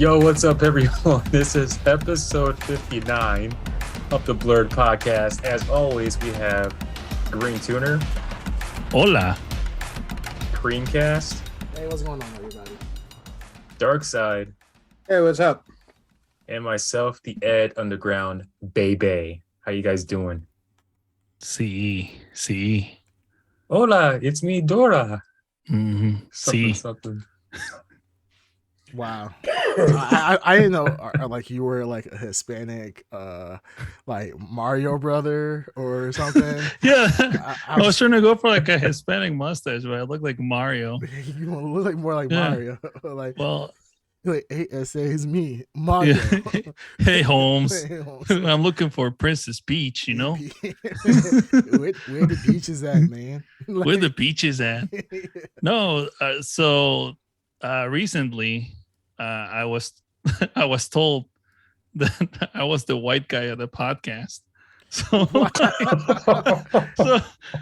Yo, what's up, everyone? This is episode 59 of the Blurred Podcast. As always, we have Green Tuner, Hola. Creamcast, Hey, what's going on, everybody? Dark Side, Hey, what's up? and myself, the Ed Underground Baby. How you guys doing? Sí. Hola, it's me, Dora. Mm-hmm. Something. Wow. I didn't know like you were like a Hispanic like Mario brother or something. Yeah. I was trying to go for like a Hispanic mustache, but I look like Mario. You look like more like Mario. Like, well, like, hey, it's me, Mario. Yeah. Hey, Holmes. Hey, Holmes. I'm looking for Princess Peach, you know? where the beach is at, man? Like, Where the beach is at. No, so recently I was I was told that I was the white guy of the podcast. So, so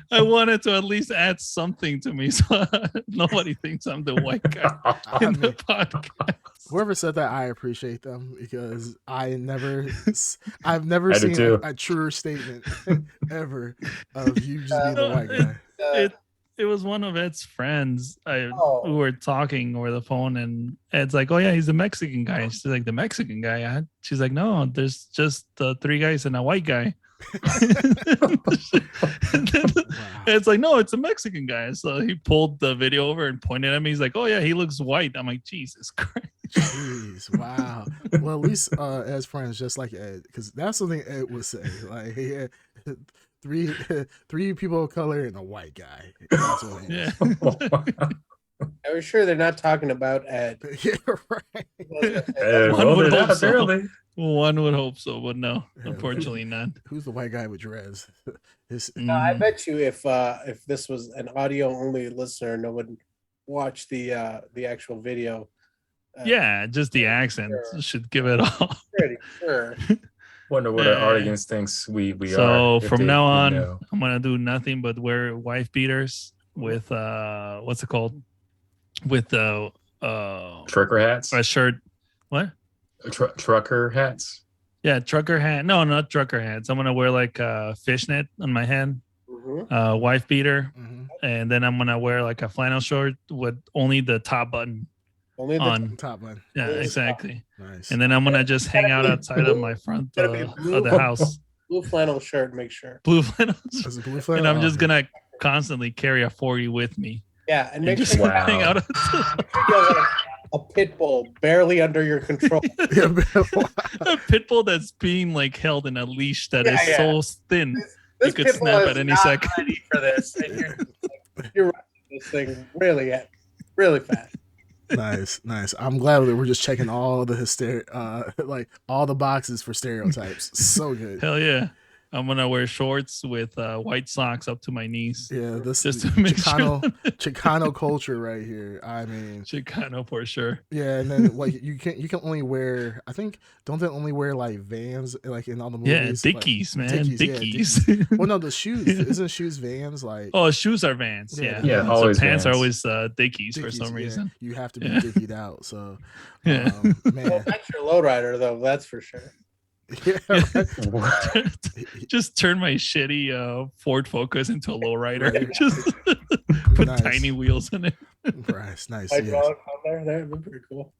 I wanted to at least add something to me so nobody thinks I'm the white guy in the podcast. Whoever said that, I appreciate them because I've never seen a truer statement ever of you just being the white guy. It was one of Ed's friends who were talking over the phone, and Ed's like, "Oh yeah, he's the Mexican guy." She's like, "The Mexican guy?" She's like, "No, there's just three guys and a white guy." It's like, "No, it's a Mexican guy." So he pulled the video over and pointed at me. He's like, "Oh yeah, he looks white." I'm like, Jesus Christ. Jeez, wow. Well, at least Ed's friends just like Ed, because that's something Ed would say. Like he had three people of color and a white guy. That's what he is. I was sure they're not talking about Ed. Yeah, right. One would hope so. One would hope so, but no, unfortunately not. Who's the white guy with dreads? No, I bet you if this was an audio only listener, no one watched the actual video. Yeah, just the accent should give it all. Pretty sure. Wonder what our audience thinks we are. So from now on, I'm gonna do nothing but wear wife beaters with what's it called? With the trucker hats. A shirt. What? Trucker hats. Yeah, trucker hat. No, not trucker hats. I'm gonna wear like a fishnet on my head, wife beater, and then I'm gonna wear like a flannel shirt with only the top button. Only the top button. Yeah, exactly. Nice. And then I'm gonna just hang out outside of my front of the house. Blue flannel shirt, make sure. Blue flannel. Blue flannel? And I'm just gonna constantly carry a 40 with me. Yeah, and make just sure hang out. A pit bull barely under your control. A pit bull that's being like held in a leash that is so thin This it could snap at any second. Ready for this, and you're running this thing really fast. Nice. I'm glad that we're just checking all the like all the boxes for stereotypes. So good. Hell yeah. I'm gonna wear shorts with white socks up to my knees. Yeah, this just is to make Chicano culture right here. I mean, Chicano for sure. Yeah, and then like you can only wear. I think don't they only wear like Vans like in all the movies? Yeah, Dickies, like, man. Dickies. Yeah, well, no, the shoes isn't shoes Vans like. Oh, shoes are Vans. Yeah. Always so pants Vans. are always Dickies for some reason. You have to be Dickied out. So, man, well, that's your lowrider though. That's for sure. Yeah, just turn my shitty Ford Focus into a lowrider. Just put tiny wheels in it. Nice. Hydraulic on there, that'd be pretty cool.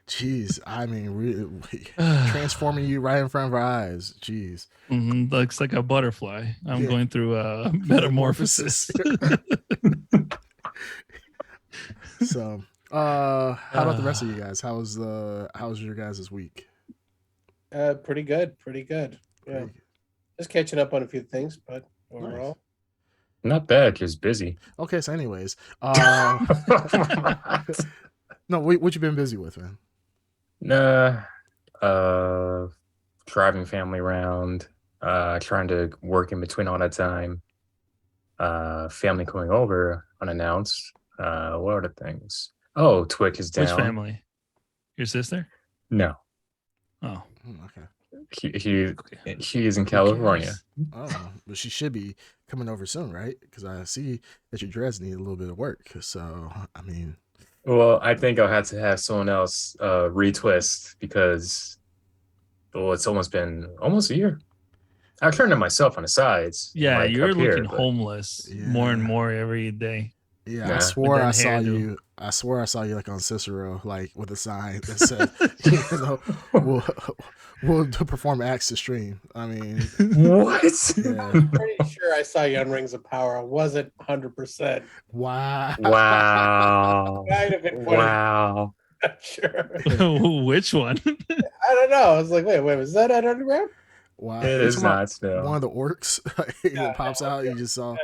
Jeez, I mean, really, transforming you right in front of our eyes. Jeez, looks like a butterfly. I'm going through a metamorphosis. So, how about the rest of you guys? How's your guys this week? Pretty good. Yeah, just catching up on a few things, but overall, not bad. Just busy. Okay, so anyways, no, what you been busy with, man? Driving family around, trying to work in between all that time. Family coming over unannounced. What are the things? Oh, Twitch is down. Which family? Your sister? No. Oh. Okay. She is in California. Oh, but she should be coming over soon, right? Because I see that your dreads need a little bit of work. So, I mean, Well, I think I'll have to have someone else retwist because it's almost been almost a year. I've turned to myself on the sides and Yeah, like you're up looking here, but homeless more and Yeah. more every day Yeah, I nah. with swore that I saw hairdo. you. I swore I saw you like on Cicero, like with a sign that said, you know, we'll we'll perform acts to stream. I mean, What? yeah. Pretty sure I saw you on Rings of Power. I wasn't 100%. Wow. Wow. Might have been 20. Wow. Not sure. Which one? I don't know. I was like, wait, was that at Underground? Wow. It You is talking about not one still. of the orcs Yeah, that pops no, out? You just saw.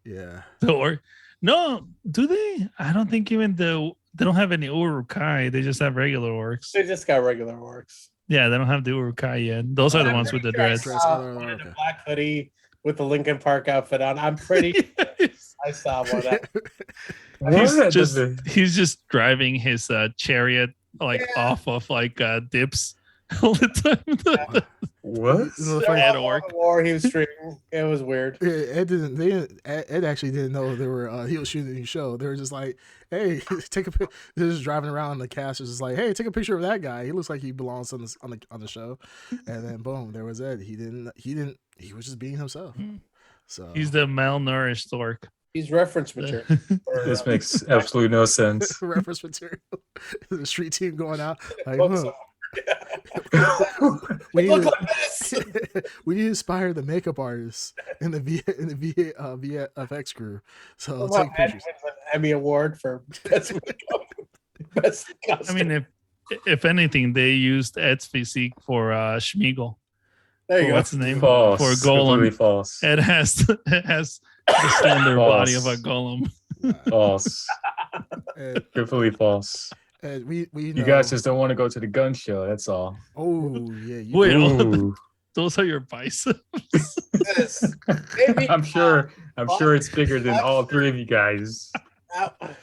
Yeah. Or no, do they? I don't think even they don't have any Urukai. They just have regular orcs. they just got regular orcs. Yeah, they don't have the Urukai yet. Those are the I'm ones pretty with the sure I dreads. Dress saw other one in a okay. black hoodie with the Lincoln Park outfit on. I'm pretty sure I saw one. What? He's just driving his chariot like Yeah. off of like dips all the time. What? You know, the Their funny- head All orc. the war he was streaming. It was weird. Yeah, Ed didn't. They didn't, Ed actually didn't know they were. He was shooting a new show. They were just like, "Hey, take a." They're just driving around. The cast was just like, "Hey, take a picture of that guy. He looks like he belongs on the show." And then boom, there was Ed. He didn't. He was just being himself. So He's the malnourished orc. He's reference material. This makes absolutely no sense. reference material. The street team going out like, Look huh. so- we It need looked to, like this. we need to inspire the makeup artists in the VFX crew. So Somehow take Ed pictures. wins an Emmy award for best makeup. Best I costume. mean, if anything, they used Ed's physique for Schmiegel. There you For go. what's his name? False. For Golem. Completely false. Ed has the slender body of a False. golem. False. And, Completely false. and we know. You guys just don't want to go to the gun show. That's all. Oh yeah, you Wait, do. Ooh. those are your biceps. This. Maybe, I'm sure it's bigger than all three of you guys.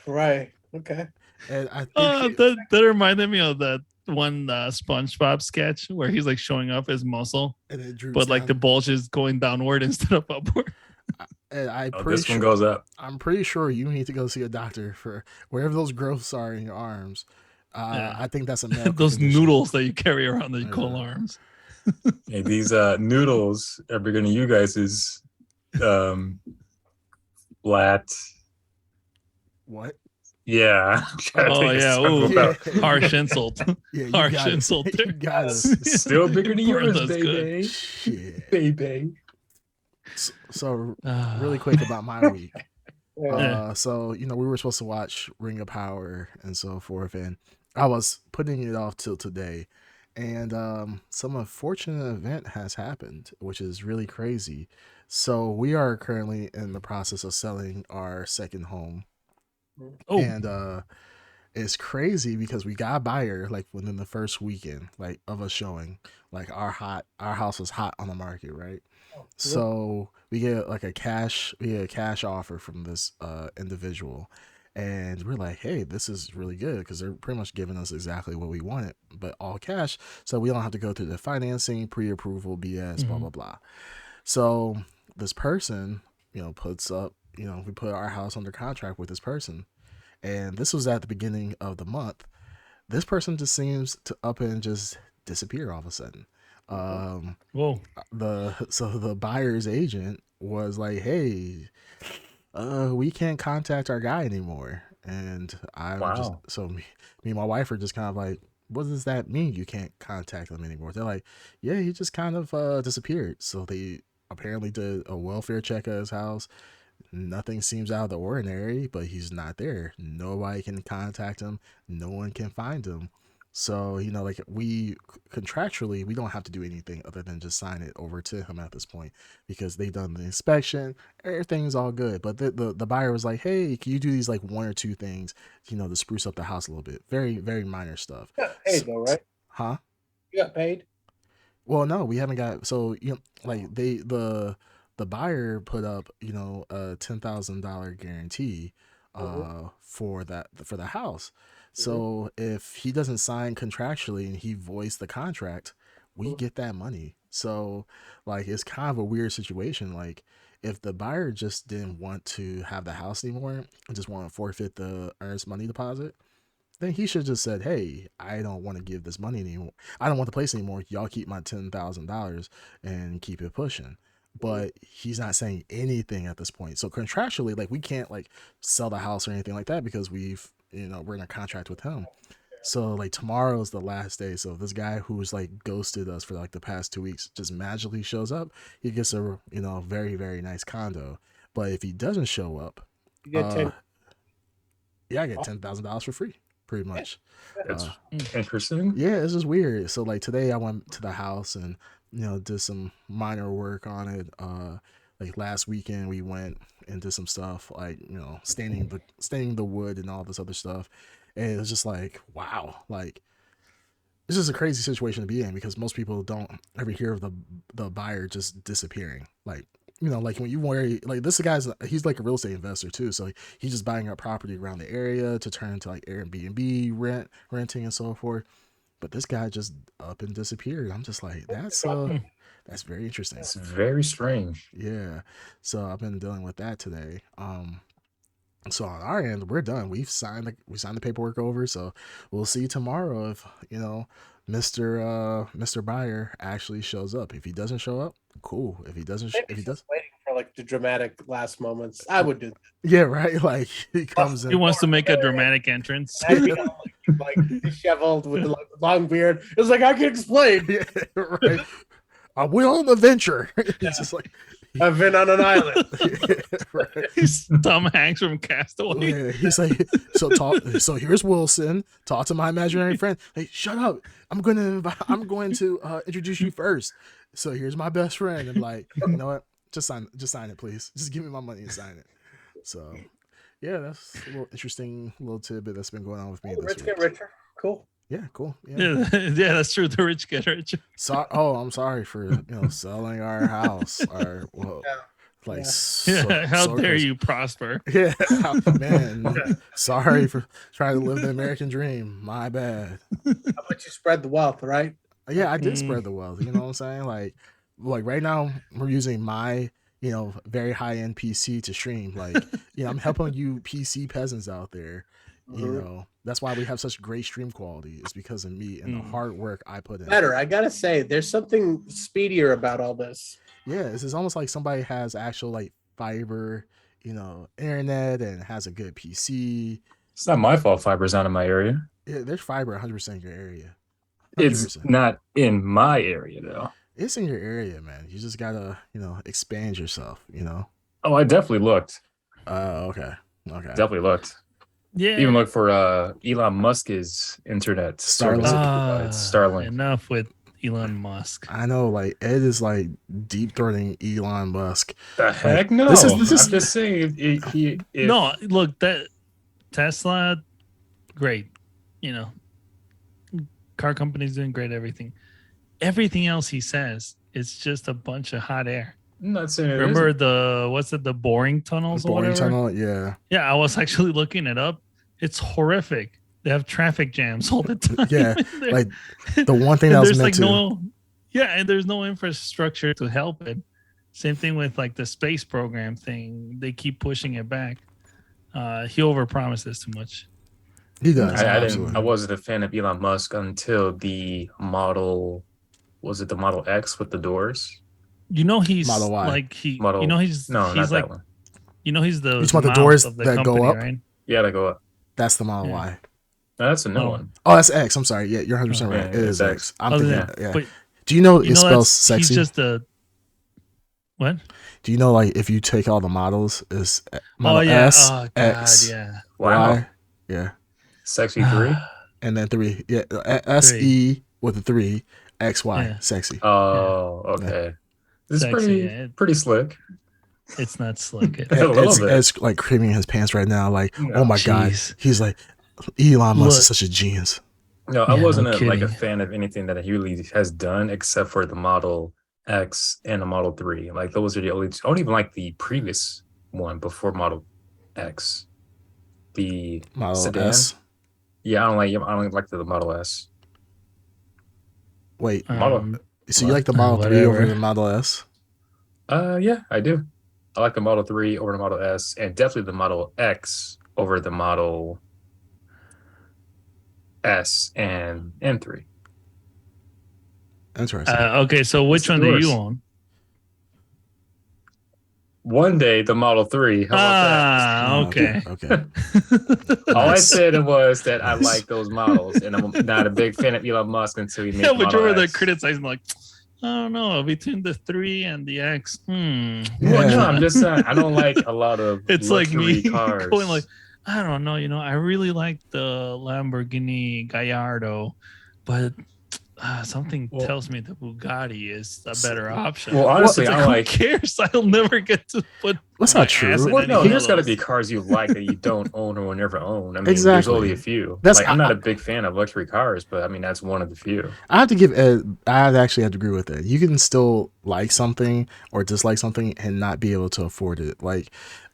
right. Okay. And I think That reminded me of that one SpongeBob sketch where he's like showing off his muscle, and it droops but like the down. bulge is going downward instead of upward. And Oh, this one goes up. I'm pretty sure you need to go see a doctor for wherever those growths are in your arms. Yeah. I think that's a medical Those condition. noodles that you carry around that you call Yeah. arms. Hey, these noodles are bigger than you guys' flat. What? Yeah. I'm trying to Oh, think of yeah, something ooh. about- Harsh insult. Yeah, you Harsh got insult it. there. You got us. Still bigger than yours, That's good. baby. Shit. Baby. So really quick about my week. Yeah. So we were supposed to watch Ring of Power and so forth, and I was putting it off till today, and some unfortunate event has happened, which is really crazy. So we are currently in the process of selling our second home, Oh, and it's crazy because we got a buyer like within the first weekend like of us showing. Like our house was hot on the market, right? So we get a cash offer from this individual, and we're like, hey, this is really good because they're pretty much giving us exactly what we wanted, but all cash, so we don't have to go through the financing, pre-approval BS, blah blah blah. So this person, puts up, we put our house under contract with this person, and this was at the beginning of the month. This person just seems to up and just disappear all of a sudden. whoa. The buyer's agent was like, "Hey, we can't contact our guy anymore," and Wow. me and my wife are just kind of like, "What does that mean? You can't contact him anymore?" They're like, "Yeah, he just kind of disappeared." So they apparently did a welfare check at his house. Nothing seems out of the ordinary, but he's not there. Nobody can contact him. No one can find him. So, like we contractually, we don't have to do anything other than just sign it over to him at this point because they've done the inspection. Everything's all good. But the buyer was like, hey, can you do these like one or two things, to spruce up the house a little bit? Very, very minor stuff. You got paid though, right? Huh? You got paid? Well, no, we haven't got. So like the buyer put up a $10,000 guarantee for the house. So if he doesn't sign contractually and he voiced the contract, we get that money. So like it's kind of a weird situation. Like if the buyer just didn't want to have the house anymore and just want to forfeit the earnest money deposit, then he should just said, "Hey, I don't want to give this money anymore. I don't want the place anymore. Y'all keep my $10,000 and keep it pushing." But he's not saying anything at this point. So contractually, like we can't like sell the house or anything like that because we're in a contract with him. So like tomorrow's the last day. So this guy who's like ghosted us for like the past 2 weeks just magically shows up, he gets a very very nice condo. But if he doesn't show up, You get uh, 10. yeah, I get $10,000 for free, pretty much. That's Uh, interesting. yeah, it's just weird. So like today I went to the house and did some minor work on it. Like last weekend we went and did some stuff like staining the wood and all this other stuff, and it was just like wow, like it's just a crazy situation to be in because most people don't ever hear of the buyer just disappearing. Like like when you worry, like this guy's he's like a real estate investor too, so he's just buying up property around the area to turn into like Airbnb renting and so forth. But this guy just up and disappeared. I'm just like, that's very interesting. It's very strange. Yeah. So I've been dealing with that today. So on our end, we're done. We signed the paperwork over. So we'll see tomorrow if Mr. Buyer actually shows up. If he doesn't show up, cool. If he doesn't, Maybe if he he's does, waiting for like the dramatic last moments. I would do that. yeah, right. Like he comes He in. wants to make a dramatic entrance. I'd be all, like disheveled with the long beard. It was like I can explain. Yeah, right. I went on an adventure. It's just like I've been on an island. right. He's Tom Hanks from Castaway. Yeah, he's like, so here's Wilson. Talk to my imaginary friend. Hey, shut up. I'm going to introduce you first. So here's my best friend. And like, you know what? Just sign it, please. Just give me my money and sign it. So yeah, that's a little interesting little tidbit that's been going on with me this Rich week. get richer. Cool. Yeah, cool. Yeah. Yeah, that's true. The rich get richer. I'm sorry for selling our house. Our like Yeah. so, How so dare crazy. you prosper? Yeah, man. Sorry for trying to live the American dream. My bad. How about you spread the wealth, right? Yeah, I did Mm. spread the wealth. You know what I'm saying? Like right now we're using my very high end PC to stream. Like I'm helping you PC peasants out there. That's why we have such great stream quality. It's because of me and the hard work I put in. Better. I gotta say, there's something speedier about all this. Yeah, it's almost like somebody has actual like fiber, internet and has a good PC. It's not my fault fiber's not in my area. Yeah, there's fiber 100% in your area. 100%. It's not in my area though. It's in your area, man. You just gotta, expand yourself. Oh, I definitely looked. Okay. Definitely looked. Yeah. Even look for Elon Musk's internet service. Starlink. Enough with Elon Musk. I know, like Ed is like deep throating Elon Musk. The heck no! This is I'm just saying. No, look, that Tesla, great. Car companies doing great. Everything else he says, it's just a bunch of hot air. I'm not saying it Remember isn't. the boring tunnels? The or boring whatever? tunnel, yeah. Yeah, I was actually looking it up. It's horrific. They have traffic jams all the time. Yeah, like the one thing that was meant to. And there's no infrastructure to help it. Same thing with like the space program thing. They keep pushing it back. He overpromises too much. He does. I wasn't a fan of Elon Musk until the model. Was it the Model X with the doors? He's Model Y. like he's not like that one. He's the You talking about the mouth doors of the that company, go up? right? Yeah, they go up. That's the Model Yeah. Y. No, that's a new Oh. one. Oh, that's X. I'm sorry. Yeah, you're 100% right. Yeah, It is it's X. I'm Oh, thinking. yeah. Yeah. But Do you know it that's- spells sexy? He's just a what? Do you know like if you take all the models, is Model S, Oh god, X, yeah. Wow. Y, yeah, Sexy 3. and then 3. Yeah, S E with a 3, X Y, Yeah. sexy. Oh, okay. This is Sexy, yeah. pretty slick. It's not slick. A little bit. Ed's like creaming his pants right now. Like, No. oh my god, Jeez. he's like, Elon Musk Look. is such a genius. No, I Yeah, wasn't no like a kidding. fan of anything that he really has done except for the Model X and the Model 3. Like those are the only. I don't even like the previous one before Model X. The Model sedan. S. Yeah, I don't like the Model S. Wait, Um, so you like the Model 3 over whatever. the Model S? Yeah, I do. I like the Model 3 over the Model S, and definitely the Model X over the Model. S, and M3. Interesting. Okay, so which one do you own? One day, the Model 3. How about that? Okay. Okay. All I Nice. said was that I Nice. like those models, and I'm not a big fan of Elon Musk until he made Yeah, the but Model remember they're X. criticizing like, I don't know, between the 3 and the X. Well, Yeah. no, I'm just saying I don't like a lot of It's like me luxury cars. going like, I don't know, I really like the Lamborghini Gallardo, but something tells me the Bugatti is a better option. Well, honestly, it's like, I who like. cares? I'll never get to put. That's my not true. ass in Well, any no, one there's of got to those. be cars you like that you don't own or will never own. I mean, there's Exactly. only a few. That's- I'm not a big fan of luxury cars, but I mean, that's one of the few. I have to give Ed. I actually have to agree with Ed. You can still like something or dislike something and not be able to afford it. Like,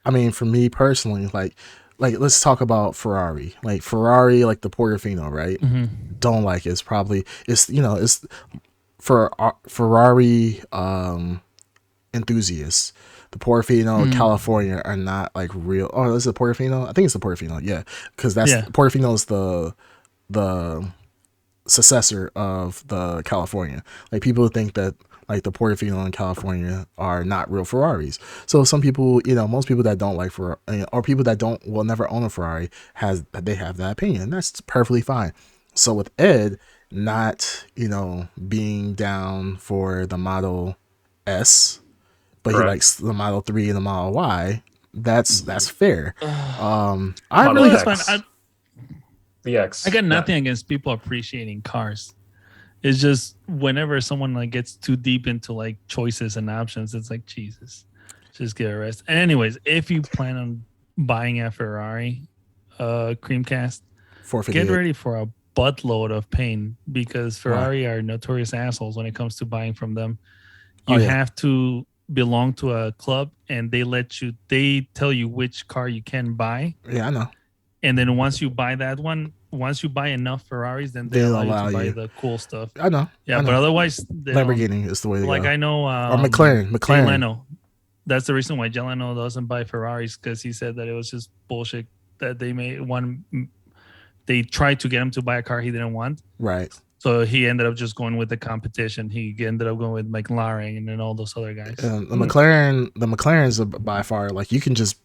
I mean, for me personally, like let's talk about Ferrari. Like Ferrari, like the Portofino, right? Don't like it. It's for Ferrari enthusiasts. The Portofino, California are not like real. Oh, is it Portofino? I think it's the Portofino. Yeah, because Portofino is the successor of the California. Like people think that like the Portofino in California are not real Ferraris. So some people, most people that don't like Ferrari or people that will never own a Ferrari have that opinion. That's perfectly fine. So with Ed not, being down for the Model S, but he likes the Model 3 and the Model Y, that's fair. I Model really X. The X. I got nothing against people appreciating cars. It's just whenever someone like gets too deep into like choices and options, it's like Jesus, just get a rest. Anyways, if you plan on buying a Ferrari, Creamcast, get ready for a buttload of pain because Ferrari are notorious assholes when it comes to buying from them. You have to belong to a club, and they tell you which car you can buy. Yeah, I know. And then once you buy that one, once you buy enough Ferraris, then they allow you to buy the cool stuff. I know. Yeah, but otherwise, Lamborghini is the way to go. Like I know, or McLaren. Jay Leno. That's the reason why Jay Leno doesn't buy Ferraris, because he said that it was just bullshit that they tried to get him to buy a car he didn't want. Right. So he ended up just going with the competition. He ended up going with McLaren and then all those other guys. The McLarens are by far like you can just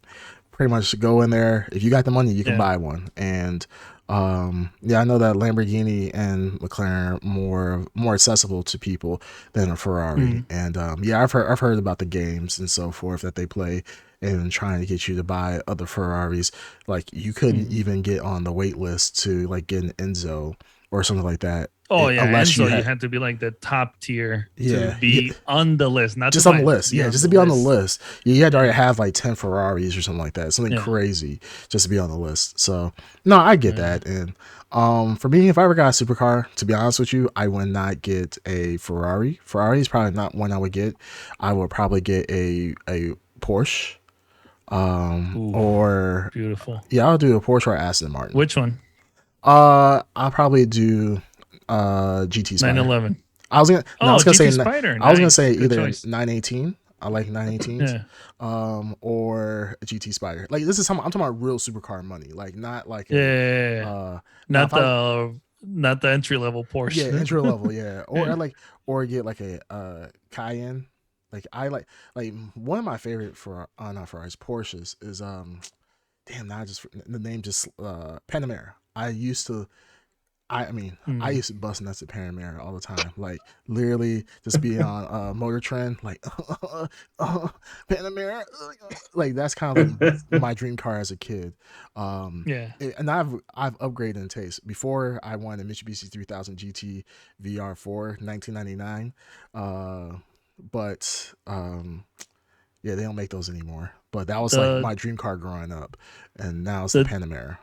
pretty much go in there. If you got the money, you can buy one. And I know that Lamborghini and McLaren are more accessible to people than a Ferrari. And I've heard about the games and so forth that they play and trying to get you to buy other Ferraris. Like you couldn't even get on the wait list to like get an Enzo or something like that. Oh yeah, unless you had to be like the top tier to be on the list, not just on the list. Yeah, just to be on the list. You had to already have like 10 Ferraris or something like that. Something crazy just to be on the list. So no, I get that. And for me, if I ever got a supercar, to be honest with you, I would not get a Ferrari. Ferrari is probably not one I would get. I would probably get a Porsche. Or beautiful. Yeah, I'll do a Porsche or Aston Martin. Which one? I'll probably do GT Spider. 911. I was gonna Spider. I was gonna say Good either choice. 918. I like 918s. Or a GT Spider. Like this is I'm talking about real supercar money. Like not like not the entry level Porsche. Yeah, entry level. Yeah, or get like a Cayenne. Like I like one of my favorite not Ferraris, Porsches is damn, now the name just Panamera. I used to bust nuts at Panamera all the time. Like literally just be on Motor Trend, like Panamera. Like that's kind of like my dream car as a kid. And I've upgraded in taste. Before I wanted a Mitsubishi 3000 GT VR4 1999. But they don't make those anymore. But that was like my dream car growing up, and now it's the Panamera.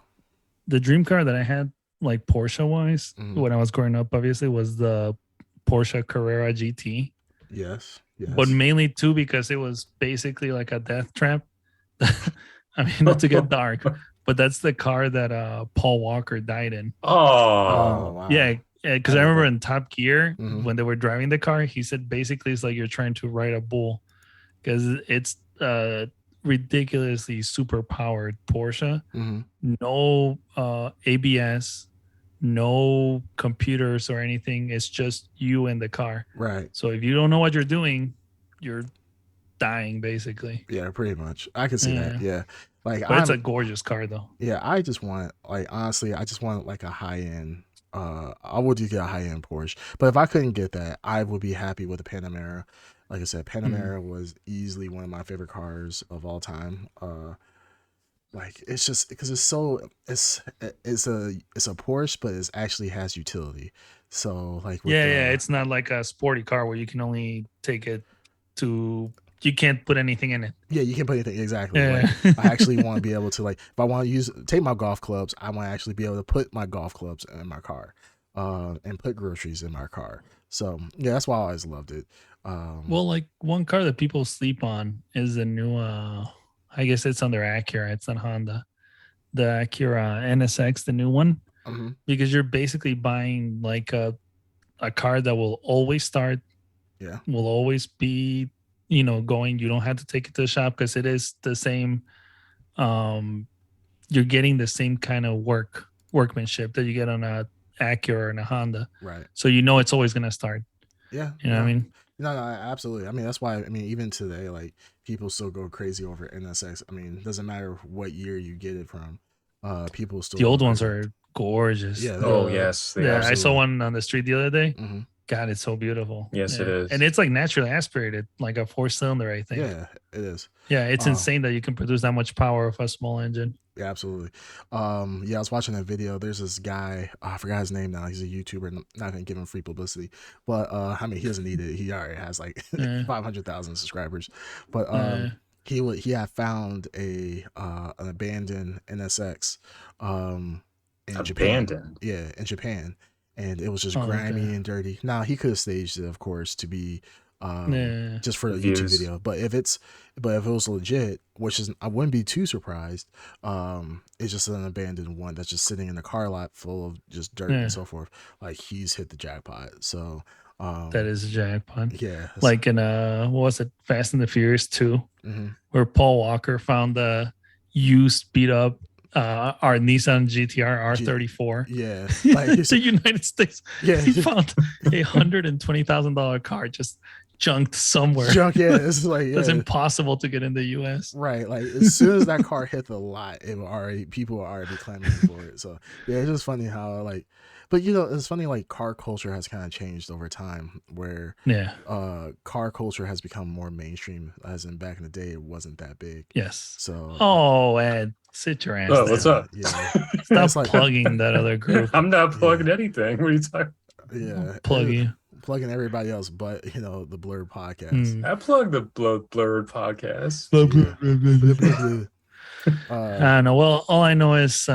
The dream car that I had, like Porsche wise, when I was growing up, obviously was the Porsche Carrera GT. Yes. But mainly too because it was basically like a death trap. I mean, not to get dark, but that's the car that Paul Walker died in. Wow. Yeah. Because I remember in Top Gear, when they were driving the car, he said basically it's like you're trying to ride a bull because it's ridiculously super powered Porsche. No ABS, no computers or anything. It's just you and the car. Right. So if you don't know what you're doing, you're dying basically. Yeah, pretty much. I can see that. Yeah. Like But it's a gorgeous car though. Yeah, I just want, like, honestly, I just want like a high end. I would get a high end Porsche, but if I couldn't get that, I would be happy with a Panamera. Like I said, Panamera was easily one of my favorite cars of all time. Like it's just because it's a Porsche, but it actually has utility. So like with it's not like a sporty car where you can only take it to. You can't put anything in it. Yeah, you can put anything exactly. Yeah. Like I actually want to be able to, like, if I want to take my golf clubs, I want to actually be able to put my golf clubs in my car, and put groceries in my car. So yeah, that's why I always loved it. Well, like one car that people sleep on is the new. I guess it's under Acura. It's not Honda. The Acura NSX, the new one, because you're basically buying like a car that will always start. Yeah, will always be going. You don't have to take it to the shop because it is the same. You're getting the same kind of workmanship that you get on a Acura and a Honda, right? So it's always gonna start. Yeah, you know what I mean. No, absolutely. I mean, that's why. I mean, even today, like people still go crazy over NSX. I mean, it doesn't matter what year you get it from. People still. The old ones are gorgeous. Yeah. Yes. I saw one on the street the other day. Mm-hmm. God, it's so beautiful. Yes, it is. And it's like naturally aspirated, like a 4-cylinder, I think. Yeah, it is. Yeah, it's insane that you can produce that much power with a small engine. Yeah, absolutely. Yeah, I was watching that video. There's this guy, I forgot his name now. He's a YouTuber. I'm not gonna give him free publicity, but I mean, he doesn't need it. He already has like 500,000 subscribers. But he had found an abandoned NSX in Japan. Yeah, in Japan. And it was just grimy and dirty. Now he could have staged it, of course, to be just for a YouTube video. But if it was legit, which is, I wouldn't be too surprised. It's just an abandoned one that's just sitting in a car lot full of just dirt and so forth. Like he's hit the jackpot. So that is a jackpot. Yeah. Like in what was it, Fast and the Furious 2, where Paul Walker found the used beat up our Nissan GTR R34. Yeah, like the United States. Yeah, he found a $120,000 car just junked somewhere. Yeah, it's like it's impossible to get in the U.S. Right, like as soon as that car hit the lot, people were already clamoring for it. So yeah, it's just funny how like. But it's funny, like car culture has kind of changed over time where car culture has become more mainstream, as in back in the day it wasn't that big. Yes. So Ed, sit your ass down. What's up? Yeah. Stop plugging that other group. I'm not plugging anything. What are you talking? Yeah. Plugging everybody else but the Blurred podcast. I plug the Blurred podcast. I don't know. Well, all I know is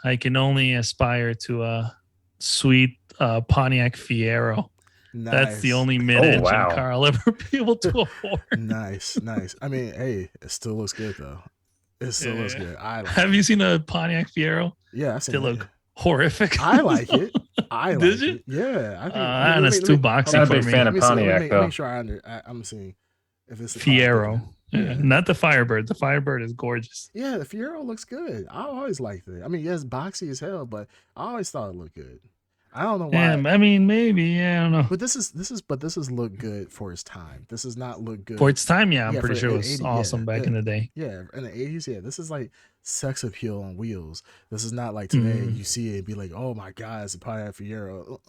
I can only aspire to a sweet Pontiac Fiero. Nice. That's the only mid-engine car I'll ever be able to afford. Nice. I mean, hey, it still looks good though. It still looks good. Have you seen a Pontiac Fiero? Yeah, they look horrific. I like it. Did you? Yeah, I think it's too boxy. I'm a big fan of Pontiac. Make sure I'm seeing if it's a Fiero. Yeah. Not the Firebird. The Firebird is gorgeous. Yeah, the Fiero looks good. I always liked it. I mean, yes, boxy as hell, but I always thought it looked good. I don't know why. Yeah, I mean, maybe. Yeah, I don't know. But this is look good for its time. This is not look good for its time. Yeah, I'm pretty sure it was awesome back in the day. Yeah, in the 80s. Yeah, this is like sex appeal on wheels. This is not like today. You see it and be like, oh my god, it's a Pontiac Fiero.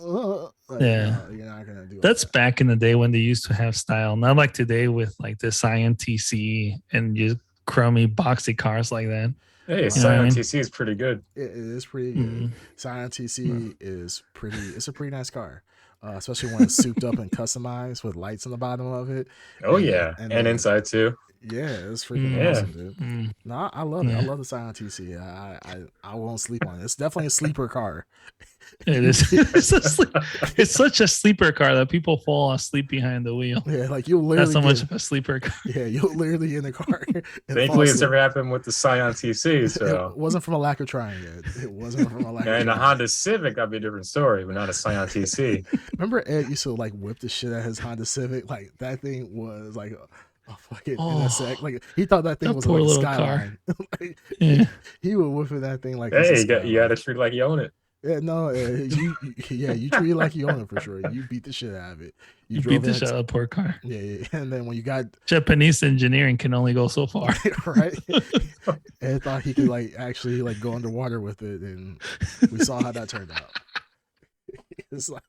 You're not gonna do that's back in the day when they used to have style. Not like today with like the Scion TC and just crummy boxy cars like that. Hey, Scion TC is pretty good. It is pretty good. Scion TC is pretty. It's a pretty nice car, especially when it's souped up and customized with lights on the bottom of it. Oh and inside too. Yeah, it's freaking awesome, dude. No, I love it. I love the Scion TC. I won't sleep on it. It's definitely a sleeper car. It is. It's such a sleeper car that people fall asleep behind the wheel. Yeah, like you'll literally. That's so much of a sleeper car. Yeah, you'll literally in the car. Thankfully, it's never happened with the Scion TC. So it wasn't from a lack of trying. It wasn't from a lack. And a Honda Civic, that'd be a different story, but not a Scion TC. Remember Ed used to like whip the shit out of his Honda Civic? Like that thing was like a fucking NSX. Like he thought that thing was like a Skyline. Like, he would whip that thing like. Hey, you got to treat it like you own it. Yeah, no, you treat it like you own it for sure. You beat the shit out of it. You drove beat the in shit out of poor car. Yeah, and then when you got Japanese engineering can only go so far. right, and thought he could like actually like go underwater with it, and we saw how that turned out. It's like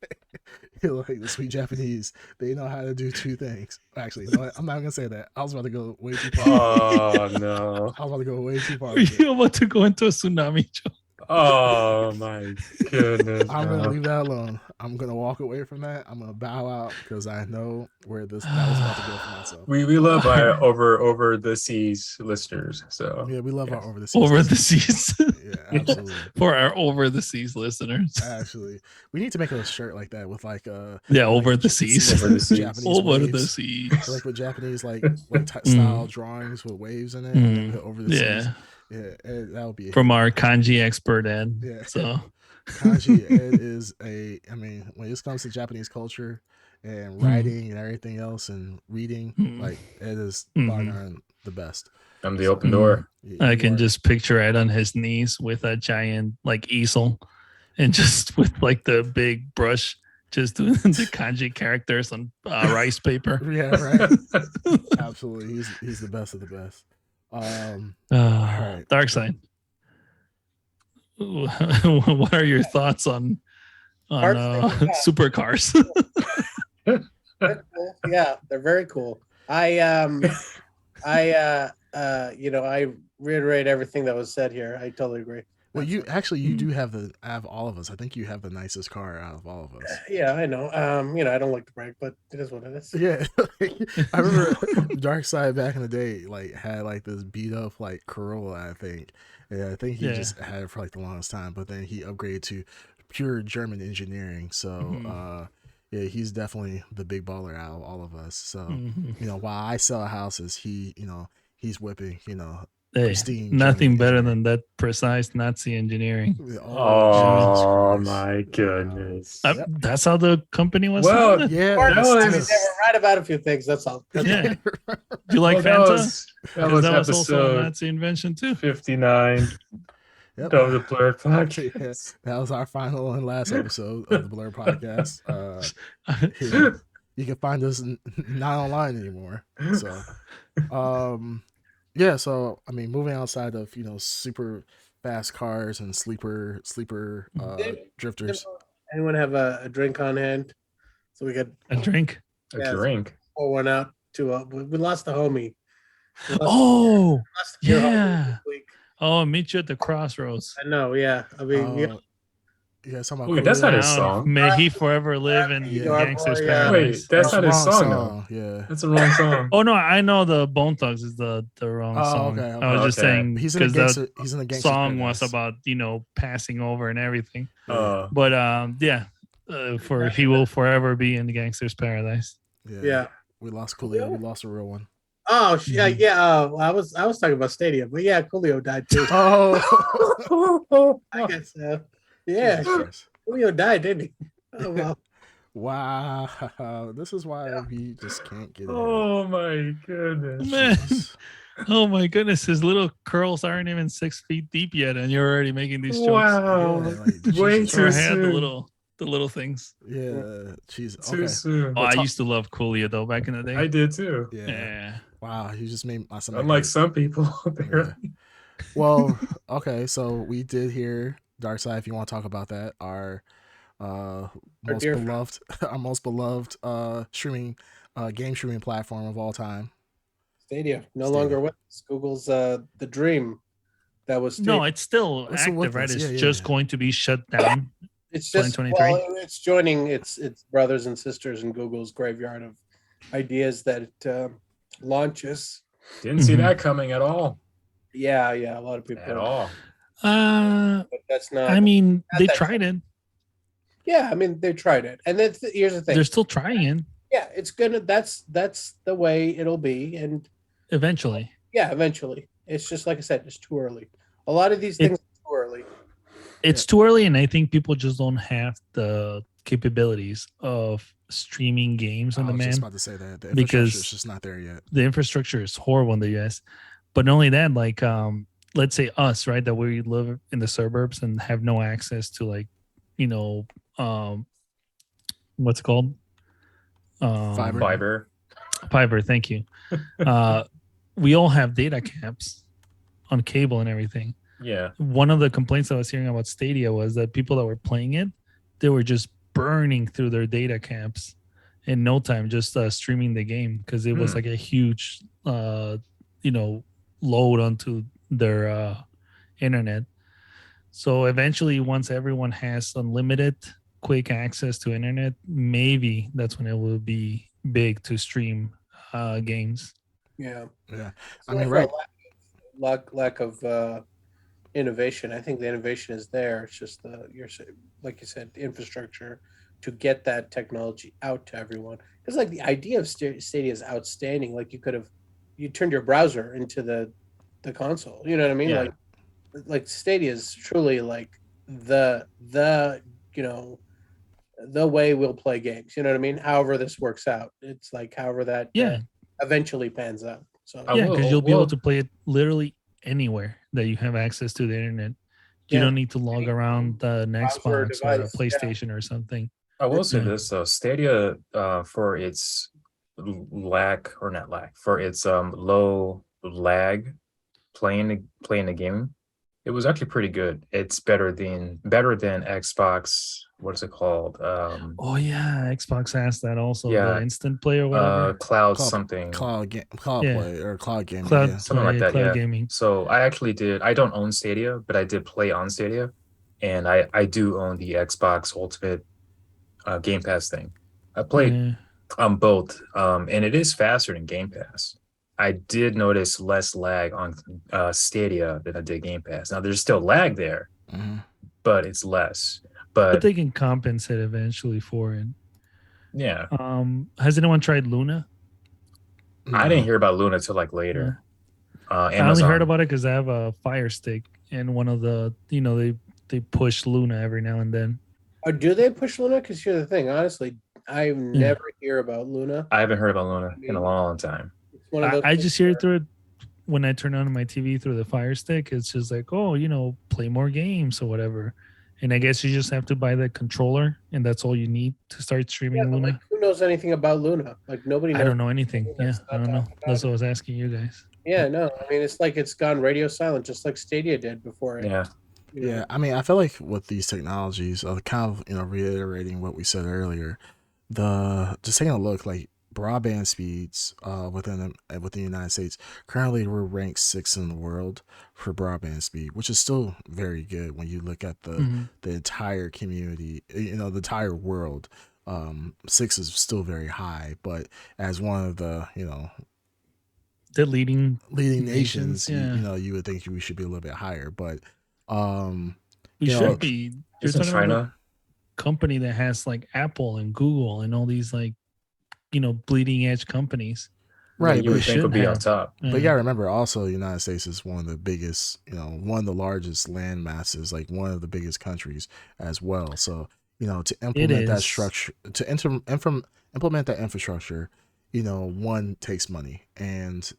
the sweet Japanese, they know how to do two things. Actually, no, I'm not gonna say that. I was about to go way too far. Oh no! I was about to go way too far. Are you about to go into a tsunami, Joe? Oh my goodness! I'm no. gonna leave that alone. I'm gonna walk away from that. I'm gonna bow out because I know where that was about to go for myself. We love our over the seas listeners. So Yeah, we love our over the seas. Over the seas. Yeah, absolutely. For our over the seas listeners. Actually, we need to make a shirt like that with like over the seas. Over the seas. Japanese Over waves. the seas. Like with Japanese style drawings with waves in it. Over the seas. Yeah, that would be from our kanji expert Ed. Yeah. So kanji Ed is when it comes to Japanese culture and writing and everything else and reading, like Ed is by none the best. I'm the open door. I can just picture Ed on his knees with a giant like easel and just with like the big brush just doing the kanji characters on rice paper. Yeah, right. Absolutely. He's the best of the best. Right. Dark Side. What are your thoughts on supercars? They're cool. Yeah, they're very cool. I reiterate everything that was said here. I totally agree. Well, you do have all of us. I think you have the nicest car out of all of us. Yeah, I know. I don't like to brag, but it is what it is. Yeah, I remember Dark Side back in the day, like had like this beat up like Corolla, I think. Yeah, I think he just had it for like the longest time, but then he upgraded to pure German engineering. So, yeah, he's definitely the big baller out of all of us. So, while I sell houses, he's whipping, nothing better than that precise Nazi engineering. Oh my goodness! That's how the company was. Well, yeah, they were right about a few things. That's all. Do you like Fanta? That was also a Nazi invention too. 59. Yep. Of the Blur podcast. That was our final and last episode of the Blur podcast. You can find us not online anymore. So, yeah. So, I mean, moving outside of super fast cars and sleeper drifters. Anyone have a drink on hand? So we got a drink. A drink. Pour one out to. We lost a homie. Yeah. Oh, meet you at the crossroads. I know, yeah. I mean, that's not his song. May he forever live in Gangster's Paradise. Wait, that's not his song, though. Yeah, that's the wrong song. Oh no, I know the Bone Thugs is the wrong song. Okay. I was just saying he's in the Gangster's song Paradise. was about passing over and everything. But for he will forever be in the Gangster's Paradise. Yeah. We lost Coolio. We lost a real one. Oh yeah. I was talking about Stadium, but yeah, Coolio died too. Oh, I guess so. Yeah, Coolio died, didn't he? Oh well. Wow, this is why we just can't get it. Oh my goodness, man. Oh my goodness, his little curls aren't even 6 feet deep yet, and you're already making these jokes. Wow, way too soon. The little things. Yeah, jeez. Too soon. Oh, I used to love Coolio though back in the day. I did too. Yeah. Wow, you just made my unlike some people. Yeah. Well, okay, so we did hear Dark Side. If you want to talk about that, our most beloved game streaming platform of all time. Stadia no longer with us. Google's the dream that was. No, it's still active, right? It's just going to be shut down. It's just 2023. It's joining its brothers and sisters in Google's graveyard of ideas that it launches. Didn't see that coming at all. Yeah, a lot of people at all. But that's not. I mean, they tried it. Yeah, I mean they tried it, and then here's the thing: they're still trying. Yeah, it's gonna. That's the way it'll be, and eventually. Yeah, eventually. It's just like I said, it's too early. A lot of these things are too early. It's too early, and I think people just don't have the capabilities of streaming games on demand. I was just about to say that the infrastructure is just not there yet. The infrastructure is horrible in the US. But not only that, like let's say us, right, that we live in the suburbs and have no access to like you know, what's it called? Fiber. Fiber. Fiber. Thank you. We all have data caps on cable and everything. Yeah. One of the complaints I was hearing about Stadia was that people that were playing it, they were just burning through their data caps in no time, just streaming the game because it was like a huge, load onto their internet. So eventually, once everyone has unlimited quick access to internet, maybe that's when it will be big to stream games. Yeah. Yeah, I So mean, for a right. lack of innovation, I think the innovation is there. It's just like you said, the infrastructure to get that technology out to everyone. Because like the idea of Stadia is outstanding. Like you turned your browser into the console. You know what I mean? Yeah. Like Stadia is truly like the you know the way we'll play games. You know what I mean? However this works out, it's like however that Yeah, eventually pans out. I So yeah, because will. you'll be able Well, to play it literally anywhere that you have access to the internet. You yeah, don't need to log any around an browser Xbox or a device. Yeah, PlayStation or something. I will say Yeah. this though. Stadia, for its lack or not lack, for its low lag playing the game, it was actually pretty good. It's better than Xbox. What is it called? Oh yeah, Xbox has that also, the Yeah, instant play or whatever. cloud Cloud, something, cloud Yeah, play or cloud gaming. cloud Yeah. something like play, that. cloud Yeah. gaming. So I actually did. I don't own Stadia, but I did play on Stadia, and I do own the Xbox Ultimate Game Pass thing. I played Yeah, on both, and it is faster than Game Pass. I did notice less lag on Stadia than I did Game Pass. Now there's still lag there, Mm-hmm. but it's less. but But they can compensate eventually for it. yeah, Has anyone tried Luna? I didn't No. hear about Luna till like No. later. I only heard Amazon. about it because I have a Fire Stick, and one of the, they push Luna every now and then. or do they push Luna? Because here's the thing, honestly, I Yeah, never hear about Luna. I haven't heard about I Luna in a mean, long time. it's one of those I things just hear it where through it when I turn on my TV through the Fire Stick. It's just like, oh, play more games or whatever. And I guess you just have to buy the controller, and that's all you need to start yeah, streaming but like Luna. who knows anything about Luna? Like nobody I knows don't know about anything. Luna. Yeah, It's I not don't know. talked about. That's what I was asking you guys. Yeah, no, I mean it's like it's gone radio silent, just like Stadia did before it. Yeah, You know, Yeah, I mean, I feel like with these technologies, kind of reiterating what we said earlier, the just taking a look like broadband speeds within the United States. Currently, we're ranked sixth in the world for broadband speed, which is still very good when you look at Mm-hmm. the entire community, the entire world. Six is still very high, but as one of the The leading leading nations, nations, yeah, you would think we should be a little bit higher, but um, we you know, should be. You're isn't talking about a China? company that has like Apple and Google and all these like bleeding edge companies. Yeah, right, you We but would think should would be on have. top. you gotta remember also, the United States is one of the biggest, one of the largest land masses, like one of the biggest countries as well. So to It implement that is. structure, implement that infrastructure, one takes money, and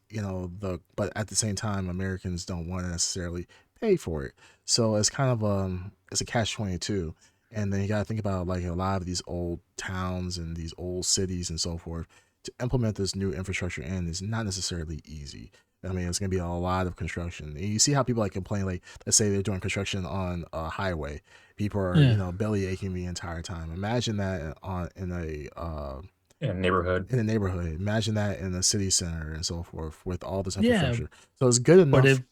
but at the same time, Americans don't want to necessarily pay for it. So it's kind of it's a catch-22. And then you got to think about like a lot of these old towns and these old cities and so forth. To implement this new infrastructure in is not necessarily easy. I mean, it's going to be a lot of construction. And you see how people like complain, like let's say they're doing construction on a highway, people are Yeah. belly aching the entire time. Imagine that on In a neighborhood. in a neighborhood. Imagine that in a city center and so forth with all this Yeah. infrastructure. So it's good But enough.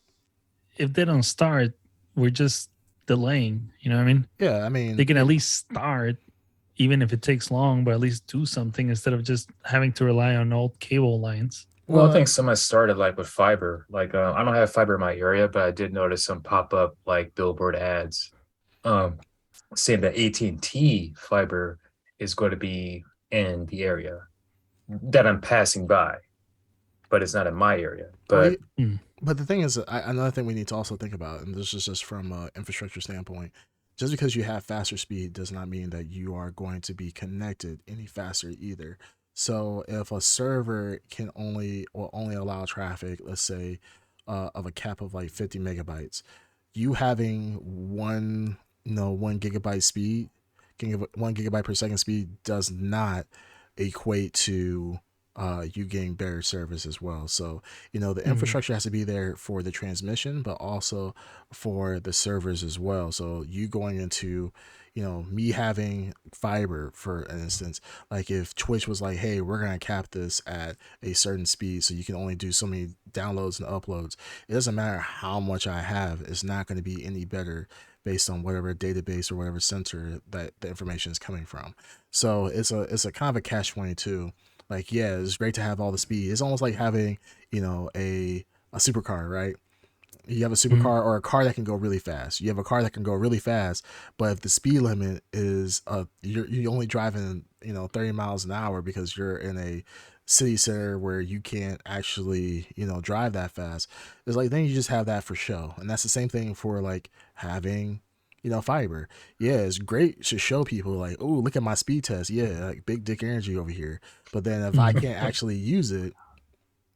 if they don't start, we're just delaying. You know what I mean? Yeah, I mean, They can at least start, even if it takes long, but at least do something instead of just having to rely on old cable lines. Well, I well, think some has started like with fiber. Like I don't have fiber in my area, but I did notice some pop up like billboard ads, um, saying that AT&T fiber is going to be in the area that I'm passing by, but it's not in my area. well, But but the thing is, another thing we need to also think about, and this is just from an infrastructure standpoint, just because you have faster speed does not mean that you are going to be connected any faster either. So if a server will only allow traffic, let's say, of a cap of like 50 megabytes, you having 1 gigabyte speed 1 gigabyte per second speed does not equate to you getting better service as well. So, the infrastructure has to be there for the transmission, but also for the servers as well. So you going into, me having fiber, for instance, like if Twitch was like, hey, we're going to cap this at a certain speed so you can only do so many downloads and uploads, it doesn't matter how much I have, it's not going to be any better based on whatever database or whatever center that the information is coming from. So it's a kind of a catch-22. Like, yeah, it's great to have all the speed. It's almost like having, a supercar, right? You have a supercar or a car that can go really fast. You have a car that can go really fast, but if the speed limit is you're only driving 30 miles an hour because you're in a city center where you can't actually drive that fast. It's like then you just have that for show, and that's the same thing for like having fiber. Yeah, it's great to show people like, oh, look at my speed test. Yeah, like big dick energy over here. But then if I can't actually use it,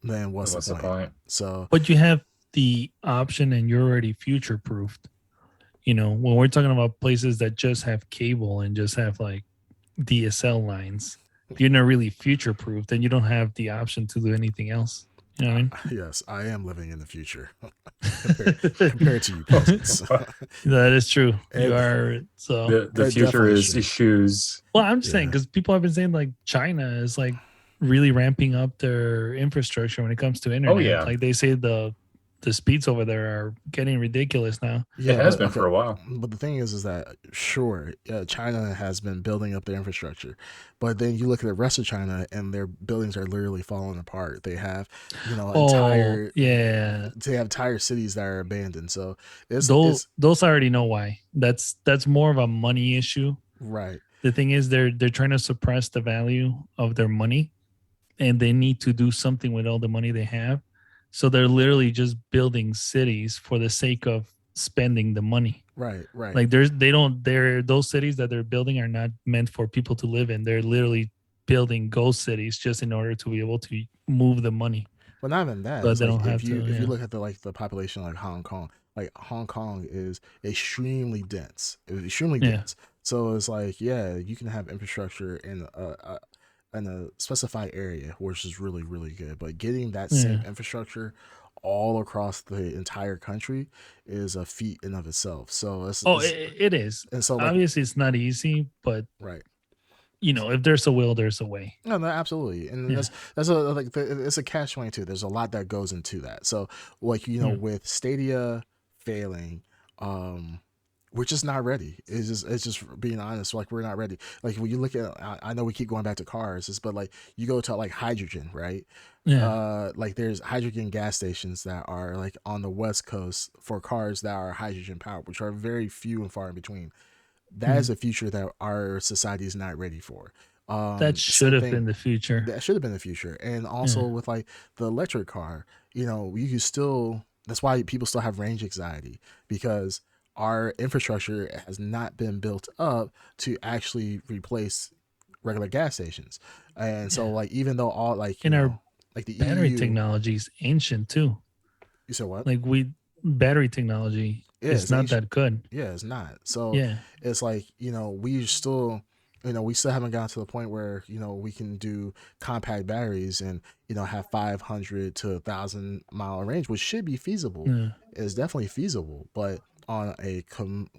then what's the point? So, but you have the option and you're already future proofed. When we're talking about places that just have cable and just have like DSL lines, you're not really future proof, then you don't have the option to do anything else. You know what I mean? Yes, I am living in the future compared to you peasants. That is true. You are. So the future is shoes. Well, I'm just saying because people have been saying like China is like really ramping up their infrastructure when it comes to internet. Oh yeah, like they say the speeds over there are getting ridiculous now. Yeah, it has been for a while. But the thing is that sure, China has been building up their infrastructure, but then you look at the rest of China and their buildings are literally falling apart. They have, they have entire cities that are abandoned. So those I already know why. That's more of a money issue, right? The thing is they're trying to suppress the value of their money, and they need to do something with all the money they have. So they're literally just building cities for the sake of spending the money. Right. Like those cities that they're building are not meant for people to live in. They're literally building ghost cities just in order to be able to move the money. Well, not even that. But they like don't have if you to. look at the population like Hong Kong is extremely dense. So it's like, yeah, you can have infrastructure in a specified area, which is really, really good. But getting that same infrastructure all across the entire country is a feat in of itself. So it is. And so obviously it's not easy, but right. If there's a will, there's a way. No, absolutely, and that's it's a catch-22. There's a lot that goes into that. So, like with Stadia failing, we're just not ready. It's just being honest. Like we're not ready. Like when you look at, I know we keep going back to cars, but like you go to like hydrogen, right? Yeah. Like there's hydrogen gas stations that are like on the West Coast for cars that are hydrogen powered, which are very few and far in between. That is a future that our society is not ready for. That should have been the future. That should have been the future. And also with like the electric car, you can still, that's why people still have range anxiety, because our infrastructure has not been built up to actually replace regular gas stations. And so like, even though all like, our like the battery technology is ancient too. You said what? Like battery technology is not that good. Yeah, it's not. So it's like, we still, we still haven't gotten to the point where, we can do compact batteries and, have 500 to 1,000 mile range, which should be feasible. It's definitely feasible, but on a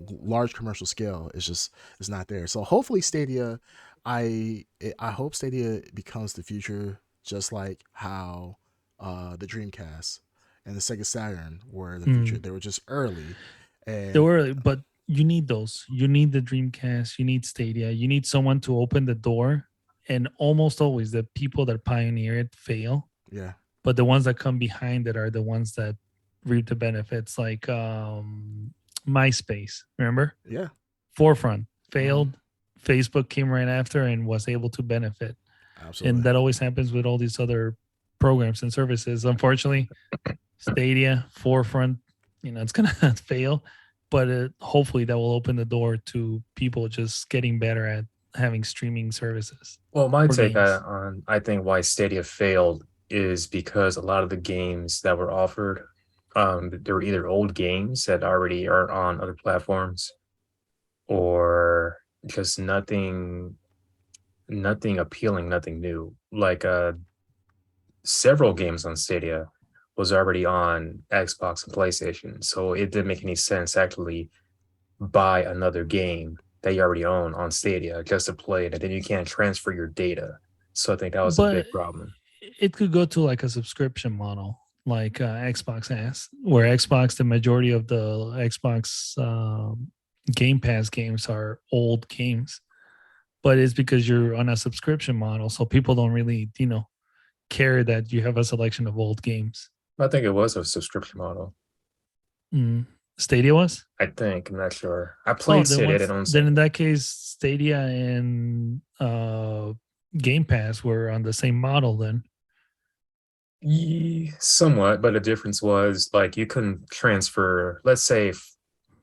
large commercial scale, it's not there. So hopefully Stadia, I hope Stadia becomes the future, just like how the Dreamcast and the Sega Saturn were the future. They were just early. And they were early, but you need those. You need the Dreamcast. You need Stadia. You need someone to open the door. And almost always the people that pioneer it fail. Yeah. But the ones that come behind it are the ones that reap the benefits, like MySpace. Remember? Yeah. Forefront failed. Facebook came right after and was able to benefit. Absolutely. And that always happens with all these other programs and services. Unfortunately, Stadia, Forefront, it's gonna fail, but hopefully that will open the door to people just getting better at having streaming services. Well, my take on I think why Stadia failed is because a lot of the games that were offered, they were either old games that already are on other platforms, or just nothing appealing, nothing new. Like several games on Stadia was already on Xbox and PlayStation, so it didn't make any sense actually buy another game that you already own on Stadia just to play it, and then you can't transfer your data. So I think that was a But big problem. it could go to like a subscription model, like Xbox has, where Xbox, the majority of the Xbox Game Pass games are old games, but it's because you're on a subscription model, so people don't really, care that you have a selection of old games. I think it was a subscription model. Mm. Stadia was. I think I'm not sure. I Oh, played Stadia. They don't then say in that case, Stadia and Game Pass were on the same model. Then somewhat, but the difference was like you couldn't transfer. Let's say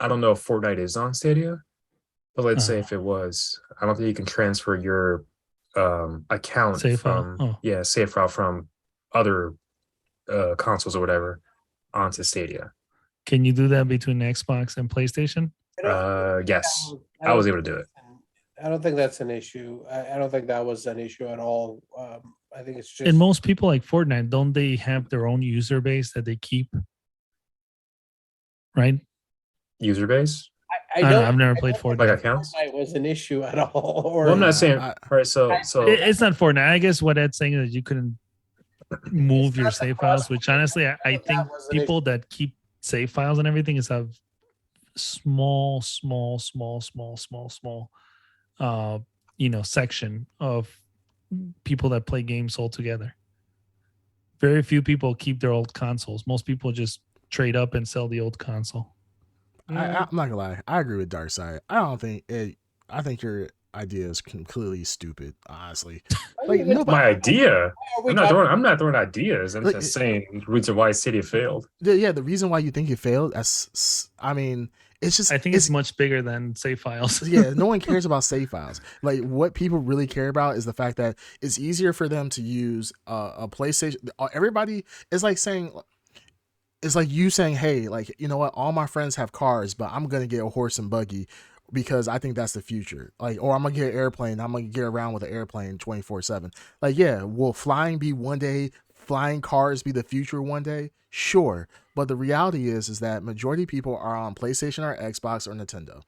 I don't know if Fortnite is on Stadia, but let's say if it was, I don't think you can transfer your account save file. from Oh, save file from other consoles or whatever onto Stadia. can you do that between Xbox and PlayStation? Yes, I was able to do it. I don't think that's an issue. I don't think that was an issue at all. I think it's just. And most people like Fortnite, don't they have their own user base that they keep? Right? User base? I don't know. I've never played Fortnite. Like accounts? Fortnite was an issue at all. Or Well, I'm not saying. All right, so it's not Fortnite. I guess what Ed's saying is you couldn't move your save files, which honestly, I think people that keep save files and everything is a small section of people that play games altogether. Very few people keep their old consoles. Most people just trade up and sell the old console. I'm not gonna lie. I agree with Darkside. I think your idea is completely stupid. Honestly, like my idea. I'm not throwing ideas. I'm just saying the reason why Stadia failed. The reason why you think it failed. It's just. I think it's much bigger than save files. Yeah, no one cares about save files. Like what people really care about is the fact that it's easier for them to use a PlayStation. Everybody is like saying. It's like you saying, hey, like, you know what? All my friends have cars, but I'm going to get a horse and buggy because I think that's the future. Like, or I'm going to get an airplane. I'm going to get around with an airplane 24/7. Like, yeah, will flying be one day? Flying cars be the future one day? Sure. But the reality is that majority of people are on PlayStation or Xbox or Nintendo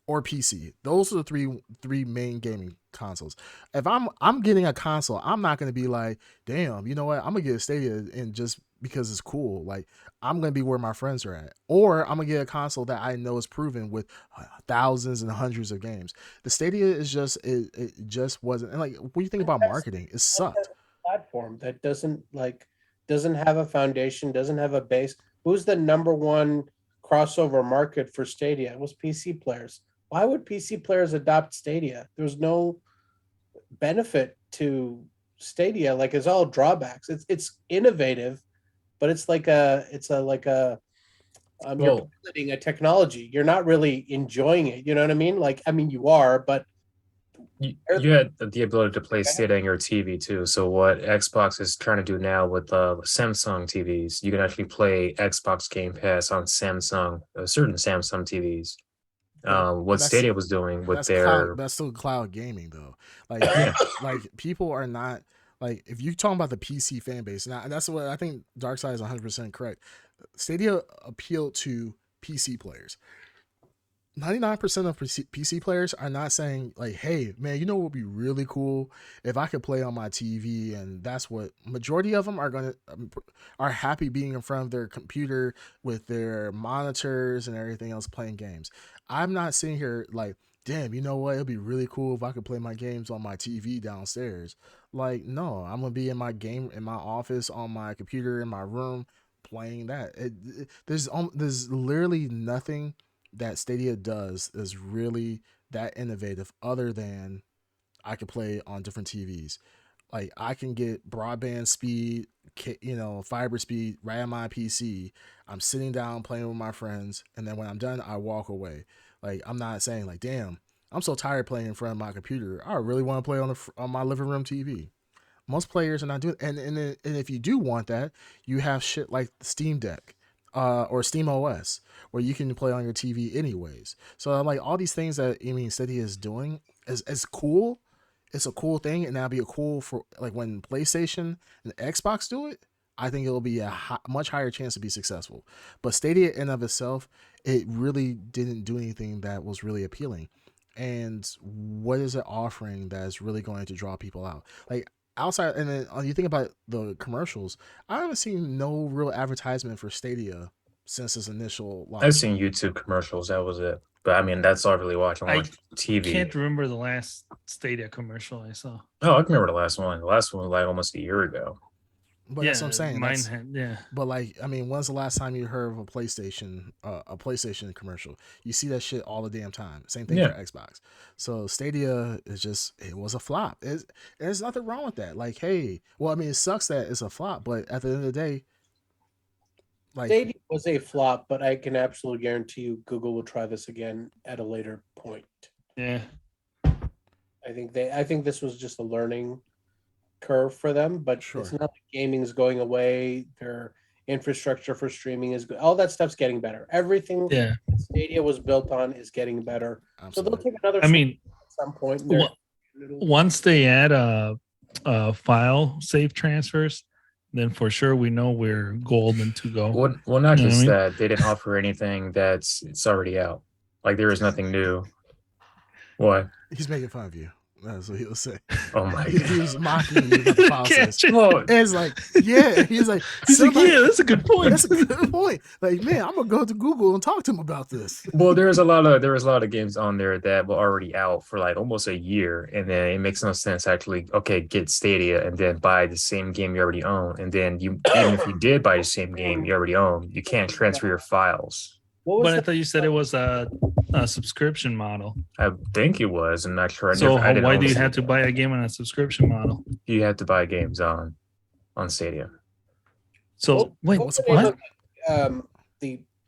or PC. Those are the three main gaming consoles. If I'm getting a console, I'm not going to be like, damn, you know what? I'm going to get a Stadia and just because it's cool. Like I'm going to be where my friends are at. Or I'm going to get a console that I know is proven with thousands and hundreds of games. The Stadia is just, it just wasn't. And like, when you think about marketing, it sucked. Platform that doesn't have a foundation, doesn't have a base. Who's the number one crossover market for Stadia? It was PC players. Why would PC players adopt Stadia? There's no benefit to Stadia. Like it's all drawbacks. It's innovative, but it's like you're piloting a technology. You're not really enjoying it. You know what I mean? Like I mean you are, but you had the ability to play Stadia on your TV too. So what Xbox is trying to do now with Samsung TVs, you can actually play Xbox Game Pass on certain Samsung TVs. What Stadia was doing with that's still cloud gaming though. Like like people are not like if you're talking about the PC fan base now, and that's what I think Darkside is 100% correct. Stadia appealed to PC players. 99% of PC players are not saying like, hey man, you know what would be really cool if I could play on my TV. And that's what majority of them are happy being in front of their computer with their monitors and everything else playing games. I'm not sitting here like, damn, you know what, it'd be really cool if I could play my games on my TV downstairs. Like no, I'm gonna be in my office on my computer in my room playing that. There's literally nothing that Stadia does is really that innovative other than I could play on different TVs. Like I can get broadband speed, fiber speed right on my PC. I'm sitting down playing with my friends, and then when I'm done, I walk away. Like I'm not saying like, damn, I'm so tired playing in front of my computer. I really want to play on my living room TV. Most players are not doing, and if you do want that, you have shit like the Steam Deck. or Steam OS, where you can play on your TV anyways. So like all these things that Stadia is doing is cool. It's a cool thing, and that'll be a cool for like when PlayStation and Xbox do it. I think it'll be a much higher chance to be successful. But Stadia in of itself, it really didn't do anything that was really appealing. And what is it offering that is really going to draw people out? Like outside, and then you think about the commercials. I haven't seen no real advertisement for Stadia since its initial I've launch. seen YouTube commercials. That was it. But I mean, that's all I really watch. I I watch TV. can't remember the last Stadia commercial I saw. Oh, I can remember the last one. The last one was like almost a year ago. But that's what I'm saying. Mine had, yeah. But like, I mean, when's the last time you heard of a PlayStation commercial? You see that shit all the damn time. Same thing for Xbox. So Stadia is just, it was a flop. There's nothing wrong with that. Like, hey, well, I mean, it sucks that it's a flop, but at the end of the day, like, Stadia was a flop, but I can absolutely guarantee you Google will try this again at a later point. Yeah. I think this was just a learning curve for them, but Sure. it's not like gaming's going away. Their infrastructure for streaming is good. All that stuff's getting better. Everything Stadia was built on is getting better. Absolutely. So they'll take another. I mean, at some point, once they add file save transfers, then for sure we know we're golden to go. Well, not just that. They didn't offer anything it's already out. Like there is nothing new. What? He's making fun of you. That's what he'll say. Oh my god. He was mocking you about the process. Well, it's like, yeah. He's like, yeah, that's a good point. That's a good point. Like, man, I'm gonna go to Google and talk to him about this. Well, there was a lot of games on there that were already out for like almost a year, and then it makes no sense actually. Okay, get Stadia and then buy the same game you already own, and then even if you did buy the same game you already own, you can't transfer your files. But I thought you said it was a subscription model. I think it was. I'm not sure. So why do you have to buy a game on a subscription model? You have to buy games on Stadia. So wait, what's the point?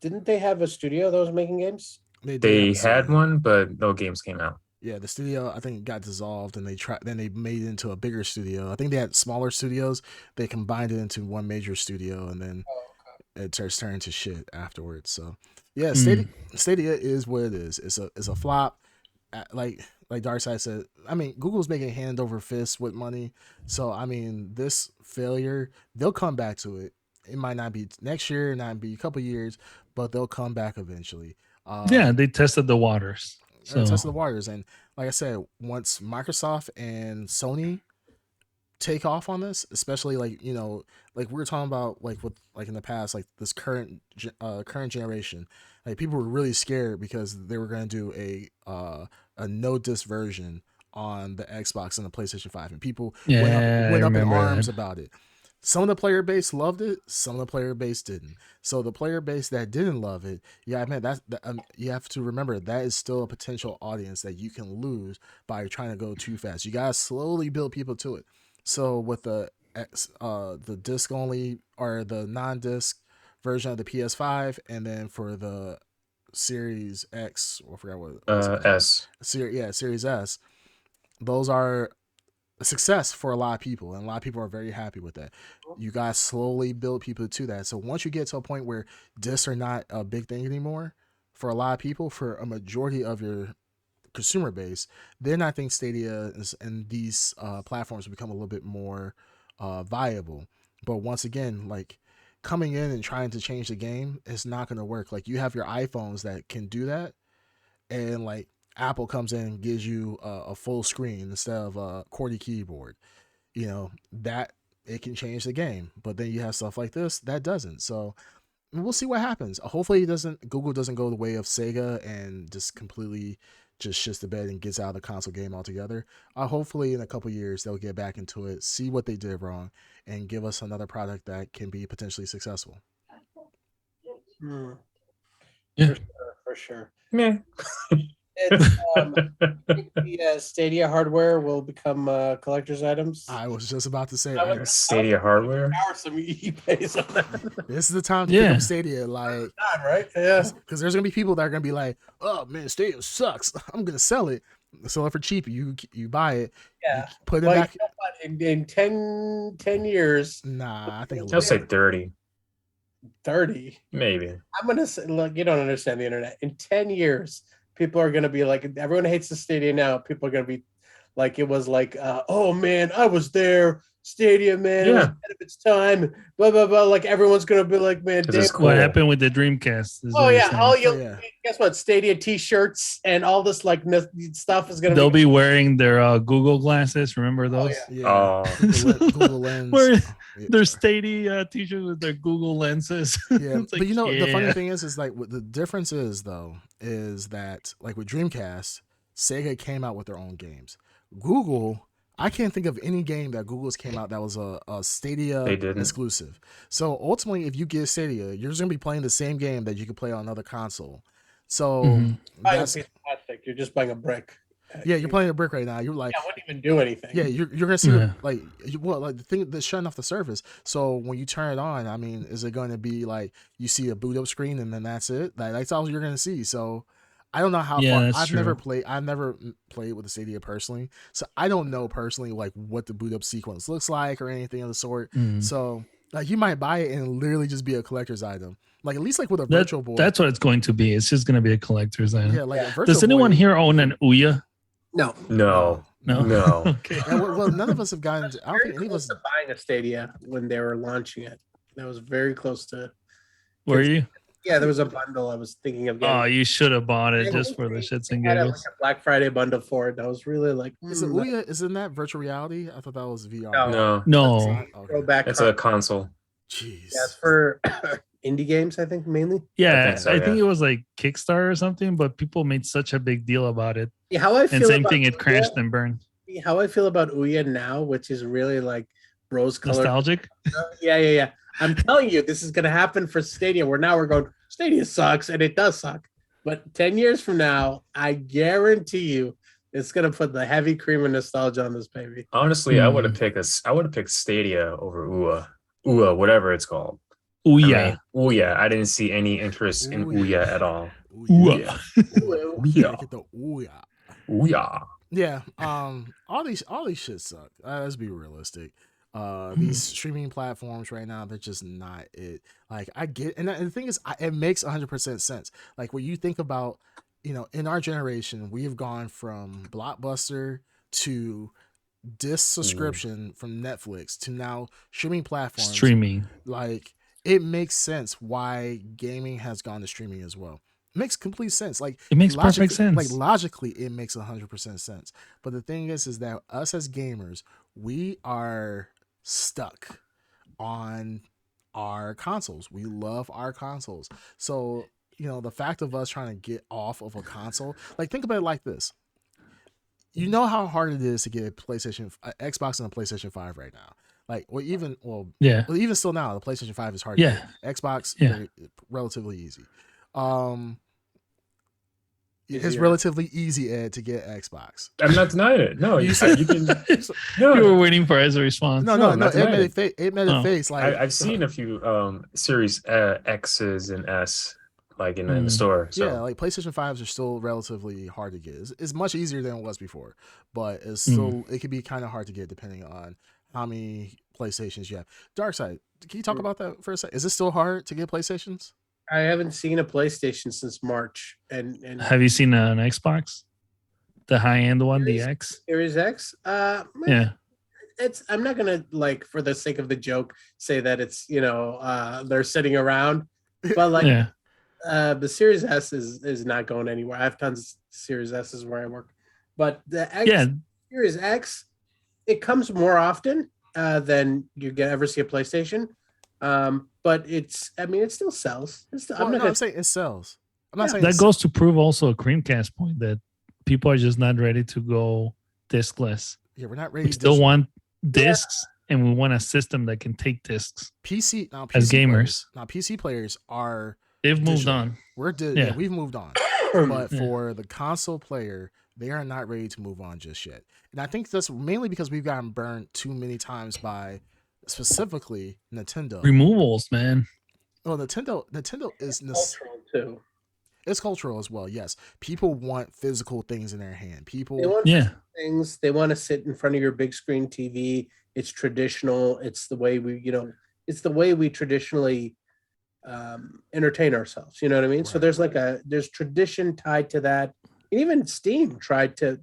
Didn't they have a studio that was making games? They had one, but no games came out. Yeah, the studio I think got dissolved, and then they made it into a bigger studio. I think they had smaller studios. They combined it into one major studio, and then it turned to shit afterwards. So yeah, Stadia is what it is. It's a flop. Like Darkside said, I mean, Google's making hand over fist with money. So I mean, this failure, they'll come back to it. It might not be next year, it might be a couple years, but they'll come back eventually. They tested the waters. Tested the waters, and like I said, once Microsoft and Sony take off on this, especially like like we were talking about like with like in the past, like this current generation, like people were really scared because they were going to do a no disc version on the Xbox and the PlayStation 5, and people went up in arms about it. Some of the player base loved it, some of the player base didn't. So the player base that didn't love it, I mean you have to remember that is still a potential audience that you can lose by trying to go too fast. You gotta slowly build people to it. So with the disc only or the non-disc version of the PS5, and then for the Series X, I forgot what it was. S. Series S. Those are a success for a lot of people, and a lot of people are very happy with that. You guys slowly build people to that. So once you get to a point where discs are not a big thing anymore, for a lot of people, for a majority of your consumer base, then I think Stadia and these platforms become a little bit more viable. But once again, like coming in and trying to change the game is not going to work. Like you have your iPhones that can do that, and like Apple comes in and gives you a full screen instead of a QWERTY keyboard. That it can change the game. But then you have stuff like this that doesn't. So we'll see what happens. Hopefully Google doesn't go the way of Sega and just completely just shits the bed and gets out of the console game altogether. Hopefully in a couple years they'll get back into it, see what they did wrong, and give us another product that can be potentially successful. Yeah, for sure. Yeah. The Stadia hardware will become collector's items. I was just about to say Stadia hardware. Some eBays on that. This is the time to pick up Stadia, like right? Yeah, because there's gonna be people that are gonna be like, "Oh man, Stadia sucks. I'm gonna sell it. Sell it for cheap. You buy it. Yeah, put it back." In 10 years. Nah, I think I'll say 30. 30. Maybe. I'm gonna say, look, you don't understand the internet. In 10 years, people are gonna be like, everyone hates the Stadia now. People are gonna be like, it was like, oh man, I was there. Stadia, man, it was ahead of its time. Blah blah blah. Like everyone's gonna be like, man, damn. Cool. What happened with the Dreamcast? Oh yeah, guess what? Stadia T-shirts and all this like stuff is gonna. They'll be wearing their Google glasses. Remember those? Google Lens. Their Stadia T-shirts with their Google lenses. Yeah, but like, the funny thing is like what the difference is though is that like with Dreamcast, Sega came out with their own games. Google, I can't think of any game that Google's came out that was a Stadia exclusive. So ultimately, if you get Stadia, you're just gonna be playing the same game that you can play on another console. So that's plastic. You're just buying a brick. Yeah, you're playing a brick right now. You're like, I wouldn't even do anything. Yeah, you're gonna see like the thing that's shutting off the surface. So when you turn it on, I mean, is it going to be like you see a boot up screen and then that's it? Like that's all you're gonna see. So I don't know how far. I've never played with the Stadia personally, so I don't know personally like what the boot up sequence looks like or anything of the sort. So like you might buy it and literally just be a collector's item. Like at least like with a Virtual Boy. That's what it's going to be. It's just going to be a collector's item. Yeah, like a Virtual Does anyone here own an Ouya? No. Okay. Well, none of us have gotten. I don't think any of us buying a Stadia when they were launching it. That was very close to. Were you? Yeah, there was a bundle I was thinking of getting. Oh, you should have bought it just for the shits and giggles. Like a Black Friday bundle for it. That was really like. Is it Ouya? Isn't that virtual reality? I thought that was VR. No. Throwback. It's a console. Jeez. Yeah, it's for indie games, I think mainly. Yeah, I think it was like Kickstarter or something, but people made such a big deal about it. Yeah, how I feel. And same thing, it crashed and burned. How I feel about Ouya now, which is really like rose-colored. Nostalgic. Yeah. I'm telling you, this is going to happen for Stadia. Where now we're going, Stadia sucks, and it does suck. But 10 years from now, I guarantee you, it's going to put the heavy cream of nostalgia on this baby. Honestly, I would have picked Stadia over Ouya, whatever it's called. Ouya. Ouya. I didn't see any interest in Ouya at all. Ouya. Ouya. Yeah. All these shit suck. Let's be realistic. These streaming platforms right now, they're just not it. Like I get, and the thing is, it makes 100% sense. Like when you think about, in our generation, we've gone from Blockbuster to disc subscription from Netflix to now streaming platforms. Streaming. Like it makes sense why gaming has gone to streaming as well. It makes complete sense. Like it makes perfect sense. Like logically, it makes 100% sense. But the thing is that us as gamers, we are stuck on our consoles. We love our consoles. So, the fact of us trying to get off of a console, like think about it like this. You know how hard it is to get a Xbox and a PlayStation 5 right now. Like, even still now, the PlayStation 5 is hard. Yeah. To get. Xbox, relatively easy. It's relatively easy, Ed, to get Xbox. I'm not denying it. No, you can. You were waiting for his response. No. It made a face. Like I've seen a few Series X's and S, like in the store. So. Yeah, like PlayStation 5s are still relatively hard to get. It's much easier than it was before, but it's still it can be kind of hard to get depending on how many PlayStations you have. Darkside, can you talk about that for a second? Is it still hard to get PlayStations? I haven't seen a PlayStation since March. And have you seen an Xbox? The high end one, the X? Series X? Yeah. I'm not gonna for the sake of the joke say that it's they're sitting around, but the Series S is not going anywhere. I have tons of Series S's where I work, but the Series X, it comes more often than you ever see a PlayStation. But it still sells. I'm saying it sells. I'm not saying that goes to prove also a Creamcast point that people are just not ready to go discless. Yeah, we're not ready. We still want discs, and we want a system that can take discs. PC as gamers. PC players are. They've moved on. We've moved on. But for the console player, they are not ready to move on just yet. And I think that's mainly because we've gotten burned too many times by. Specifically Nintendo removals, man. Well, Nintendo is cultural too. It's cultural as well. Yes, people want physical things in their hand. People want things. They want to sit in front of your big screen TV. It's traditional. It's the way we, it's the way we traditionally entertain ourselves. You know what I mean? Right. So there's tradition tied to that. And even Steam tried to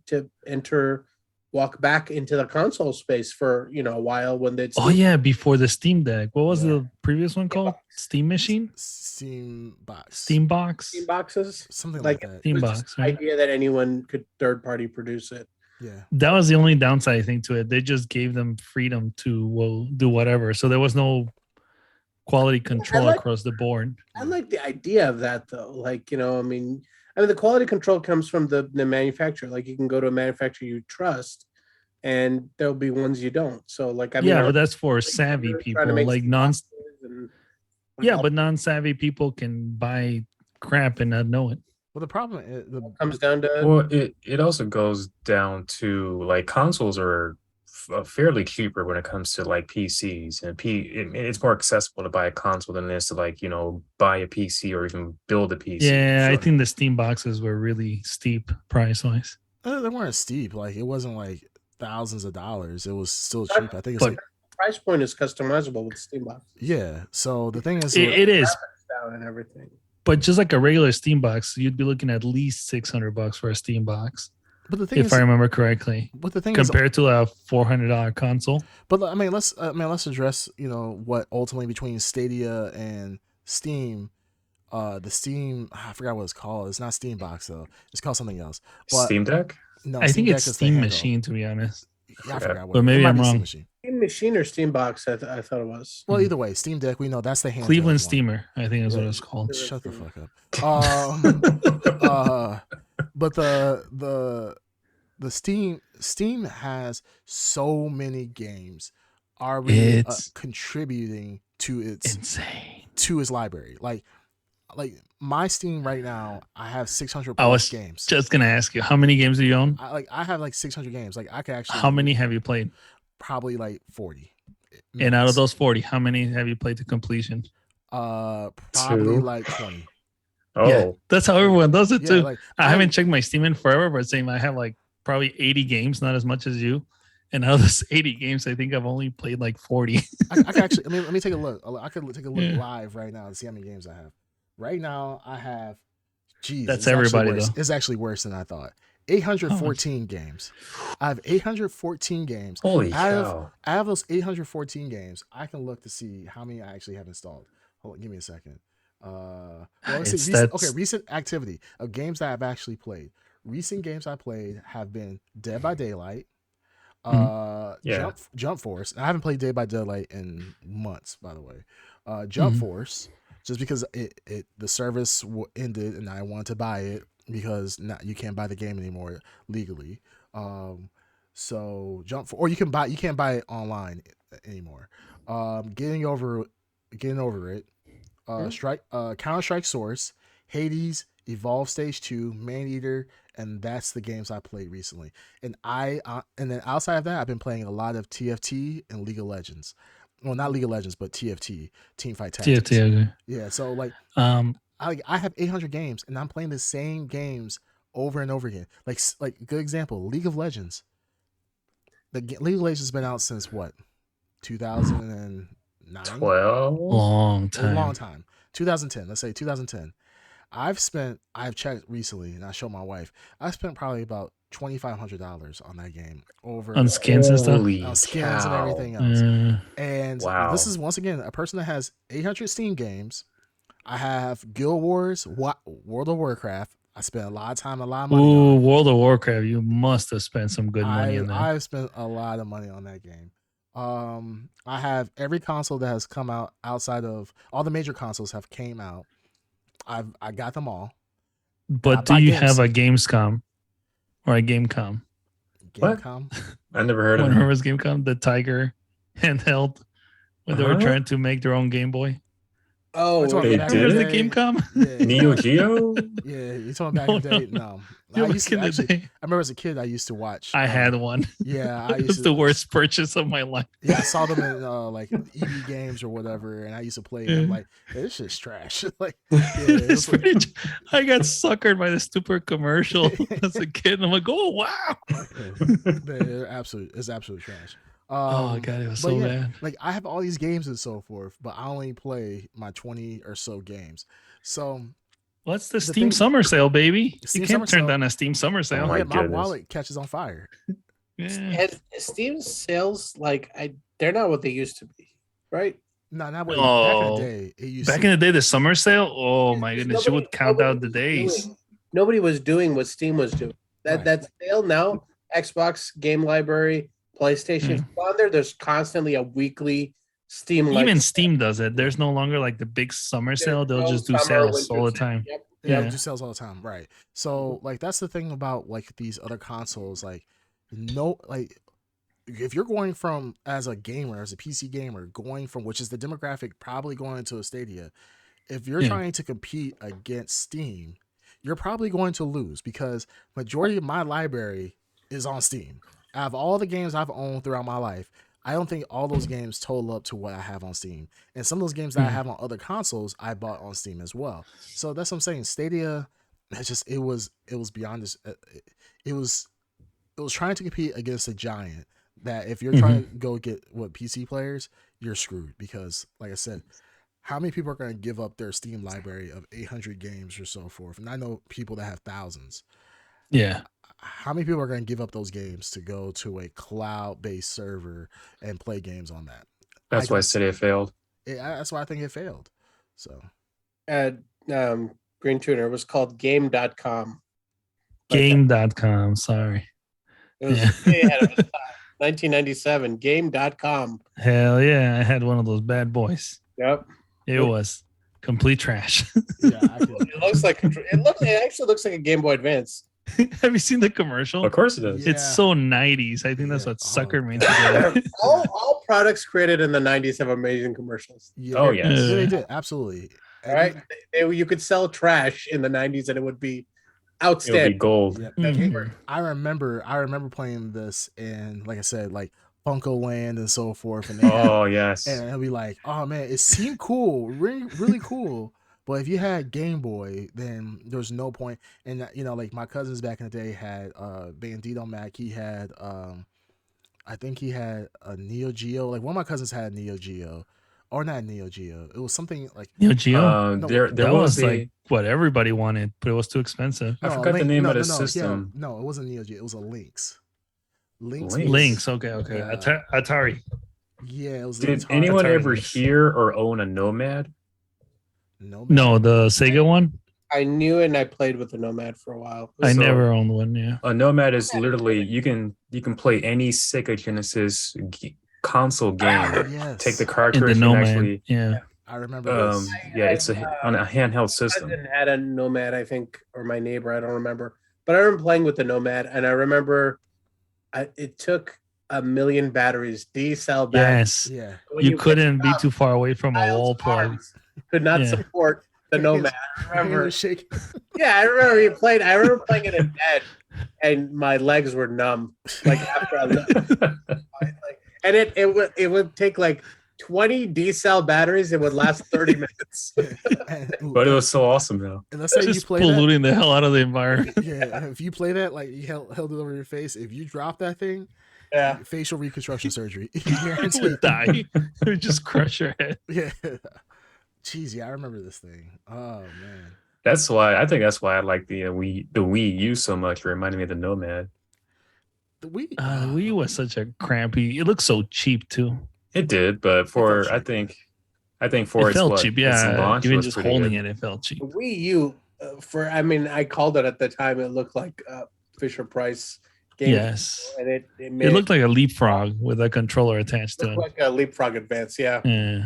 walk back into the console space for a while when they'd. Oh yeah, before the Steam Deck. What was Yeah. the previous one called? Steam Machine? Steam box. Steam Box? Steam boxes, Something like that. Steam it was Box, just the right? idea that anyone could third party produce it. Yeah. That was the only downside, I think, to it. They just gave them freedom to do whatever. So there was no quality control across the board. I like the idea of that though. Like, I mean the quality control comes from the manufacturer. Like you can go to a manufacturer you trust and there'll be ones you don't. So like, but that's for savvy people, like but non-savvy people can buy crap and not know it. Well, the problem is comes down to. Well, it also goes down to like consoles are fairly cheaper when it comes to like PCs, and it's more accessible to buy a console than it is to buy a PC or even build a PC. Yeah, I think the Steam boxes were really steep price wise. They weren't steep. Like it wasn't like thousands of dollars. It was still cheap. I think it's price point is customizable with Steam box. Yeah. So the thing is, it is down and everything. But just like a regular Steam box, you'd be looking at least $600 for a Steam box. But the thing if I remember correctly, but the thing compared to a $400 console. But I mean, let's address what ultimately between Stadia and Steam. The Steam, I forgot what it's called. It's not Steam Box though. It's called something else. But, Steam Deck? No, I think it's Steam Machine, to be honest. Yeah, I forgot what. But maybe I'm wrong. Steam Machine or Steam Box? I thought it was. Well, either way, Steam Deck. We know that's the handheld Cleveland one. Steamer. I think is what it's called. Shut the fuck up. But the Steam has so many games already contributing to its library. Like my Steam right now, I have 600 plus games. Just gonna ask you, how many games do you own? I have like 600 games. Like I could actually. How many have you played? Probably like 40. And out of those 40, how many have you played to completion? Probably like 20. Oh, yeah, that's how everyone does it too. Like, I haven't checked my Steam in forever, but saying I have like probably 80 games, not as much as you. And out of those 80 games, I think I've only played like 40. I can actually. Let me take a look. I could take a look live right now and see how many games I have. Right now, I have. Geez, that's everybody though. It's actually worse than I thought. 814 games. I have 814 games. Holy cow! I have those 814 games. I can look to see how many I actually have installed. Hold on, give me a second. Recent activity of games that I've actually played. Recent games I played have been Dead by Daylight, Jump Force. I haven't played Dead by Daylight in months, by the way. Jump Force, just because the service ended and I wanted to buy it because you can't buy the game anymore legally. So or you can't buy it online anymore. Getting over it. Counter-Strike Source, Hades, Evolve Stage 2, Maneater, and that's the games I played recently. And then outside of that, I've been playing a lot of TFT and League of Legends. Well, not League of Legends, but TFT, Teamfight Tactics. TFT, okay. Yeah, so like I have 800 games and I'm playing the same games over and over again. Like good example, League of Legends. League of Legends has been out since what? 2009? 12? Long time. 2010. Let's say 2010. I've checked recently, and I showed my wife. I spent probably about $2,500 on that game on skins and stuff, on skins and everything else. And this is once again a person that has 800 Steam games. I have Guild Wars, World of Warcraft. I spent a lot of time, a lot of money. Ooh, World of Warcraft! You must have spent some good money on that. I've spent a lot of money on that game. I have every console that has come out outside of all the major consoles have came out. I got them all. But do you have a Gamescom or a Gamecom? Gamecom? I never heard of it. Remember was Gamecom, the Tiger handheld when they were trying to make their own Game Boy? Oh, they did the Gamecom? Yeah. Neo Geo? Yeah, you talking back in the day? No. I remember as a kid I used to watch. I had one. Yeah, it was the worst purchase of my life. Yeah, I saw them in like EB games or whatever, and I used to play them. Like, this shit's trash. Like, I got suckered by the stupid commercial as a kid, and I'm like, oh wow. It's absolute trash. Oh god, it was But so yeah, bad. like I have all these games and so forth, but I only play my 20 or so games. So What's the the Steam thing, Summer Sale, baby? You Steam Summer can't turn Sale, down a Steam Summer Oh Sale. my yeah, my goodness. wallet catches on fire. Yeah. And Steam sales, like they're not what they used to be, right? No, not way back in the Oh, day. It used back to. in the day, the summer sale. Oh my Because goodness, you would count nobody down the was days. nobody was doing what Steam was doing. Right. That sale now, Xbox game library, PlayStation, Yeah. on there. There's constantly a weekly Steam. Even Steam does it. There's no longer like the big summer sale. They'll just do sales all the time. Yep. Yeah, we Yeah. do sales all the time, right? So like that's the thing about like these other consoles, like no, like if you're going from as a gamer, as a PC gamer, going from which is the demographic probably going into a Stadia, if you're Yeah. trying to compete against Steam, you're probably going to lose because majority of my library is on Steam. Out of all the games I've owned throughout my life, I don't think all those games total up to what I have on Steam. And some of those games that I have on other consoles, I bought on Steam as well. So that's what I'm saying. Stadia, it was beyond this. It was trying to compete against a giant. That if you're trying to go get what PC players, you're screwed because, like I said, how many people are going to give up their Steam library of 800 games or so forth? And I know people that have thousands. Yeah. How many people are going to give up those games to go to a cloud-based server and play games on that? That's why Stadia failed. That's why I think it failed. So, Green Tuner was called Game.com. Game.com. Sorry. It was way ahead of its time. 1997. Game.com. Hell yeah. I had one of those bad boys. Yep. It was complete trash. yeah, It looks like it actually looks like a Game Boy Advance. Have you seen the commercial? Of course it does. Yeah. It's so 90s. I think that's Yeah. what Sucker Oh, means. all products created in the 90s have amazing commercials. yeah, Oh, yes. yeah, they did absolutely. All right, you could sell trash in the 90s and it would be It would outstanding. be gold. Yeah. Mhm. I remember playing this in, like I said, like Funko Land and so forth, and Oh yes. and it'll be like, oh man, it seemed cool, really, really cool. But if you had Game Boy, then there's no point. And like my cousins back in the day had Bandito Mac. He had I think he had a Neo Geo. Like one of my cousins had a Neo Geo, or not Neo Geo. It was something like Neo Geo. No, there That was was like what everybody wanted, but it was too expensive. I forgot the name of the system. Yeah, no, it wasn't Neo Geo. It was a Lynx. Lynx. Okay. Atari. Yeah, it was. Did Atari. anyone Atari ever Lynx. hear or own a Nomad? No, the Sega one. I knew it and I played with the Nomad for a while. I So- never owned one. Yeah. A Nomad is literally you can play any Sega Genesis console game. Yes. Take the In cartridge the and Nomad. actually Yeah. I remember this. it's on a handheld system. My cousin had a Nomad, I think, or my neighbor, I don't remember. But I remember playing with the Nomad, and I remember it took 1,000,000 batteries, D-cell batteries. Yes. Yeah. When You get couldn't be up, too far away from a Kyle's wall plug. arms could not Yeah. support the Nomad. I He remember. was shaking. Yeah, I remember you played. I remember playing it in bed, and my legs were numb. Like after I left, and it would take like 20 D-cell batteries. It would last 30 minutes. But it was so awesome though. And let's say you Just play that. polluting the hell out of the environment. Yeah, if you play that, like you held it over your face, if you drop that thing, Yeah. facial reconstruction surgery. Guaranteed. Would die. It would just crush your head. Yeah. Jeez, yeah, I remember this thing. Oh man. I think that's why I like the Wii U so much. It reminded me of the Nomad. The Wii. The Wii was such a crampy. It looked so cheap too. It did, but felt cheap, I think for It felt its cheap. its Yeah. launch Even was just pretty holding good. it felt cheap. The Wii U, I called it at the time. It looked like Fisher Price game. Yes. And it It looked like a leapfrog with a controller attached to it. like a Leapfrog Advance. Yeah. Yeah.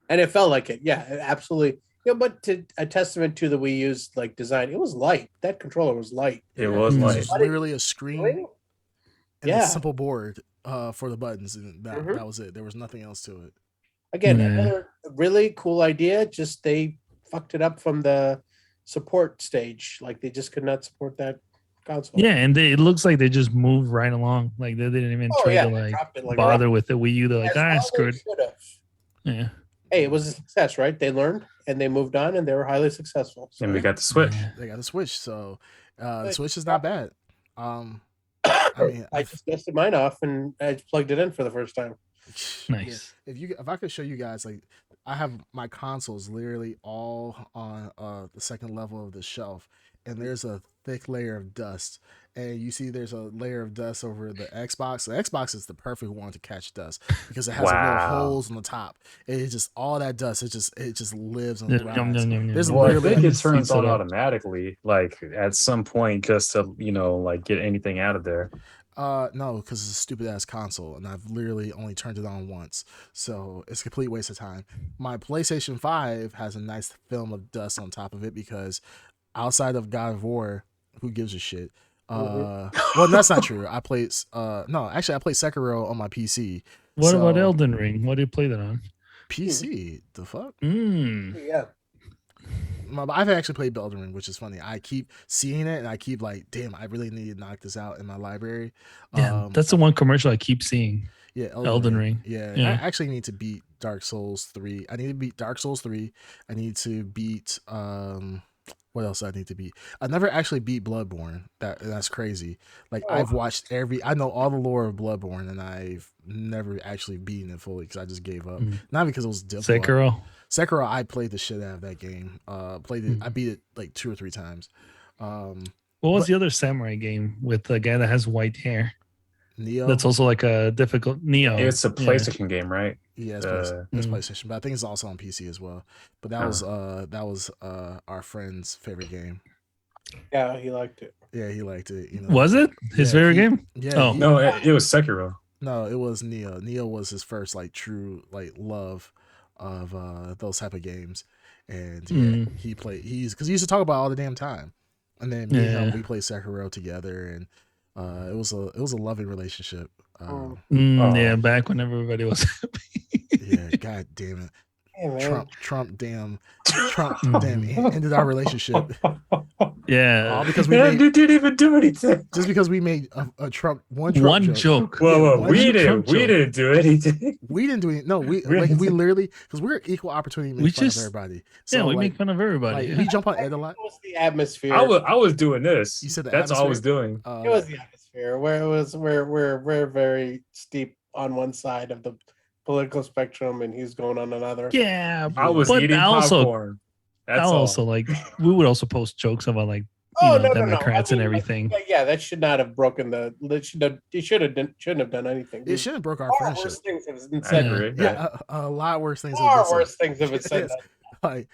And it felt like it. Yeah, absolutely. But a testament to the Wii U's like design, it was light. That controller was light. It was Mm. like It's literally a screen and Yeah. a simple board for the buttons, and that Mhm. was it. There was nothing else to it. Again, Yeah. another really cool idea. Just they fucked it up from the support stage. Like they just could not support that console. Yeah, and it looks like they just moved right along. Like they didn't even Oh try yeah, to they like dropped it like bother rock. with the Wii U. They're like, As well it's they good. should've. Yeah. Hey, it was a success, right? They learned and they moved on and they were highly successful. So, and we got the Switch. Yeah. They got the Switch, so the But- Switch is not bad. I mean, I just dusted mine off and I just plugged it in for the first time. Nice. If I could show you guys, like, I have my consoles literally all on the second level of the shelf, and there's a thick layer of dust. And you see there's a layer of dust over the Xbox. The Xbox is the perfect one to catch dust because it has little Wow. holes on the top. It's just all that dust. It just lives and Yum, thrives. yum, yum, There's yum. Well, I literally think like, it turns Speeds it on up. automatically, like at some point, just to like get anything out of there. no, because it's a stupid ass console, and I've literally only turned it on once, so it's a complete waste of time. My PlayStation 5 has a nice film of dust on top of it because outside of God of War, who gives a shit? Well, that's not true. I played no, actually, I played Sekiro on my PC. What about So- Elden Ring? What do you play that on? PC, the fuck? Yeah. I've actually played Elden Ring, which is funny. I keep seeing it, and I keep like, damn, I really need to knock this out in my library. Yeah, that's the one commercial I keep seeing. Yeah, Elden Ring. Yeah, Yeah. I actually need to beat Dark Souls 3. I need to beat Dark Souls 3. I need to beat what else I need to beat? I never actually beat Bloodborne. That's crazy. Like I've watched I know all the lore of Bloodborne, and I've never actually beaten it fully because I just gave up. Not because it was difficult. Sekiro. I played the shit out of that game. Played it. I beat it like 2 or 3 times. What was the other samurai game with the guy that has white hair? Neo. That's also like a difficult Neo. It's a PlayStation game, right? Yeah, it's PlayStation, but I think it's also on PC as well. But that was our friend's favorite game. Yeah, he liked it. Yeah, he liked it. Was it his favorite game? Yeah. Oh. No, it was Sekiro. No, it was Neo. Neo was his first like true like love of those type of games, and he played. Because he used to talk about it all the damn time, and then me and him, we played Sekiro together, and it was a loving relationship. Yeah, back when everybody was happy. Yeah, god damn it. Yeah, Trump ended our relationship. Yeah, all because we didn't even do anything. Just because we made a Trump one Whoa, joke. we didn't do anything. We didn't do anything. No, we literally, because we're equal opportunity to make fun of everybody. So we make fun of everybody. Like, we jump on Ed a lot. It was the atmosphere. I was doing this. You said that's all I was doing. It was the atmosphere where it was we're very steep on one side of the political spectrum, and he's going on another. Yeah, I was eating popcorn. That's also like we would also post jokes about like Democrats and everything. Yeah, that should not have broken the. It shouldn't have done anything. It shouldn't have broke our friendship. Worse things have been said. Yeah, a lot worse things. Worse things have been said. Like,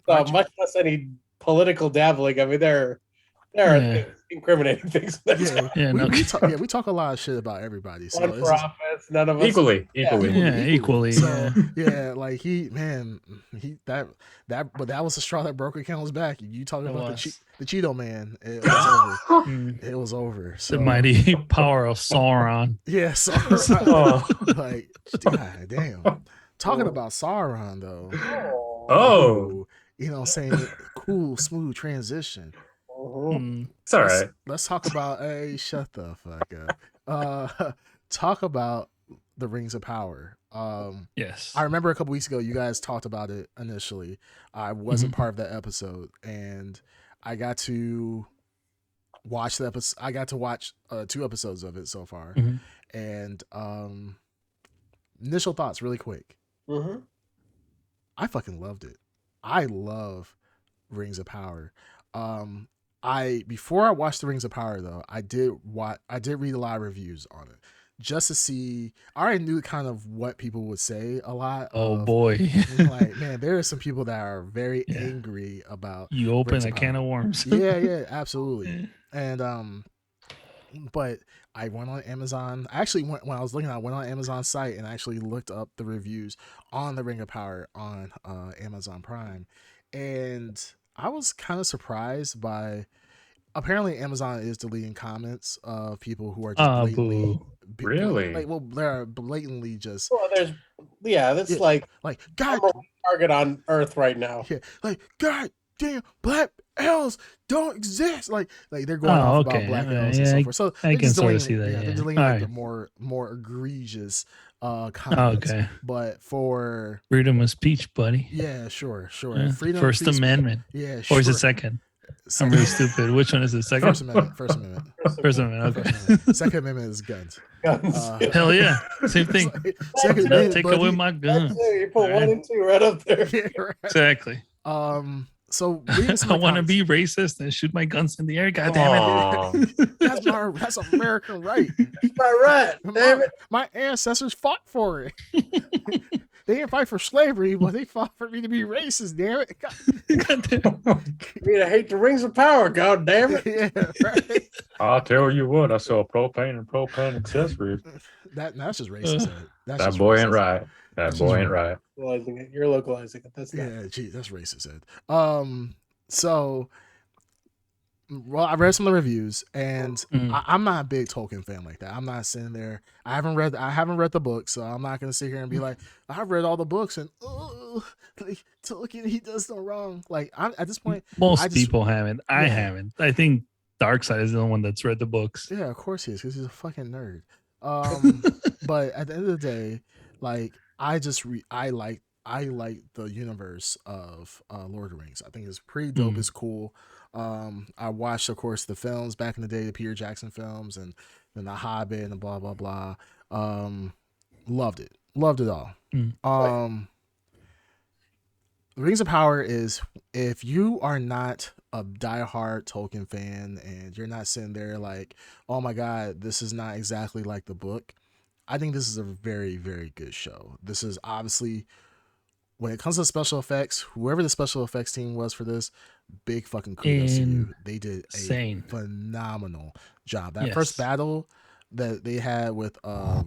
much less any political dabbling. I mean, there are things, incriminating things. We talk a lot of shit about everybody. So for office, none of us equally. Equally. So like but that was the straw that broke Camel's back. You talking about the Cheeto Man? It was over. It was over. So. The mighty power of Sauron. Yeah, Sauron. Like, god damn. Talking about Sauron though. You know what I'm saying? Cool, smooth transition. It's all right. Let's talk about shut the fuck up. Talk about the Rings of Power. Yes. I remember a couple weeks ago you guys talked about it initially. I wasn't part of that episode, and I got to watch the episode. I got to watch 2 episodes of it so far. And initial thoughts really quick. I fucking loved it. I love Rings of Power. Before I watched the Rings of Power though, I did read a lot of reviews on it just to see. I already knew kind of what people would say a lot. Boy. Like, man, there are some people that are very angry about you open a can of worms. yeah, absolutely. And but I went on Amazon. I actually went when I was looking. I went on Amazon's site and actually looked up the reviews on the Ring of Power on Amazon Prime, and I was kind of surprised by. Apparently, Amazon is deleting comments of people who are just blatantly. Really? They're blatantly just. Well, that's like God target on Earth right now. Yeah, like God damn, black elves don't exist. Like they're going off about black elves and so forth. So I can sort of see that. They're deleting the more egregious comments. But for freedom of speech, buddy. Yeah, sure. Yeah. Freedom First Amendment. Yeah, sure. Or is it second? I'm really stupid. Which one is the second? First Amendment. First Amendment. First Amendment. Okay. First Amendment. Second Amendment is guns. Hell yeah, same thing. Second Not Amendment, take buddy. away my gun. You put 1 and 2 right up there. Yeah, right. Exactly. So reading some I of the want to comics- be racist and shoot my guns in the air. God damn it. that's American right. All right, damn it. My ancestors fought for it. They didn't fight for slavery, but they fought for me to be racist. Damn it! God damn. I mean, I hate the rings of power. God damn it. Yeah, right. I'll tell you what, I saw propane and propane accessories. That's just racist. That's That just boy racist. ain't right. That boy ain't right. Localizing it. You're localizing it. That's not. Yeah, gee, that's racist. Ed. So, well, I read some of the reviews, and I'm not a big Tolkien fan like that. I'm not sitting there. I haven't read the book, so I'm not gonna sit here and be like, I've read all the books, and like, Tolkien, he does no wrong. Like at this point, Most people haven't. I haven't. I think Darkseid is the one that's read the books. Yeah, of course he is, because he's a fucking nerd. But at the end of the day, like I like the universe of Lord of the Rings. I think it's pretty dope. It's cool. I watched, of course, the films back in the day, the Peter Jackson films, and then The Hobbit and blah blah blah. Loved it all. Rings of Power is, if you are not a diehard Tolkien fan and you're not sitting there like, oh my god, this is not exactly like the book, I think this is a very, very good show. This is obviously, when it comes to special effects, whoever the special effects team was for this, big fucking kudos to you. They did a phenomenal job. That first battle that they had with our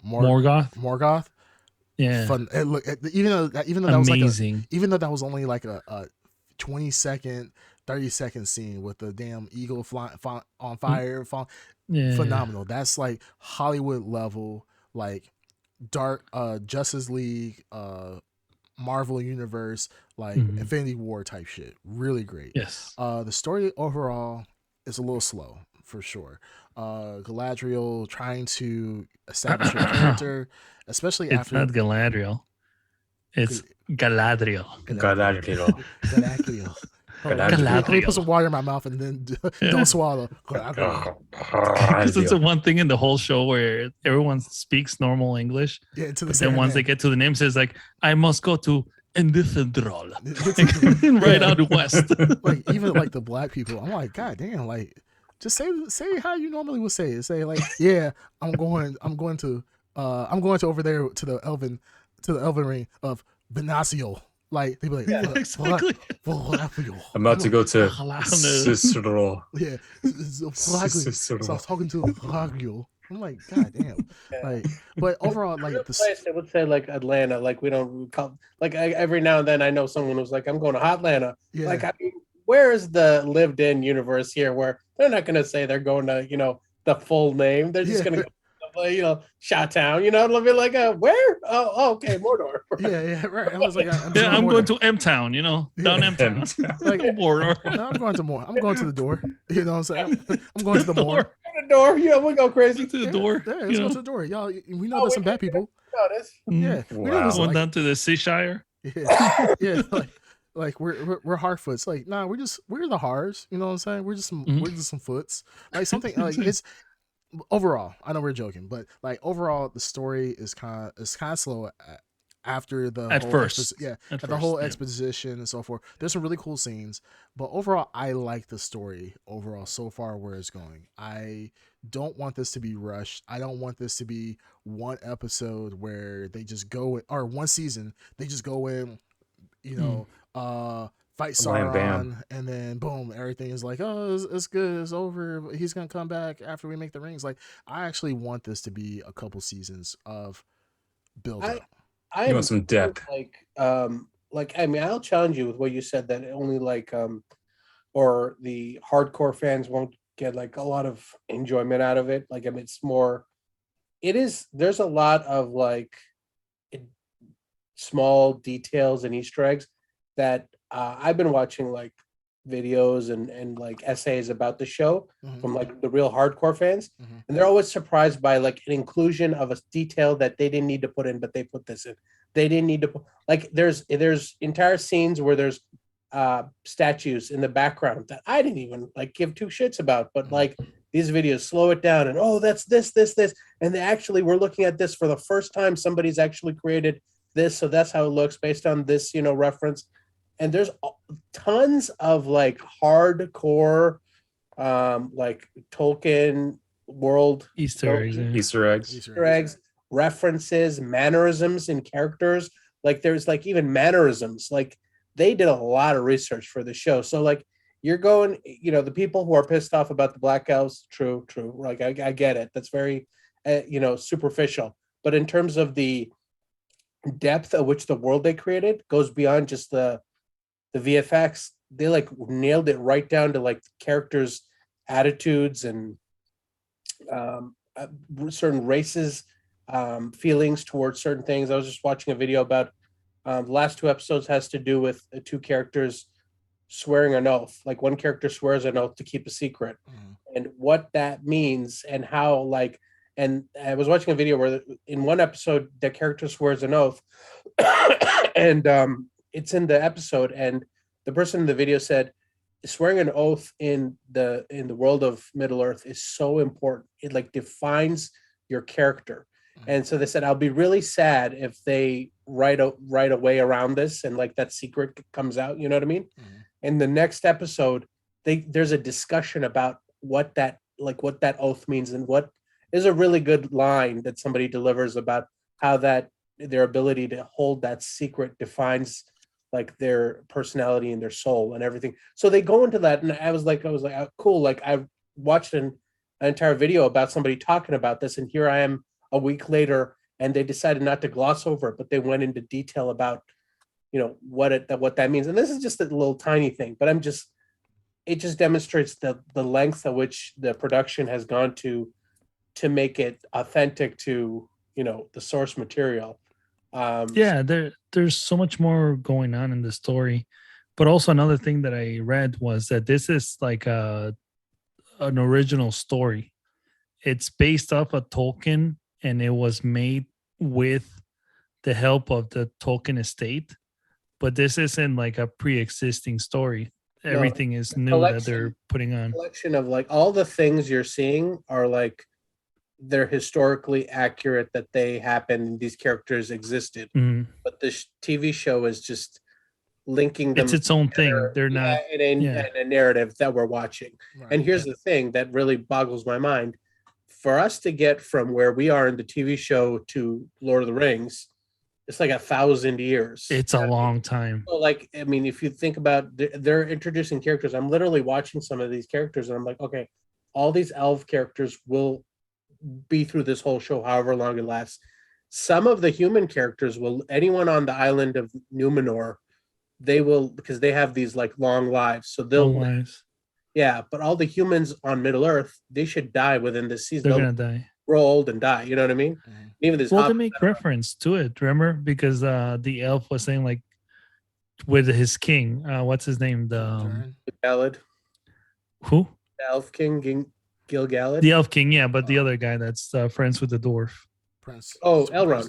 Morgoth. Yeah. Fun. Even though that amazing. was even though that was only like a 20-second, 30-second scene with the damn eagle on fire, phenomenal. That's like Hollywood level, like dark Justice League, Marvel Universe, like Infinity War type shit. Really great. Yes. The story overall is a little slow for sure. Galadriel trying to establish her character, especially it's after. Not Galadriel. It's Galadriel. Galadriel. Let me put some water in my mouth and then don't swallow. Because it's the one thing in the whole show where everyone speaks normal English. Yeah, to the but then once they get to the names, it's like, I must go to Endithedrol. Right out west. Like, even like the black people, I'm like, God damn, like, just say how you normally would say it. Say like, yeah, I'm going to over there to the elven ring of Benacial. Like, they'd be like, exactly. I'm about to go to Cicero. Yeah. So I was talking to Ragul. I'm like, God damn. Like, but overall, like, the place I would say like Atlanta. Like, we don't call, like, every now and then I know someone who's like, I'm going to Hotlanta. Yeah. Like, I mean, where is the lived-in universe here where they're not going to say they're going to, the full name. They're just going to go, Shottown, they'll be like, where? Oh, okay, Mordor. Yeah, right. I was like, I'm going to M Town, down M Town. Like, Mordor. No, I'm going to more. I'm going to the door. You know what I'm saying? I'm going to the more. The door. Yeah, we go crazy. To the door. Yeah, let's go to the door. Y'all, we know there's some bad people. Yeah. We know this, down to the Seashire. Yeah. Like we're Harfoots. Like, nah, we're the Hars. You know what I'm saying? We're just some foots. Like, something like it's overall. I know we're joking, but like overall, the story is kind of slow after the whole exposition and so forth. There's some really cool scenes, but overall, I like the story overall so far where it's going. I don't want this to be rushed. I don't want this to be one episode where they just go in, or one season they just go in, fight Sauron, and then boom, everything is like, oh, it's good, it's over. He's gonna come back after we make the rings. Like, I actually want this to be a couple seasons of build up. I want some depth. I mean, I'll challenge you with what you said, that only or the hardcore fans won't get like a lot of enjoyment out of it. Like, I mean, there's a lot of like small details and Easter eggs that I've been watching like videos and like essays about the show from like the real hardcore fans, and they're always surprised by like an inclusion of a detail that they didn't need to put in, but they put this in. They didn't need to like there's entire scenes where there's statues in the background that I didn't even like give two shits about, but like these videos slow it down and that's this, and they actually were looking at this for the first time. Somebody's actually created this, so that's how it looks based on this, reference. And there's tons of like hardcore, like Tolkien world Easter eggs, Easter eggs, references, mannerisms in characters. Like there's like even mannerisms. Like they did a lot of research for the show. So like you're going, the people who are pissed off about the Black Elves, true. Like I get it. That's very, superficial. But in terms of the depth of which the world they created goes beyond just the VFX. They like nailed it right down to like characters' attitudes and certain races, feelings towards certain things. I was just watching a video about the last two episodes has to do with two characters swearing an oath. Like one character swears an oath to keep a secret, and what that means, and how like. And I was watching a video where in one episode the character swears an oath, and it's in the episode, and the person in the video said swearing an oath in the world of Middle Earth is so important. It like defines your character. And so they said, I'll be really sad if they write a way around this and like that secret comes out. You know what I mean? In the next episode, there's a discussion about what that oath means, and what is a really good line that somebody delivers about how that their ability to hold that secret defines like their personality and their soul and everything. So they go into that, and I was like, oh, cool. Like I watched an entire video about somebody talking about this, and here I am a week later, and they decided not to gloss over it, but they went into detail about, what that means. And this is just a little tiny thing, but it just demonstrates the length at which the production has gone to make it authentic to, the source material. There's so much more going on in the story. But also another thing that I read was that this is like an original story. It's based off of Tolkien, and it was made with the help of the Tolkien estate. But this isn't like a pre-existing story. Everything is new that they're putting on. Collection of like all the things you're seeing are like they're historically accurate, that they happened, these characters existed, but this TV show is just linking them. It's its own thing. They're not in a narrative that we're watching. Right. And here's the thing that really boggles my mind: for us to get from where we are in the TV show to Lord of the Rings, it's like 1,000 years. It's a long time. So like, I mean, if you think about, they're introducing characters. I'm literally watching some of these characters, and I'm like, okay, all these elf characters will be through this whole show, however long it lasts. Some of the human characters anyone on the island of Numenor, they will, because they have these like long lives, so but all the humans on Middle Earth, they should die within this season. They're gonna die, grow old and die, you know what I mean? Even this they make reference to it, remember, because the elf was saying like with his king, what's his name, the Gilgalad. Who? The elf king, Gilgalad. The elf king, yeah, but the other guy that's friends with the dwarf. Prince. Oh, Elrond.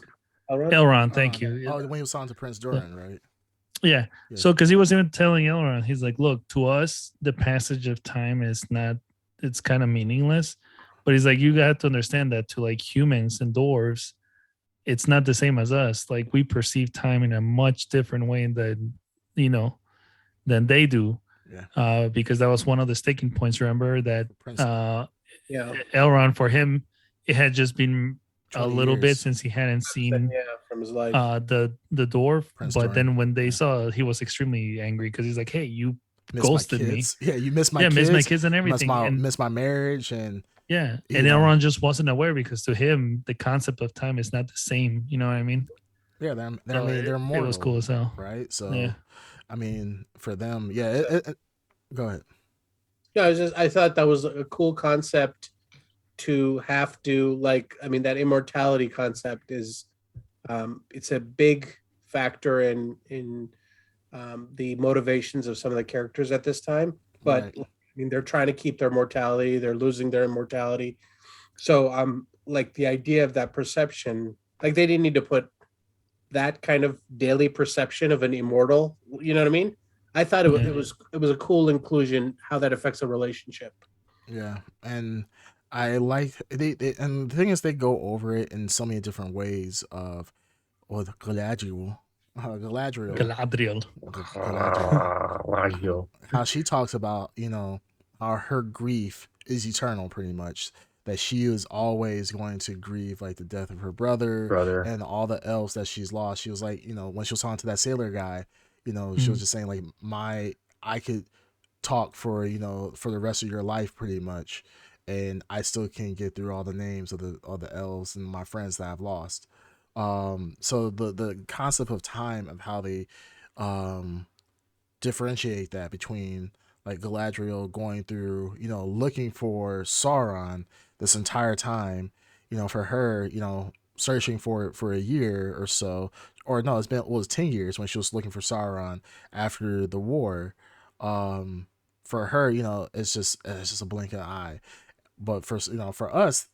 Elrond, thank you. Oh, when he was talking to Prince Doran, right? Yeah. So, because he was even telling Elrond, he's like, look, to us, the passage of time it's kind of meaningless. But he's like, you got to understand that to like humans and dwarves, it's not the same as us. Like we perceive time in a much different way than they do. Yeah. Because that was one of the sticking points, remember, that Elrond, for him, it had just been a little bit since he hadn't seen from his life. the dwarf. Prince but Doran. Then when they saw, he was extremely angry because he's like, hey, you ghosted me. Yeah, you missed my kids. Missed my kids and everything. Missed my marriage. And yeah. And Elrond just wasn't aware, because to him, the concept of time is not the same. You know what I mean? Yeah, they're mortal. It was cool as hell. Right? So, I mean, for them, go ahead. Yeah, I thought that was a cool concept to have to, like, I mean, that immortality concept is, it's a big factor in the motivations of some of the characters at this time. But right. I mean, they're trying to keep their mortality. They're losing their immortality. So, like the idea of that perception, like they didn't need to put that kind of daily perception of an immortal. You know what I mean? I thought it was a cool inclusion how that affects a relationship. Yeah, and I like they and the thing is they go over it in so many different ways of the Galadriel, Galadriel, Galadriel. Galadriel, Lagio. how she talks about how her grief is eternal, pretty much. That she is always going to grieve like the death of her brother Brother. and all the elves that she's lost. She was like, when she was talking to that sailor guy, she was just saying like I could talk for for the rest of your life pretty much, and I still can't get through all the names of the elves and my friends that I've lost. So the concept of time, of how they um differentiate that between like Galadriel going through, looking for Sauron this entire time, for her, searching for it for a year or so, or no, it was 10 years when she was looking for Sauron after the war. For her, it's just a blink of an eye. But for us,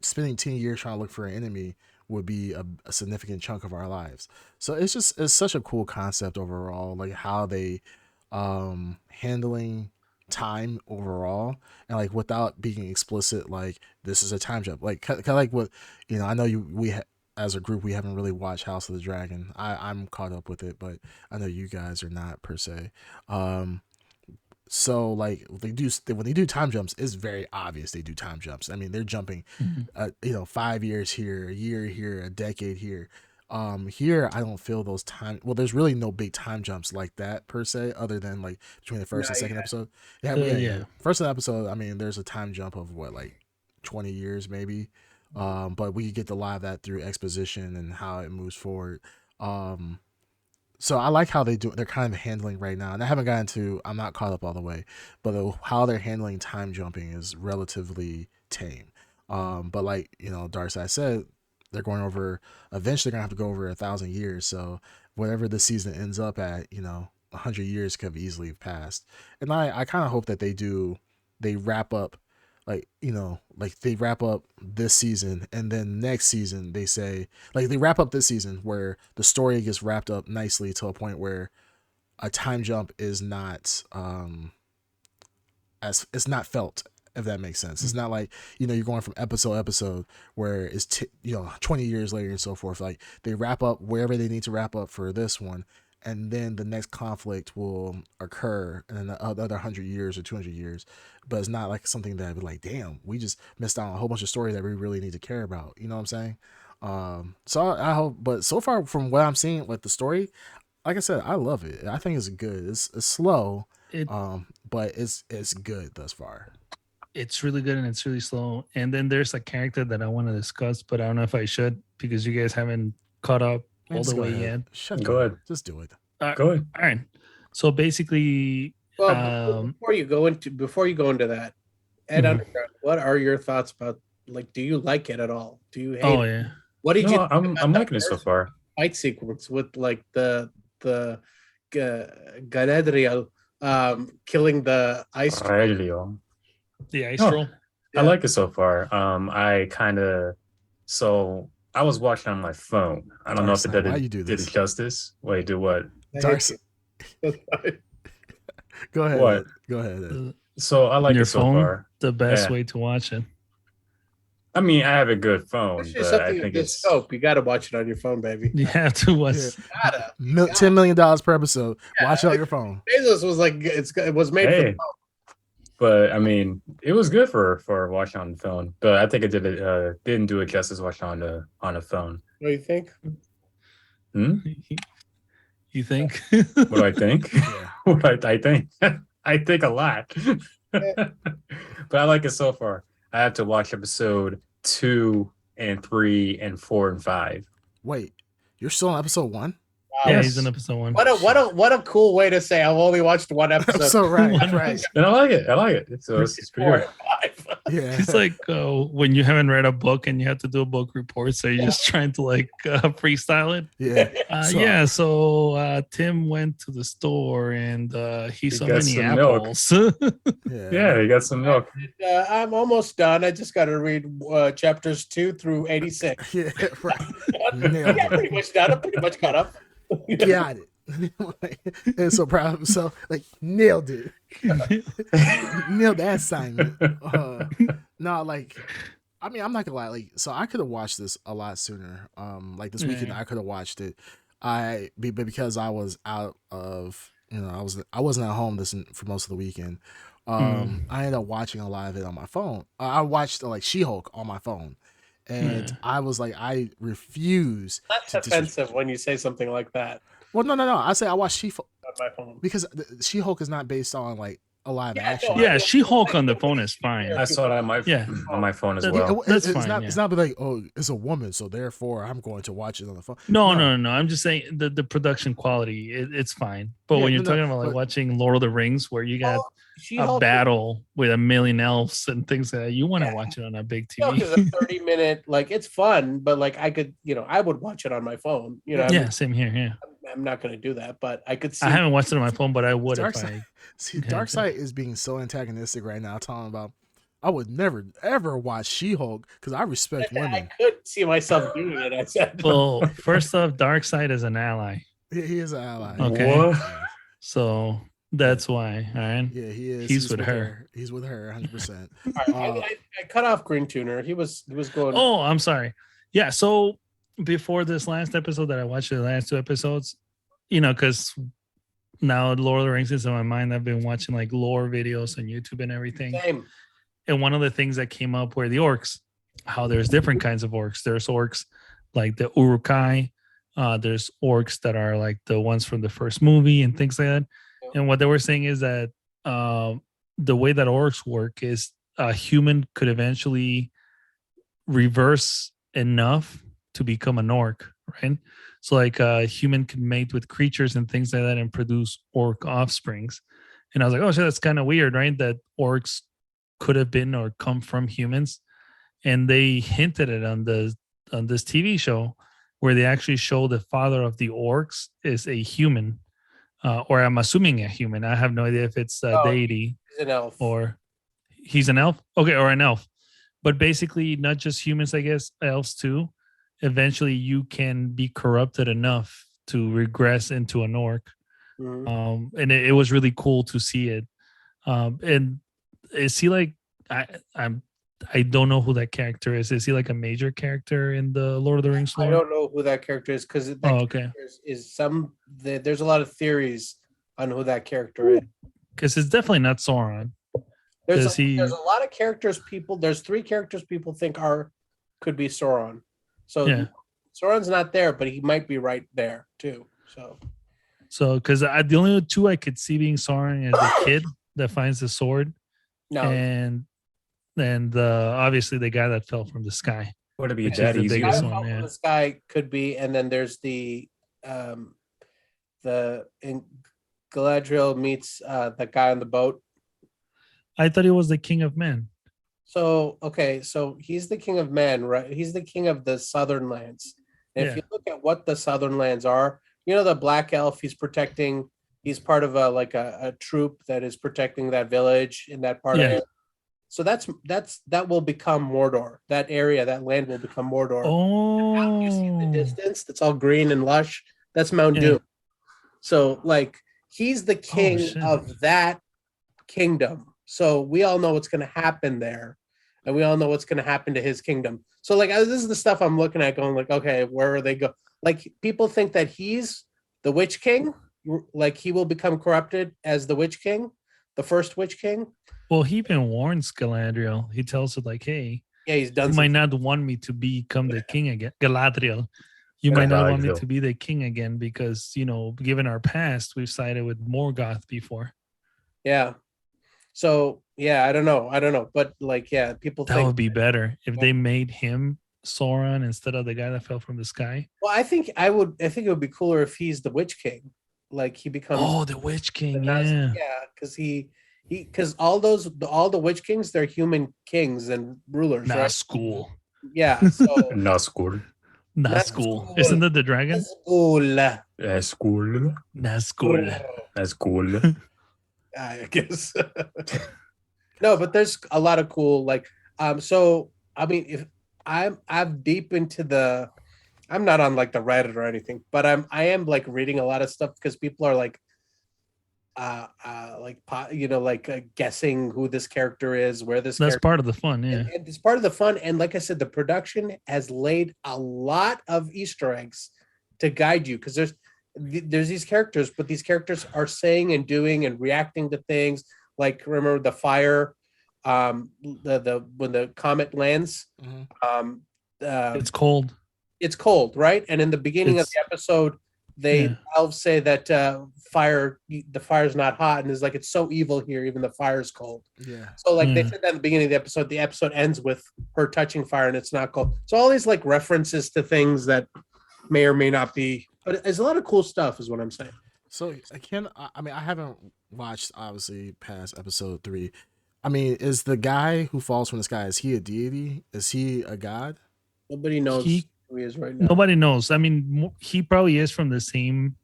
spending 10 years trying to look for an enemy would be a significant chunk of our lives. So it's such a cool concept overall, like how they handling time overall, and like without being explicit, like this is a time jump, like kind of like what I know as a group we haven't really watched House of the Dragon. I'm caught up with it, but I know you guys are not per se. So like when they do time jumps, it's very obvious they do time jumps. I mean, they're jumping, 5 years here, a year here, a decade here. Here I don't feel those time. Well, there's really no big time jumps like that per se, other than like between the first and second episode. Yeah. First episode, I mean, there's a time jump of what, like 20 years maybe. But we get to live that through exposition and how it moves forward. So I like how they're kind of handling right now, and I'm not caught up all the way, but how they're handling time jumping is relatively tame. But like Darcy said, they're going over. Eventually, they're gonna have to go over 1,000 years. So whatever the season ends up at, 100 years could have easily passed. And I kind of hope that they wrap up, like they wrap up this season, and then next season they say, like, they wrap up this season where the story gets wrapped up nicely to a point where a time jump is not as it's not felt, if that makes sense. It's not like you're going from episode to episode where it's 20 years later and so forth. Like, they wrap up wherever they need to wrap up for this one, and then the next conflict will occur in another 100 years or 200 years. But it's not like something that I'd be like, damn, we just missed out on a whole bunch of story that we really need to care about. You know what I'm saying? So I hope, but so far from what I'm seeing with the story, like I said, I love it. I think it's good. It's slow, but it's good thus far. It's really good and it's really slow. And then there's a character that I want to discuss, but I don't know if I should because you guys haven't caught up all the way yet. Go ahead. Just do it. Go ahead. All right. So basically, before you go into that, Ed Underground, what are your thoughts about, like, do you like it at all? Do you hate it? Yeah. What did you I'm liking it so far. Fight sequence with like the Galadriel killing the ice troll. The ice troll. I like it so far. I was watching on my phone. I don't know if it did it justice. Wait, do what? Darcy. Go ahead. What? Go ahead. So I like your it so phone, far. The best way to watch it. I mean, I have a good phone, but I think it's scope. You got to watch it on your phone, baby. You have to watch. Yeah. $10 million per episode. Watch it on your phone. Bezos was like, it was made for the phone. But I mean, it was good for watching on the phone. But I think it didn't do it justice watching on the phone. What do you think? You think? What do I think? What I think? I think a lot. But I like it so far. I had to watch episode 2 and 3 and 4 and 5. Wait, you're still on episode 1? Wow. Yeah, he's in episode 1. What a cool way to say I've only watched one episode. So right. And I like it. So it's pretty good. Yeah, it's like when you haven't read a book and you have to do a book report, so you're just trying to like freestyle it. Yeah. So Tim went to the store and he saw many apples. Yeah, he got some milk. I'm almost done. I just got to read chapters 2 through 86. Yeah, right. Pretty much done. I'm pretty much caught up. Got it. And so proud of himself. Like, nailed it. Nailed that assignment. No, like, I mean, I'm not gonna lie. Like, so I could have watched this a lot sooner. Like this weekend, Yeah. I could have watched it. But because I was out of, I wasn't at home this for most of the weekend. I ended up watching a lot of it on my phone. I watched like She-Hulk on my phone, and Yeah. I was like, I refuse That's to offensive when you say something like that Well, no. I say I watched She-Hulk on my phone. because She-Hulk is not based on like a live Yeah, action. no, I Yeah, mean, She-Hulk like, on the phone nobody is should care fine. I if you saw it Yeah. on my phone as That- well. That's it's fine. not. Yeah. It's not be like, oh, it's a woman, so therefore I'm going to watch it on the phone. No. I'm just saying the production quality, it's fine. But Yeah, when you're no, talking about like but watching Lord of the Rings, where you got a She-Hulk, battle with a million elves and things like that, you want to yeah. watch it on a big She-Hulk is a TV. 30-minute, like it's fun, but like I could, I would watch it on my phone. I mean, Yeah, same here. Yeah, I'm not going to do that, but I could see. I haven't watched it on my phone, but I would Dark if Side. I See, had to. Darkseid is being so antagonistic right now, talking about I would never ever watch She-Hulk because I respect I women. could see myself doing it. I said, Well, first off, Darkseid is an ally, He is an ally. Okay. What? so that's why. All right, Yeah, he is. he's with her. He's with her 100%. all right, I cut off Green Tuner. He was going. Oh, I'm sorry. Yeah, so before this last episode that I watched, the last two episodes, because now Lord of the Rings is in my mind. I've been watching like lore videos on YouTube and everything. Same. And one of the things that came up were the orcs, how there's different kinds of orcs. There's orcs like the Urukai. There's orcs that are like the ones from the first movie and things like that. And what they were saying is that the way that orcs work is a human could eventually reverse enough to become an orc, right? So like a human can mate with creatures and things like that and produce orc offsprings. And I was like, oh shit, that's kind of weird, right? That orcs could have been or come from humans. And they hinted it on this TV show where they actually show the father of the orcs is a human, or I'm assuming a human. I have no idea if it's a deity. He's an elf. Or he's an elf. Okay, or an elf. But basically, not just humans, I guess, elves too. Eventually, you can be corrupted enough to regress into an orc. Mhm. And it was really cool to see it. And is he like I don't know who that character is. Is he like a major character in the Lord of the Rings lore? I don't know who that character is because okay. There's a lot of theories on who that character is. Because it's definitely not Sauron. There's a lot of characters there's 3 characters people think could be Sauron. So yeah. Sauron's not there, but he might be right there too. So because the only 2 I could see being Sauron is the kid that finds the sword, no, and obviously the guy that fell from the sky. Would it be Which that is the easy? biggest guy one, yeah. This guy could be, and then there's the Galadriel meets the guy on the boat. I thought he was the king of men. So he's the king of men, right? He's the king of the southern lands. And if you look at what the southern lands are, the black elf he's protecting. He's part of a troop that is protecting that village in that part of it. So that will become Mordor. That area, that land will become Mordor. Oh, You see in the distance, it's all green and lush. That's Mount Doom. So he's the king of that kingdom. So we all know what's going to happen there, and we all know what's going to happen to his kingdom. So this is the stuff I'm looking at, going okay, where are they go? People think that he's the Witch King, he will become corrupted as the Witch King, the first Witch King. Well, he even warns Galadriel. He tells her hey, he's done. You might not want me to become the king again, Galadriel. You might not want me to be the king again because given our past, we've sided with Morgoth before. Yeah. So I don't know, but people that think would be better if they made him Sauron instead of the guy that fell from the sky. Well, I think it would be cooler if he's the Witch King, he becomes. The Witch King, because all the Witch Kings, they're human kings and rulers, right? School. Yeah. So Nazgul. Nazgul. Isn't that the dragon? Nazgul. I guess. No, but there's a lot of cool so I mean, if I'm deep into the I'm not on like the Reddit or anything, but I am like reading a lot of stuff because people are like guessing who this character is, where this That's character, part of the fun. Yeah. and it's part of the fun. And like I said, the production has laid a lot of Easter eggs to guide you because there's these characters, but these characters are saying and doing and reacting to things. Like remember the fire, the when the comet lands, um, It's cold. it's cold, right? And in the beginning of the episode, they elves say that the fire's not hot, and it's like it's so evil here, even the fire's cold. Yeah. So like they said that at the beginning of the episode. The episode ends with her touching fire, and it's not cold. So all these like references to things that may or may not be, but it's a lot of cool stuff, is what I'm saying. So I mean, I haven't watched obviously past episode 3. I mean, is the guy who falls from the sky, is he a deity? Is he a god? Nobody knows who he is right now. Nobody knows. I mean, he probably is from the same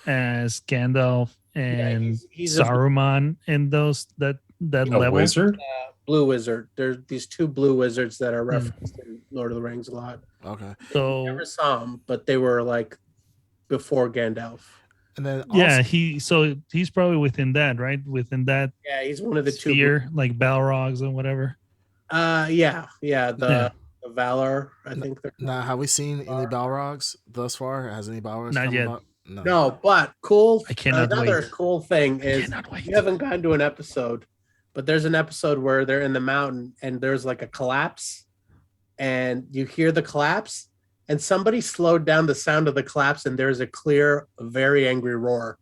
as Gandalf and he's Saruman and those that level. Wizard? Blue wizard. There's these 2 blue wizards that are referenced in Lord of the Rings a lot. Okay. So Never saw them, but they were like before Gandalf. And then also, he's probably within that, right? Within that he's one of the sphere, 2 like Balrogs and whatever. The Valor, I think. Now, have we seen any Balrogs thus far? Has any Balrogs Not come yet. about? No, but cool. I cannot Another wait. cool thing is you haven't gone to an episode, but there's an episode where they're in the mountain and there's like a collapse, and you hear the collapse, and somebody slowed down the sound of the collapse, and there's a clear, very angry roar.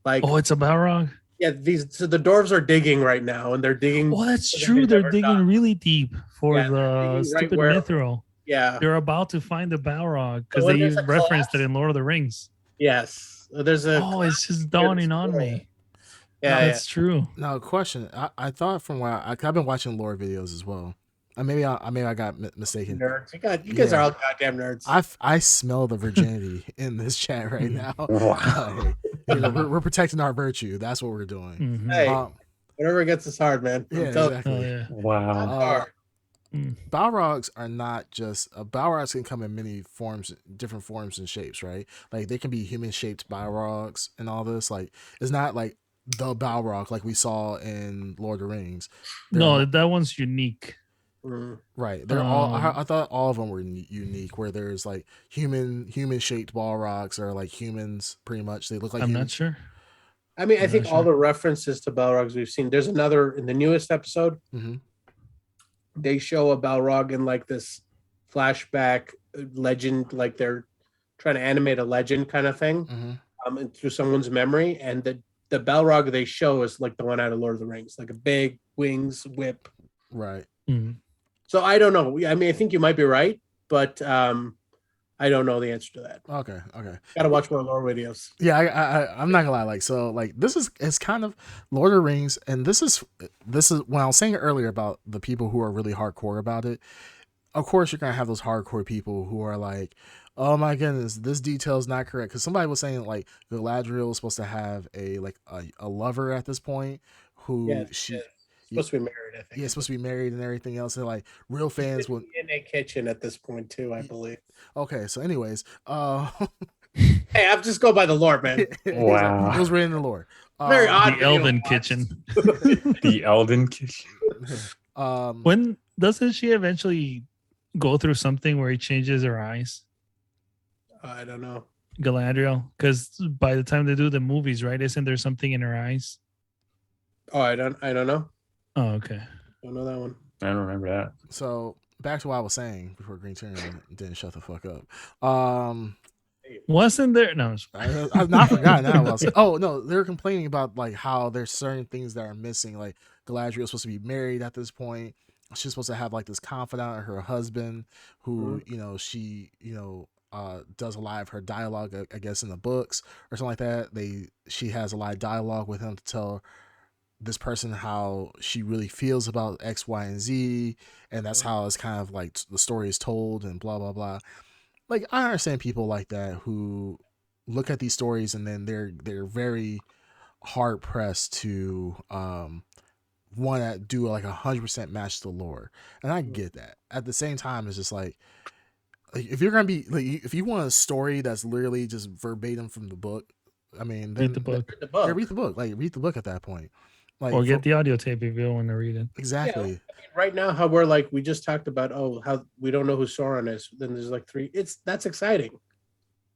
Like, it's a Balrog. Yeah, the dwarves are digging right now, and they're digging. Oh, that's true. They're digging really deep for the stupid mithril. Yeah, they're about to find the Balrog because they referenced it in Lord of the Rings. Yes, there's a. Oh, it's just dawning on me. Yeah, that's true. Now, question. I thought from where I've been watching lore videos as well. Maybe I got mistaken. Nerds, you guys are all goddamn nerds. I smell the virginity in this chat right now. Wow. We're protecting our virtue. That's what we're doing. Mm-hmm. Hey, whatever gets us hard, man. Yeah, exactly. Oh, yeah. Wow. Balrogs are not just Balrogs can come in many forms, different forms and shapes, right? Like they can be human shaped Balrogs and all this. Like it's not like the Balrog like we saw in Lord of the Rings. That one's unique. Right. They're all. I thought all of them were unique. Where there's like human shaped Balrogs are like humans, pretty much. They look like. I'm not sure. I mean, I think all the references to Balrogs we've seen. There's another in the newest episode. Mm-hmm. They show a Balrog in like this flashback legend, like they're trying to animate a legend kind of thing, and through someone's memory. And the Balrog they show is like the one out of Lord of the Rings, like a big wings whip. Right. Mm-hmm. So I don't know. I mean, I think you might be right, but I don't know the answer to that. Okay. Got to watch more lore videos. Yeah, I'm not gonna lie. It's kind of Lord of the Rings, and this is when I was saying earlier about the people who are really hardcore about it. Of course, you're gonna have those hardcore people who are like, "Oh my goodness, this detail is not correct." Because somebody was saying like Galadriel is supposed to have a lover at this point who supposed to be married, I think. Yeah, supposed to be married and everything else. And like real fans would in a kitchen at this point too, I believe. Okay, so anyways, hey, I'll just go by the lore, man. Wow. It was written in the lore. Very odd. The Elven kitchen. The Elden kitchen. When doesn't she eventually go through something where he changes her eyes? I don't know. Galadriel, because by the time they do the movies, right? Isn't there something in her eyes? Oh, I don't know. Oh, okay. Don't know that one. I don't remember that. So back to what I was saying before Green Turn didn't shut the fuck up. Wasn't there? No, I've not forgotten that. Oh no, they're complaining about like how there's certain things that are missing. Like Galadriel's supposed to be married at this point. She's supposed to have like this confidant of her husband, who she does a lot of her dialogue, I guess, in the books or something like that. She has a lot of dialogue with him to tell this person how she really feels about X, Y, and Z, and that's how it's kind of like the story is told and blah blah blah. Like I understand people like that who look at these stories and then they're very hard pressed to want to do like 100% match the lore, and I get that. At the same time, it's just like if you're gonna be like, if you want a story that's literally just verbatim from the book, I mean, Read then the book. The yeah, book. read the book. Like, read the book at that point. Like, Or get the audio tape if you don't want to read it. exactly. I mean, right now, how we're like, we just talked about, how we don't know who Sauron is. Then there's like three. That's exciting.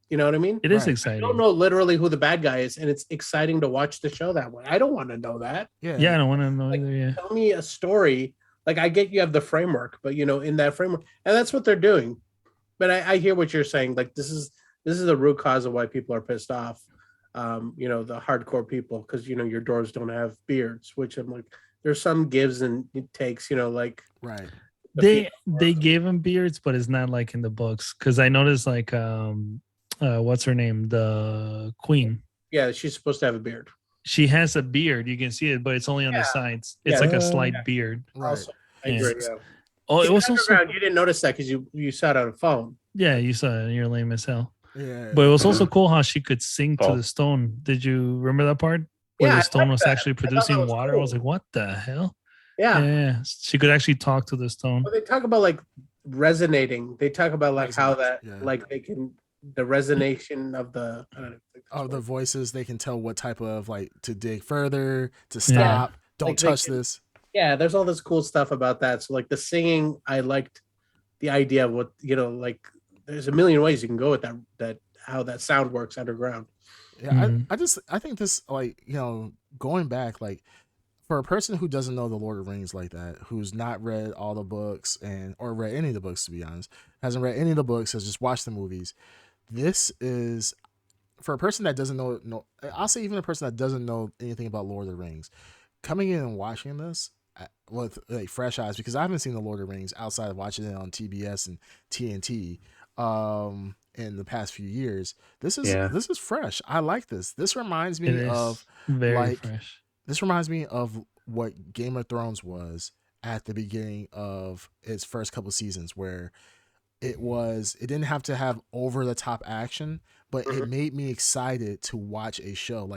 You know what I mean? It is Right. exciting. I don't know literally who the bad guy is, and it's exciting to watch the show that way. I don't want to know that. Yeah, I don't want to know Like, either. Yeah. tell me a story. Like, I get you have the framework, but in that framework, and that's what they're doing. But I hear what you're saying. Like, this is the root cause of why people are pissed off. The hardcore people, because your doors don't have beards, which I'm like, there's some gives and takes. Like Right. They gave him beards, but it's not like in the books. Because I noticed like what's her name, the queen. Yeah, she's supposed to have a beard. She has a beard. You can see it, but it's only on the sides. It's Yeah. like a slight beard. Right. Also, I agree. Yeah. Oh, it was also You didn't notice that because you saw it on a phone. yeah. You saw it. You're lame as hell. Yeah. But it was also cool how she could sing to Oh. the stone. Did you remember that part where Yeah, I the stone like was that. actually I thought that producing was water? cool. I was like, what the hell? Yeah. Yeah, she could actually talk to the stone. Well, they talk about like resonating. They talk about like how that Yeah. like they can the resonation of the I don't know, like, Oh, the voices, they can tell what type of, like, to dig further, to stop, don't Like, they touch can- this. yeah, there's all this cool stuff about that. So like the singing, I liked the idea of what like there's a million ways you can go with that how that sound works underground. Yeah, Mhm. I think this, like, going back, like, for a person who doesn't know the Lord of the Rings like that, who's not read all the books or read any of the books, to be honest, hasn't read any of the books, has just watched the movies. This is, for a person that doesn't know, I'll say even a person that doesn't know anything about Lord of the Rings, coming in and watching this with like fresh eyes, because I haven't seen the Lord of the Rings outside of watching it on TBS and TNT in the past few years. This is fresh. I like this. This reminds It me is of very fresh. this reminds me of what Game of Thrones was at the beginning of its first couple seasons, where it didn't have to have over the top action, but it made me excited to watch a show.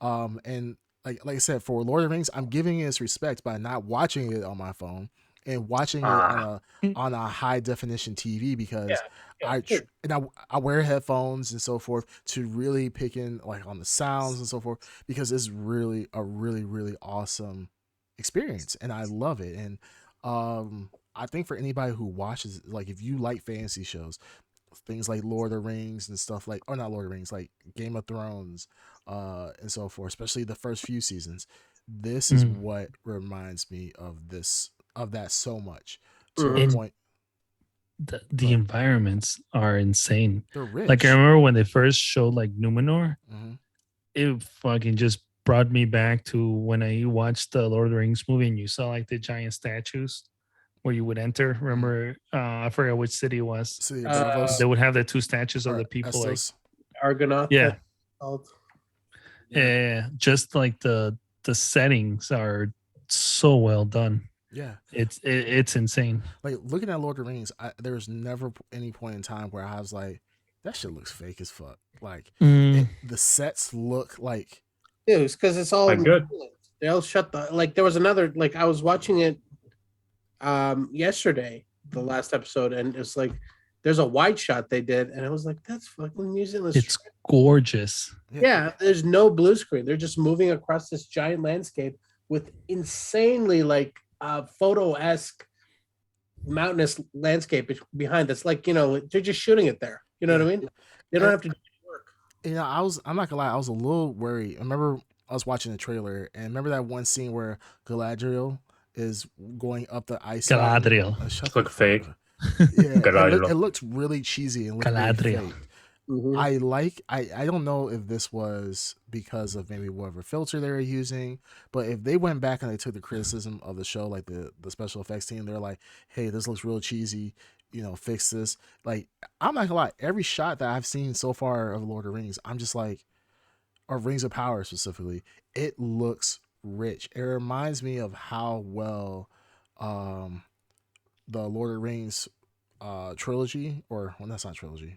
And like I said, for Lord of the Rings, I'm giving it its respect by not watching it on my phone and watching it on a high definition TV, because I wear headphones and so forth to really pick in like on the sounds and so forth, because it's really a really, really awesome experience and I love it. And I think for anybody who watches, like, if you like fantasy shows, things like Lord of the Rings and stuff like, or not Lord of the Rings, like Game of Thrones, and so forth, especially the first few seasons, this is what reminds me of that so much, to the point. The environments are insane. They're rich. Like, I remember when they first showed like Numenor, Mm-hmm. it fucking just brought me back to when I watched the Lord of the Rings movie and you saw like the giant statues where you would enter. Remember, I forgot which city it was. City of Bravos. They would have the two statues of Or the people, Essos. Argonaut. Yeah. called. yeah, just like the settings are so well done. Yeah, it's insane. like looking at Lord of the Rings, there's never any point in time where I was like, that shit looks fake as fuck. Like the sets look like, Yeah, it's because it's all Like, good. They all shut the like. There was another like I was watching it yesterday, the last episode, and it's like there's a wide shot they did, and I was like, that's fucking New Zealand. It's gorgeous. Yeah, there's no blue screen. They're just moving across this giant landscape with insanely like photo-esque mountainous landscape behind. That's like they're just shooting it there. You know what I mean? They don't have to do work. I'm not gonna lie, I was a little worried. I remember I was watching the trailer, and remember that one scene where Galadriel is going up the ice. Galadriel. Look fake. Yeah, Galadriel. it looked really cheesy and looked really Galadriel. fake. Mm-hmm. I don't know if this was because of maybe whatever filter they were using, but if they went back and they took the criticism of the show, like the special effects team, they're like, hey, this looks real cheesy, fix this. Like, I'm not gonna lie, every shot that I've seen so far of Lord of the Rings, I'm just like, or Rings of Power specifically, it looks rich. It reminds me of how well the Lord of the Rings trilogy, or well, that's not trilogy.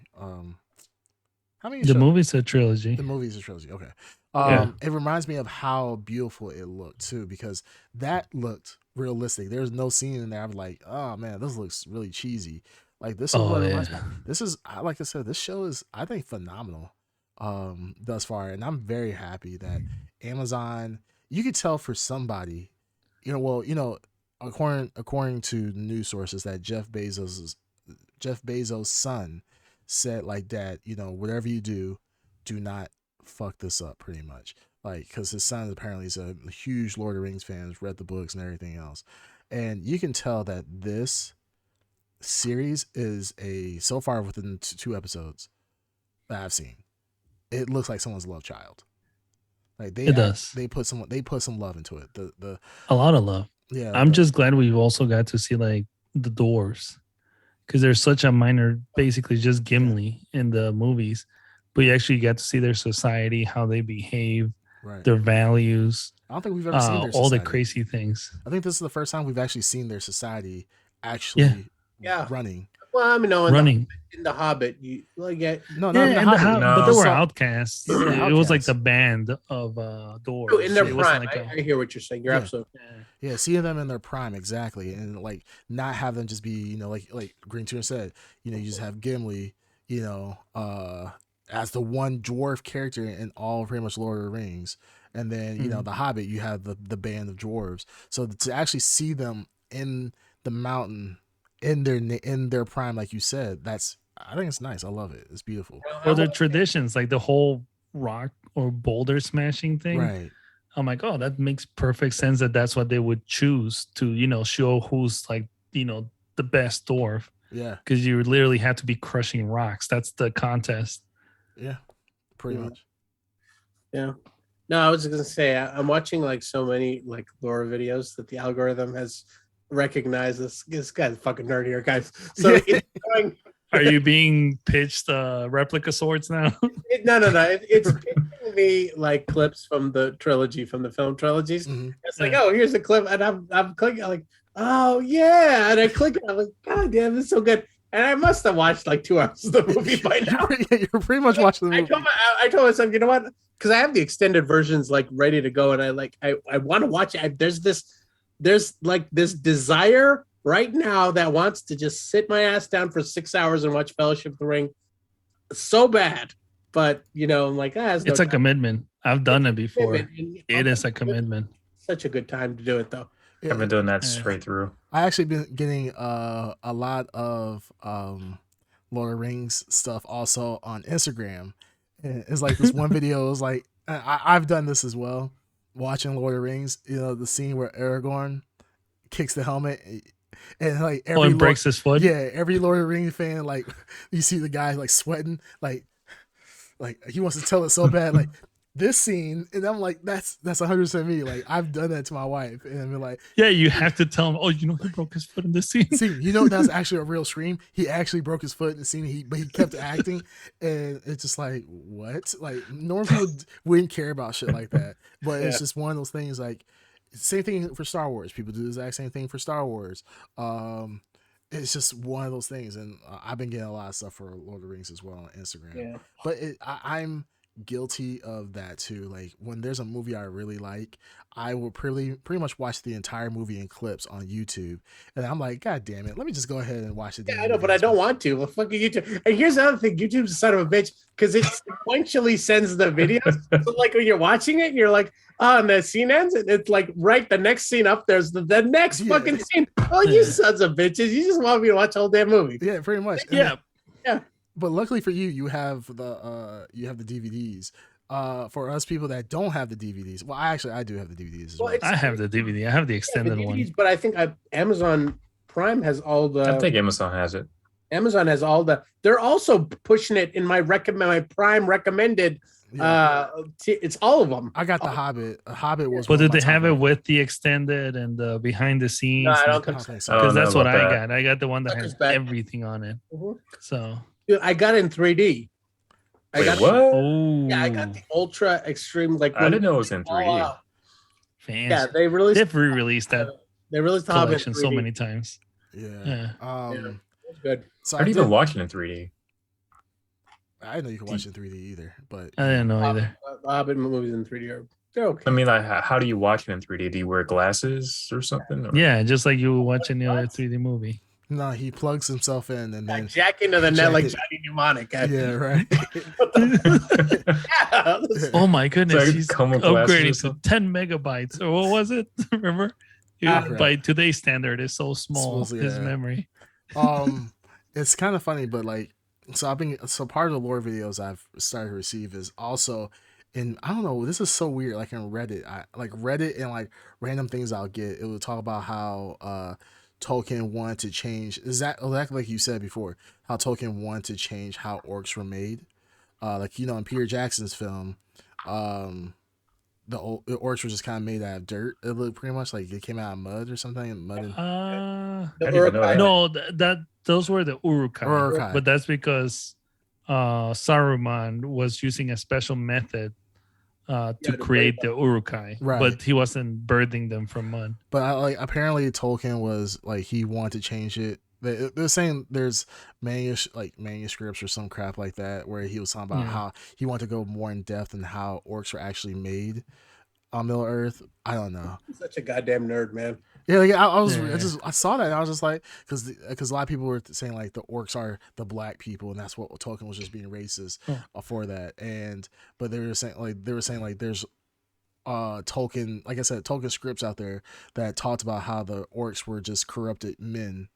How many? The movie's a trilogy. The movie's a trilogy. Okay. Yeah. It reminds me of how beautiful it looked too, because that looked realistic. There's no scene in there I'm like, oh man, this looks really cheesy. Like this is Oh what it yeah. reminds me. This is like I said, this show is I think phenomenal thus far, and I'm very happy that Amazon. You could tell for somebody, according to news sources that Jeff Bezos' son said like that, whatever you do not fuck this up pretty much. Like, because his son apparently is a huge Lord of the Rings fan, has read the books and everything else. And you can tell that this series is so far within two episodes that I've seen, it looks like someone's love child. Like It does. they put some love into it. The A lot of love. yeah. I'm just glad we've also got to see like the dwarves, because they're such a minor, basically just Gimli in the movies, but you actually get to see their society, how they behave, right. their values. I don't think we've ever seen their all society. the crazy things. I think this is the first time we've actually seen their society actually running. Well, I mean, no, running. In the Hobbit, you like No, Yeah, not in the Hobbit. but they were So- outcasts. They were It was like outcasts. the band of dwarves. in their It wasn't prime. like I hear what you're saying. You're Yeah. absolutely Yeah, seeing them in their prime exactly, and like not have them just be, like Green Tuner said, you just have Gimli, as the one dwarf character in all pretty much Lord of the Rings, and then the Hobbit, you have the band of dwarves. So to actually see them in the mountain in their prime, like you said, I think it's nice. I love it. It's beautiful. or their traditions, like the whole rock or boulder smashing thing. Right. I'm like, oh, that makes perfect sense that's what they would choose to, show who's like, the best dwarf. Yeah. Because you literally have to be crushing rocks. That's the contest. Yeah. Pretty much. Yeah. No, I was gonna say I'm watching like so many like lore videos that the algorithm has recognized this guy's fucking nerd here, guys. So it's going. Are you being pitched replica swords now? No. It's pitching me like clips from the trilogy, from the film trilogies. Mhm. It's like, oh, here's a clip, and I'm clicking. I'm like, oh yeah, and I click it. I'm like, God damn, it's so good. And I must have watched like 2 hours of the movie by now. You're pretty much watching the movie. I told myself, you know what? Because I have the extended versions like ready to go, and I want to watch it. There's like this desire right now that wants to just sit my ass down for 6 hours and watch Fellowship of the Ring so bad. But I'm like, it's a commitment. I've done it before. It is a commitment. commitment. Such a good time to do it though. Yeah. I've been doing that straight through. I actually been getting a lot of Lord of the Rings stuff also on Instagram. And it's like this one video is like I've done this as well. Watching Lord of the Rings, the scene where Aragorn kicks the helmet and like every breaks his foot. Yeah, every Lord of the Rings fan, like you see the guy like sweating, like he wants to tell it so bad, like this scene, and I'm like, that's 100% me. Like I've done that to my wife, and I'm like, yeah, you have to tell him. Oh, he broke his foot in this scene. See, that's actually a real scream. He actually broke his foot in the scene. But he kept acting, and it's just like what? Like normal people wouldn't care about shit like that. But it's just one of those things. Like same thing for Star Wars. People do the exact same thing for Star Wars. It's just one of those things, and I've been getting a lot of stuff for Lord of the Rings as well on Instagram. Yeah. But I'm guilty of that too. Like when there's a movie I really like, I will pretty much watch the entire movie in clips on YouTube, and I'm like, God damn it, let me just go ahead and watch it. Yeah, I know, but I don't want to. Well, fucking YouTube. And here's the other thing: YouTube's a son of a bitch because it sequentially sends the videos. So like when you're watching it, you're like, oh, and the scene ends, and it's like right the next scene up there's the next fucking scene. Oh, you sons of bitches! You just want me to watch the whole damn movie. Yeah, pretty much. Yeah. But luckily for you, you have the DVDs. For us people that don't have the DVDs, well, I do have the DVDs as well. I have the DVD. I have the extended one. But I think Amazon Prime has all the. I think Amazon has it. Amazon has all the. They're also pushing it in my Prime recommended. Yeah. It's all of them. I got the Hobbit. Hobbit was. But did they have it with the extended and the behind the scenes? No, I don't think so. so. Because Oh, that's no, what about I that. got. I got the one that That has goes back. everything on it. Mhm. So Dude, I got it in 3D. I Wait, got what? oh Yeah, I got the ultra extreme. Like I didn't know it was in 3D. Oh, wow. fans. Yeah, they released. They've re-released that They released the Hobbit in collection so 3D. many times. Yeah. Yeah. It's good. So I didn't even watch it in 3D. I didn't know you could watch it in 3D either, but I didn't know either. The Hobbit movies in 3D they're okay. I mean, like, how do you watch it in 3D? Do you wear glasses or something? Or? Yeah, just like you were watching the other 3D movie. No, he plugs himself in and then jack into the net like Johnny Mnemonic. Yeah, right. What the yeah. Oh my goodness, like he's coma glasses or upgrading to something. 10 megabytes. Or what was it? Remember? Right. By today's standard, it's so small, Supposedly, his yeah. memory. It's kind of funny, but like, so part of the lore videos I've started to receive is also in, I don't know, this is so weird. Like in Reddit, Reddit and like random things I'll get, it would talk about how Tolkien wanted to change. Is that exactly like you said before? How Tolkien wanted to change how orcs were made. Like, in Peter Jackson's film, um, the orcs were just kind of made out of dirt. It looked pretty much like it came out of mud or something. Mud and I didn't even know that. No, that those were the Uruk-hai. Uruk-hai. But that's because Saruman was using a special method to create the Uruk-hai, Right. but he wasn't birthing them from mud. But apparently Tolkien was like, he wanted to change it. They're saying there's manuscripts or some crap like that where he was talking about how he wanted to go more in depth in how orcs were actually made on Middle Earth. I don't know. Such a goddamn nerd, man. Yeah, like I saw that and I was just like, because a lot of people were saying like the orcs are the black people and that's what Tolkien was just being racist for that. But they were saying like there's Tolkien, like I said, Tolkien scripts out there that talked about how the orcs were just corrupted men,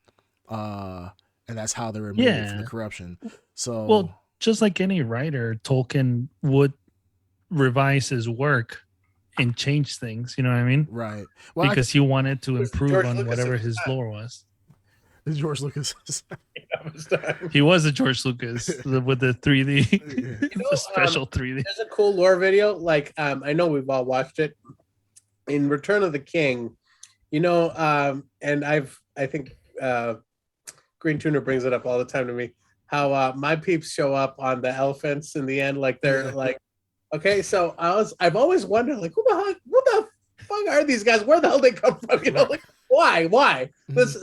and that's how they were made from the corruption. So, well, just like any writer, Tolkien would revise his work and change things. You know what I mean? Right. Well, because he wanted to improve George on Lucas whatever at the his time. lore was. George Lucas. He was a George Lucas with the 3D, the special 3D. There's a cool lore video. Like, I know we've all watched it. In Return of the King, and I think Green Tuner brings it up all the time to me. How my peeps show up on the elephants in the end, like they're like, okay. So I've always wondered, like, who the fuck are these guys? Where the hell they come from? Like, why? This,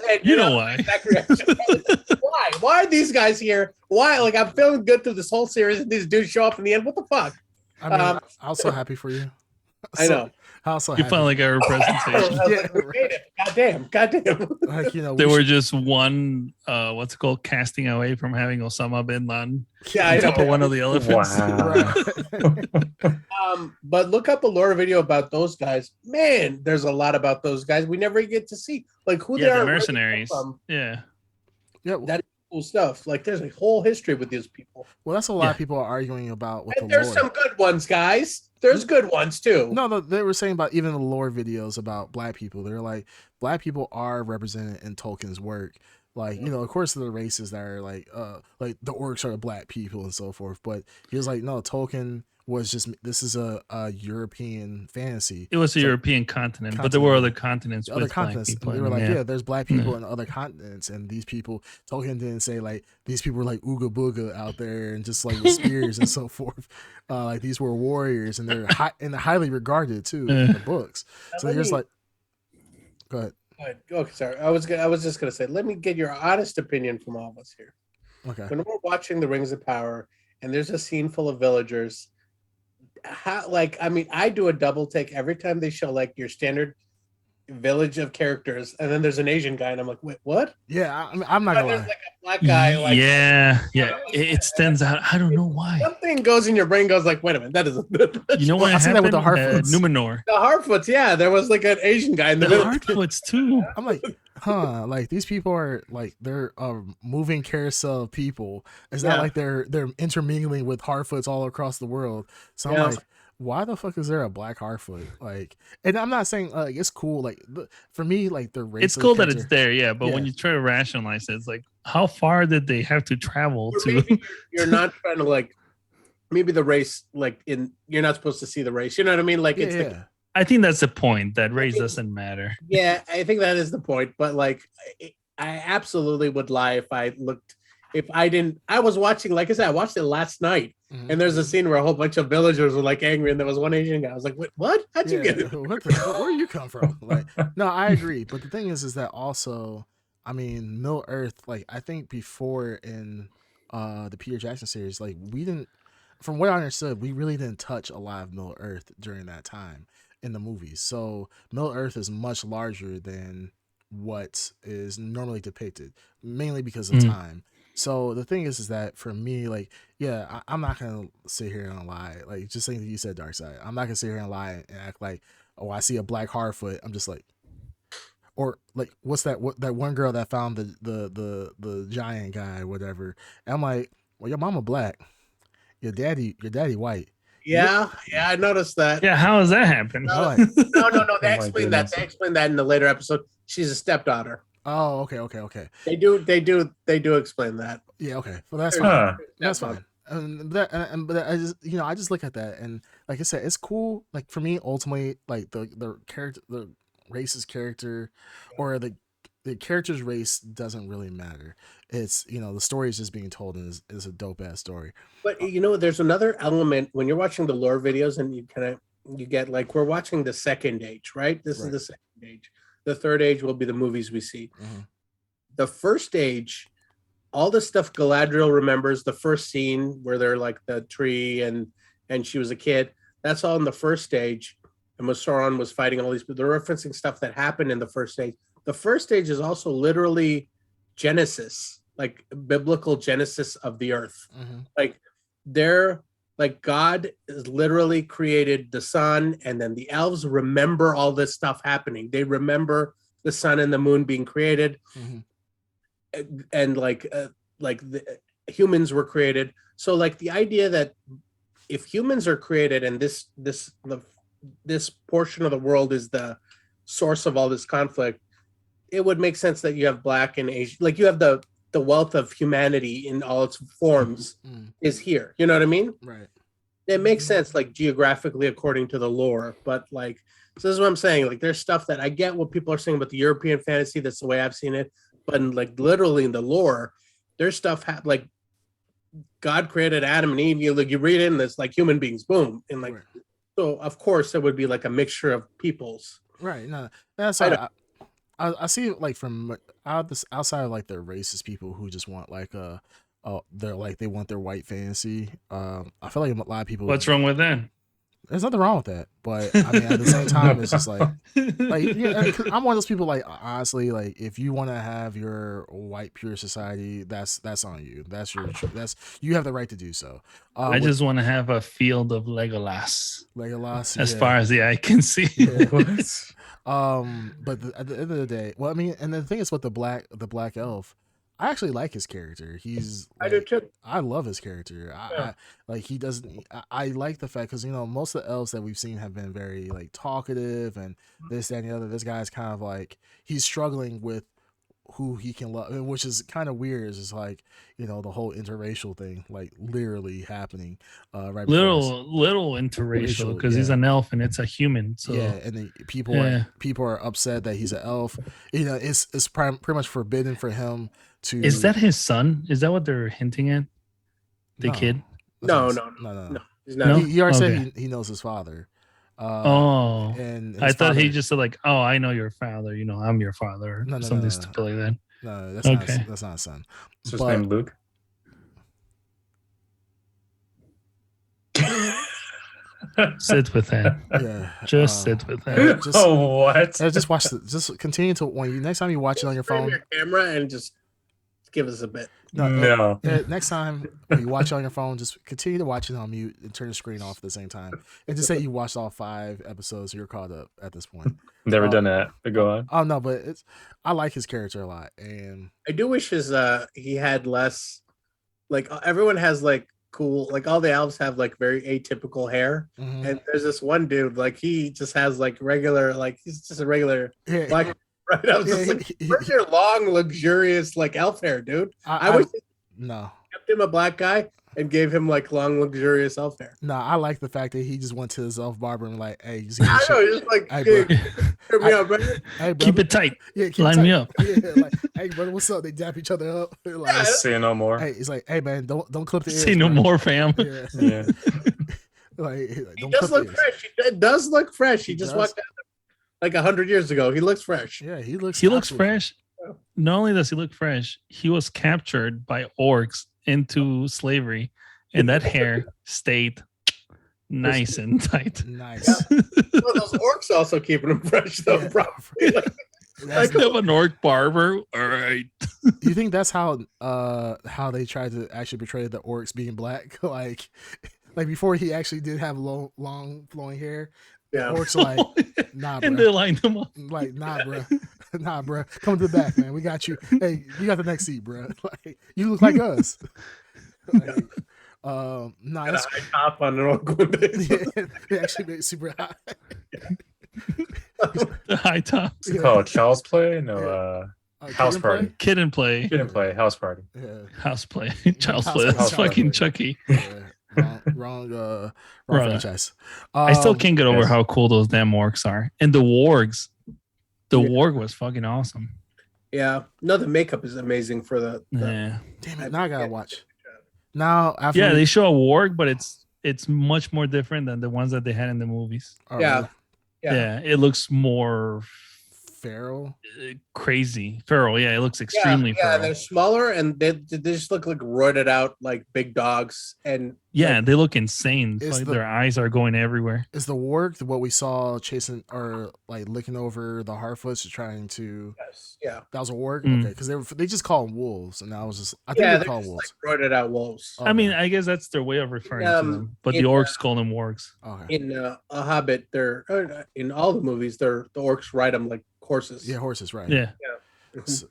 why? Why are these guys here? Why? Like, I'm feeling good through this whole series, and these dudes show up in the end. What the fuck? I mean, I'm so happy for you. I know. You finally got a representation. Goddamn. Like, they were just one, what's it called, casting away from having Osama bin Laden. Yeah, I know. One of the elephants. Wow. But look up a lore video about those guys. Man, there's a lot about those guys we never get to see. Like who they are, the mercenaries. Yeah. That is cool stuff. Like there's a whole history with these people. Well, that's a lot of people are arguing about with and the there's lore. some good ones, guys. There's good ones too. No, they were saying about even the lore videos about black people. They're like, black people are represented in Tolkien's work. Like, of course, the races that are like the orcs are black people and so forth. But he was like, no, Tolkien was just, this is a European fantasy. It was a European continent, but there were other continents with black people. They were like, there's black people in other continents, and these people, Tolkien didn't say like these people were like ooga booga out there and just like with spears and so forth. Like these were warriors, and they're highly regarded too in the books. So here's like, go ahead. Okay, sorry. I was just gonna say, let me get your honest opinion from all of us here. Okay. When we're watching The Rings of Power, and there's a scene full of villagers, I do a double take every time they show like your standard village of characters, and then there's an Asian guy, and I'm like, wait, what? Yeah, I'm not gonna lie. There's like a black guy. It stands out. I don't know why. Something goes in your brain, goes like, wait a minute, that isn't. You know what? I see that with the Harfoots. Numenor. The Harfoots, yeah, there was like an Asian guy in the Harfoots too. I'm like, like these people are like they're a moving carousel of people. It's not like they're intermingling with Harfoots all across the world. So I'm like, why the fuck is there a black Harfoot? Like, and I'm not saying like it's cool. Like for me, like the race. It's cool that it's there, yeah. But when you try to rationalize it, it's like, how far did they have to travel to? You're not trying to like, maybe the race, like you're not supposed to see the race. You know what I mean? Like I think that's the point. That race doesn't matter. Yeah, I think that is the point. But like, I absolutely would lie if I looked. If I didn't, I was watching, like I said, I watched it last night, and there's a scene where a whole bunch of villagers were like angry, and there was one Asian guy. I was like, "Wait, what? How'd you get it? Where you come from?" Like, no, I agree, but the thing is that also, I mean, Middle Earth, like I think before in the Peter Jackson series, like we didn't, from what I understood, we really didn't touch a lot of Middle Earth during that time in the movies. So Middle Earth is much larger than what is normally depicted, mainly because of time. So the thing is that for me, like, yeah, I'm not gonna sit here and lie. Like, just saying that you said Dark Side, I'm not gonna sit here and lie and act like, oh, I see a black Harfoot, I'm just like, or like, what's that? What that one girl that found the giant guy, whatever? And I'm like, well, your mama black, your daddy white. Yeah, I noticed that. Yeah, how does that happen? I'm like, No. They my explained that. goodness. They explained that in the later episode. She's a stepdaughter. oh, okay. They do explain that. Yeah, okay. Well, that's fine. Huh. That's fine. But I just, I just look at that, and like I said, it's cool. Like for me, ultimately, like the character, the race's character, or the character's race doesn't really matter. It's, the story is just being told, and is a dope ass story. But there's another element when you're watching the lore videos, and you get like, we're watching the second age, right? This is the second age. The third age will be the movies we see. Mm-hmm. The first age, all the stuff Galadriel remembers, the first scene where they're like the tree and she was a kid, that's all in the first stage. And when Sauron was fighting all these, but they're referencing stuff that happened in the first stage. The first stage is also literally Genesis, like biblical Genesis of the earth. Mm-hmm. Like God has literally created the sun, and then the elves remember all this stuff happening. They remember the sun and the moon being created. Mm-hmm. And like the humans were created. So like the idea that if humans are created and this portion of the world is the source of all this conflict, it would make sense that you have black and Asian, like you have the wealth of humanity in all its forms is here. You know what I mean? Right. It makes sense, like geographically according to the lore, but like, so this is what I'm saying. Like there's stuff that I get what people are saying about the European fantasy. That's the way I've seen it. But like literally in the lore, there's stuff like God created Adam and Eve. You read in this like human beings, boom, and like so. Of course, it would be like a mixture of peoples. Right. No, that's I see it like from outside of like the racist people who just want like they're like they want their white fantasy. I feel like a lot of people. What's wrong with that? There's nothing wrong with that, but I mean at the same time it's just like I'm one of those people, like honestly, like if you want to have your white pure society, that's on you. That's you have the right to do so. I just want to have a field of Legolas as yeah. far as the eye can see. Yeah. But at the end of the day, well, I mean, and the thing is with the black elf, I actually like his character. I do too. I love his character. I like he doesn't. I like the fact because most of the elves that we've seen have been very like talkative and this, that, and the other. This guy's kind of like he's struggling with who he can love, which is kind of weird. It's like the whole interracial thing, like literally happening. Right. Little interracial because he's an elf and it's a human. So yeah, and the people are upset that he's an elf. It's pretty much forbidden for him to. Is that his son? Is that what they're hinting at? The kid? No. He's not. He already said he knows his father. And I thought he just said like, "Oh, I know your father. I'm your father." No, something stupid like that. No, that's not a son. Is his name Luke? Sit with that. Yeah, just sit with that. What? Just watch. Just continue to next time you watch it on your phone. Your camera and just give us a bit. No. Next time when you watch it on your phone, just continue to watch it on mute and turn the screen off at the same time. And just say you watched all 5 episodes, you're caught up at this point. Never done that. But go on. Oh no, but I like his character a lot, and I do wish he had less. Like everyone has like cool, like all the elves have like very atypical hair, and there's this one dude like he just has like regular, like he's just a regular black. Right, I was just like, where's your long, luxurious, like elf hair, dude? I wish kept him a black guy and gave him like long, luxurious elf hair. No, I like the fact that he just went to his elf barber and like, hey, he's just like, hey, turn me up, brother. Hey, keep it tight. Yeah, line me up. Yeah, like, hey, brother, what's up? They dap each other up. Like, say no more. Hey, it's like, hey, man, don't clip the ears. Say no more, fam. Yeah. Like, he does look fresh. It does look fresh. He just walked out like 100 years ago. He looks fresh. Yeah, he looks fresh. Not only does he look fresh, he was captured by orcs into slavery, and that hair stayed nice and tight. Nice. Well, those orcs also keeping him fresh, though. Probably. I have an orc barber. All right. You think that's how they tried to actually portray the orcs being black? like before he actually did have long flowing hair, the Yeah. orcs are like, nah, And bro. they lined them up. Like, nah, bro. Nah, bro. Come to the back, man. We got you. Hey, you got the next seat, bro. Like, you look like us. Like, nah, Got that's a high top on an old yeah, they actually made it super high. The high tops. It's called Child's Play. No, Kid House and Party. Play? Kid and play. Kid and Play. House Party. Yeah, House play. Child's House play. play. That's House fucking play. Chucky. yeah. Wrong Right. franchise. I still can't get over yes. how cool those damn orcs are. And the wargs. The Yeah. warg was fucking awesome. Yeah. No, the makeup is amazing for the Yeah. Damn it! Now I gotta watch. Now after Yeah, they show a warg, but it's much more different than the ones that they had in the movies. oh, Yeah. really? Yeah, it looks more Feral. crazy. Feral. Yeah, it looks extremely yeah, feral. they're smaller and they just look like roided out like big dogs. And Yeah, like, they look insane. Is Like the- their eyes are going everywhere. Is the warg what we saw chasing or like licking over the Harfoots trying to? yes, yeah, That was a warg. Mm. Okay, because they just call them wolves, and I was just I think yeah, they they're call just them wolves. like roided out wolves. Okay. I mean, I guess that's their way of referring to them. But the in, orcs call them wargs. Okay. In A Hobbit, they're in all the movies. The orcs ride them like horses. Yeah, horses, right? Yeah. So,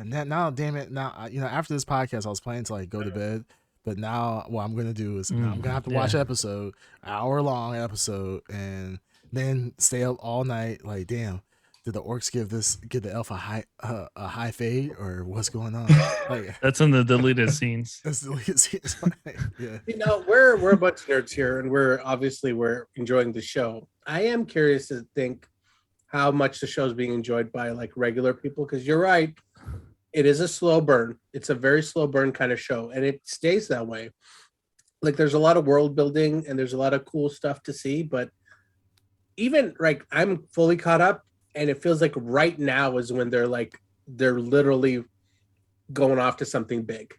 man, now, damn it, now after this podcast, I was planning to like go to bed, but now what I'm gonna do is now I'm gonna have to watch an episode, hour-long episode, and then stay up all night. Like, damn, did the orcs give the elf a high fade or what's going on? Like, That's in the deleted scenes. that's the yeah. You know, we're a bunch of nerds here, and we're enjoying the show. I am curious to think how much the show is being enjoyed by like regular people, because you're right, it is a slow burn. It's a very slow burn kind of show, and it stays that way. Like there's a lot of world building and there's a lot of cool stuff to see, but even like I'm fully caught up, and it feels like right now is when they're literally going off to something big.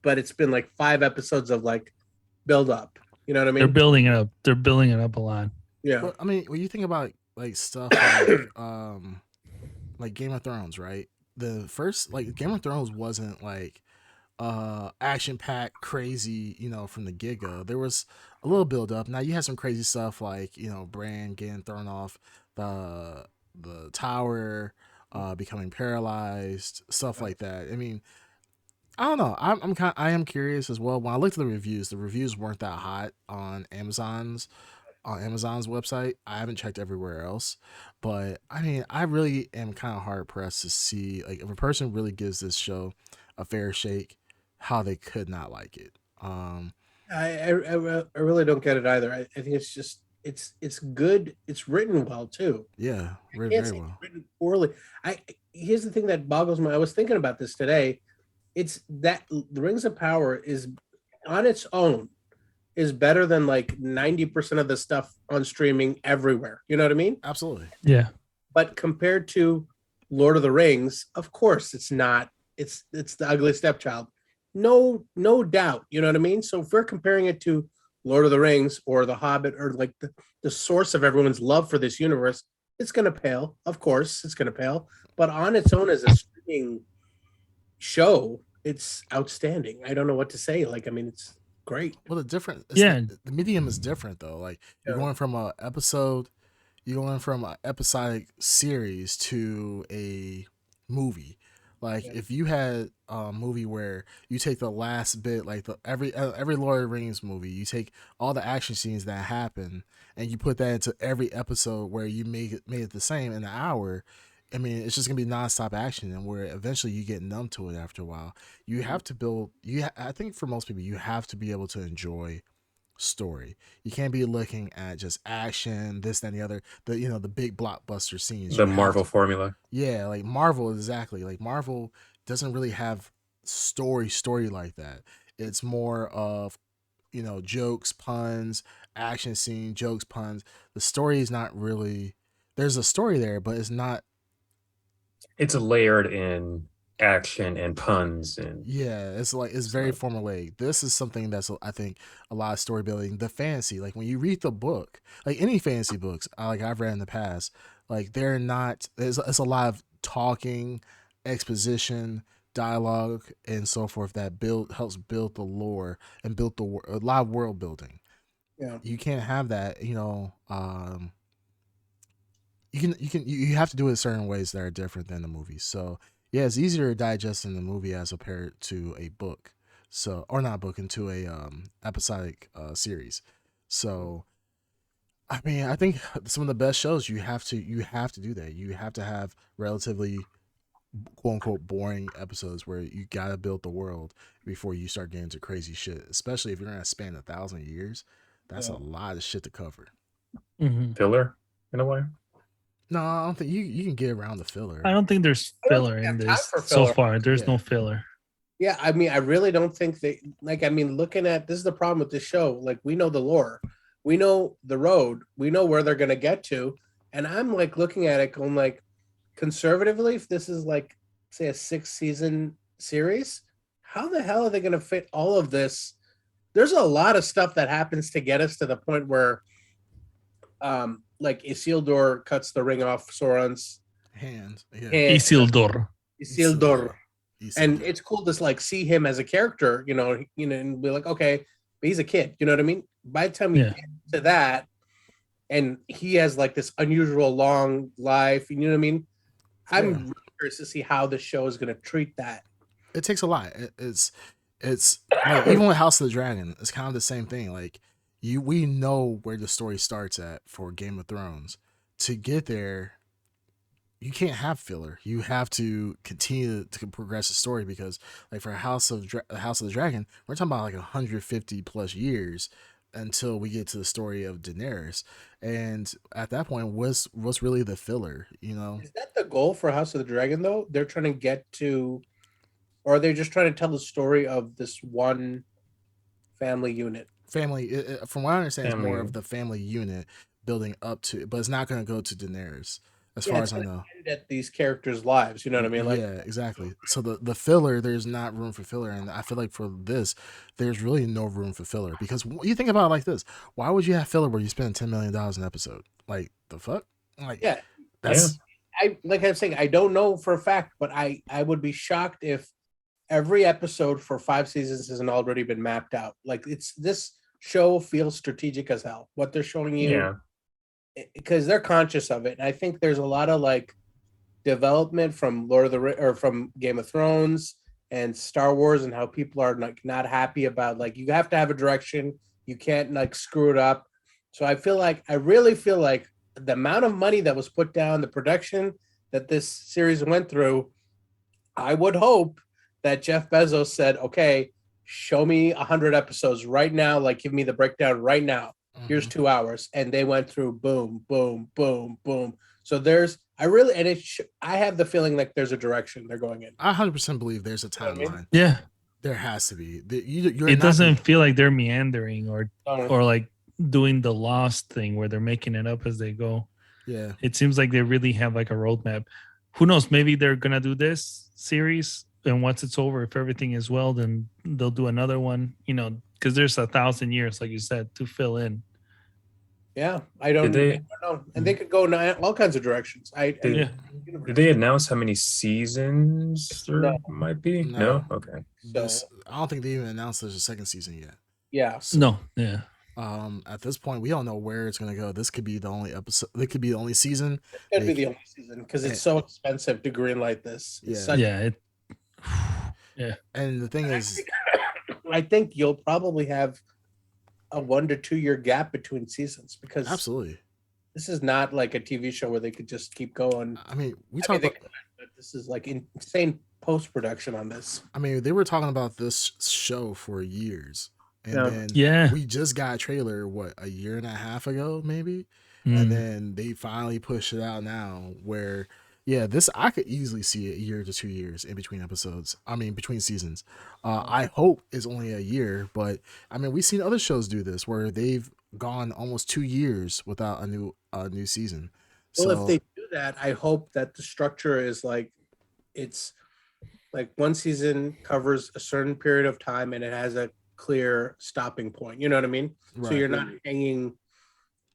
But it's been like 5 episodes of like build up. You know what I mean? They're building it up. They're building it up a lot. Yeah. Well, I mean, when you think about like stuff like Game of Thrones, right? The first like Game of Thrones wasn't like action packed crazy, from the get-go. There was a little build up. Now you had some crazy stuff like, Bran getting thrown off the tower, becoming paralyzed, stuff like that. I mean, I don't know. I am curious as well. When I looked at the reviews weren't that hot on Amazon's website. I haven't checked everywhere else, but I mean, I really am kind of hard pressed to see like if a person really gives this show a fair shake, how they could not like it. I really don't get it either. I think it's just it's good. It's written well too. Yeah, very, Can't very say well. it's written poorly. Here's the thing that boggles my. I was thinking about this today. It's that the Rings of Power is on its own is better than like 90% of the stuff on streaming everywhere. You know what I mean? Absolutely. Yeah. But compared to Lord of the Rings, of course it's not. It's the ugly stepchild. No doubt. You know what I mean? So if we're comparing it to Lord of the Rings or The Hobbit or like the source of everyone's love for this universe, it's gonna pale. Of course, it's gonna pale. But on its own as a streaming show, it's outstanding. I don't know what to say. Like, I mean, it's great. Well, the medium is different though. Like you're Yeah. going from an episodic series to a movie. Like Yeah. if you had a movie where you take the last bit, like every Lord of the Rings movie, you take all the action scenes that happen and you put that into every episode where you made it the same in an hour. I mean, it's just gonna be nonstop action, and where eventually you get numb to it after a while. You have to build. I think for most people, you have to be able to enjoy story. You can't be looking at just action, this, that, and the other. The big blockbuster scenes. The You have Marvel to- formula. Yeah, like Marvel, exactly. Like Marvel doesn't really have story like that. It's more of jokes, puns, action scene, jokes, puns. The story is not really. There's a story there, but it's not. It's layered in action and puns and Yeah, it's very formulaic. This is something that's I think a lot of story building. The fantasy, like when you read the book, like any fantasy books, like I've read in the past, like they're not. It's a lot of talking, exposition, dialogue, and so forth that helps build the lore and build a lot of world building. Yeah. You can't have that, you have to do it certain ways that are different than the movie. So yeah, it's easier to digest in the movie as compared to a book. So, or not a book, into a episodic series. So I mean, I think some of the best shows you have to do that. You have to have relatively quote unquote boring episodes where you gotta build the world before you start getting into crazy shit. Especially if you're gonna span 1,000 years, that's a lot of shit to cover. Mhm. Filler in a way. No, I don't think you can get around the filler. I don't think there's I don't filler think they in have time this for so filler. far. There's Yeah. no filler. Yeah, I mean, I really don't think they like. I mean, looking at this is the problem with this show. Like, we know the lore, we know the road, we know where they're gonna get to, and I'm like looking at it, going like, conservatively, if this is like, say, a 6-season series, how the hell are they gonna fit all of this? There's a lot of stuff that happens to get us to the point where, like Isildur cuts the ring off Sauron's Hands, yeah. hand. Isildur. Isildur. And Isildur. it's cool to like see him as a character, and be like, okay, but he's a kid, you know what I mean? By the time we Yeah. get to that, and he has like this unusual long life, you know what I mean? I'm Yeah. really curious to see how the show is going to treat that. It takes a lot. It's like, even with House of the Dragon, it's kind of the same thing. Like we know where the story starts at for Game of Thrones. To get there, you can't have filler. You have to continue to progress the story, because like for House of the Dragon, we're talking about like 150 plus years until we get to the story of Daenerys. And at that point, what's really the filler, Is that the goal for House of the Dragon, though? They're trying to get to, or are they just trying to tell the story of this one family unit? Family, from what I understand, it's more Family. of the family unit building up to it, but it's not going to go to Daenerys, as Yeah, far it's as I gonna know. end at these characters' lives, you know what I mean? Like, Yeah, exactly. So the filler, there's not room for filler, and I feel like for this, there's really no room for filler, because you think about it like this: why would you have filler where you spend $10 million an episode? Like, the fuck? Like, yeah, that's like I'm saying, I don't know for a fact, but I would be shocked if every episode for 5 seasons hasn't already been mapped out. Like, this show feels strategic as hell. What they're showing you, Yeah. because they're conscious of it. And I think there's a lot of like development from or from Game of Thrones and Star Wars, and how people are like not happy about, like, you have to have a direction. You can't like screw it up. So I really feel like the amount of money that was put down, the production that this series went through, I would hope that Jeff Bezos said, okay, show me 100 episodes right now. Like, give me the breakdown right now. Here's 2 hours. And they went through boom, boom, boom, boom. So I have the feeling like there's a direction they're going in. I 100% believe there's a know what I mean? timeline. Yeah. There has to be. It doesn't feel like they're meandering or like doing the Lost thing where they're making it up as they go. Yeah. It seems like they really have like a roadmap. Who knows? Maybe they're gonna do this series, and once it's over, if everything is well, then they'll do another one. Because there's 1,000 years, like you said, to fill in. Yeah, I don't know. And they could go in all kinds of directions. Did they announce how many seasons there might be? No? Okay. I don't think they even announced there's a second season yet. Yeah. So, no. Yeah. At this point, we don't know where it's gonna go. This could be the only episode. It could be the only season. It could be the only season, because it's so expensive to greenlight this. Yeah. Yeah. And the thing is, I think you'll probably have a 1 to 2 year gap between seasons, because absolutely, this is not like a TV show where they could just keep going. I mean, but this is like insane post production on this. I mean, they were talking about this show for years, and then we just got a trailer a year and a half ago, maybe, and then they finally pushed it out now. Where this, I could easily see 1 year to 2 years in between episodes. I mean, between seasons. I hope it's only a year, but I mean, we've seen other shows do this where they've gone almost 2 years without a new season. Well, if they do that, I hope that the structure is like, it's like one season covers a certain period of time and it has a clear stopping point. You know what I mean? Right. So you're not hanging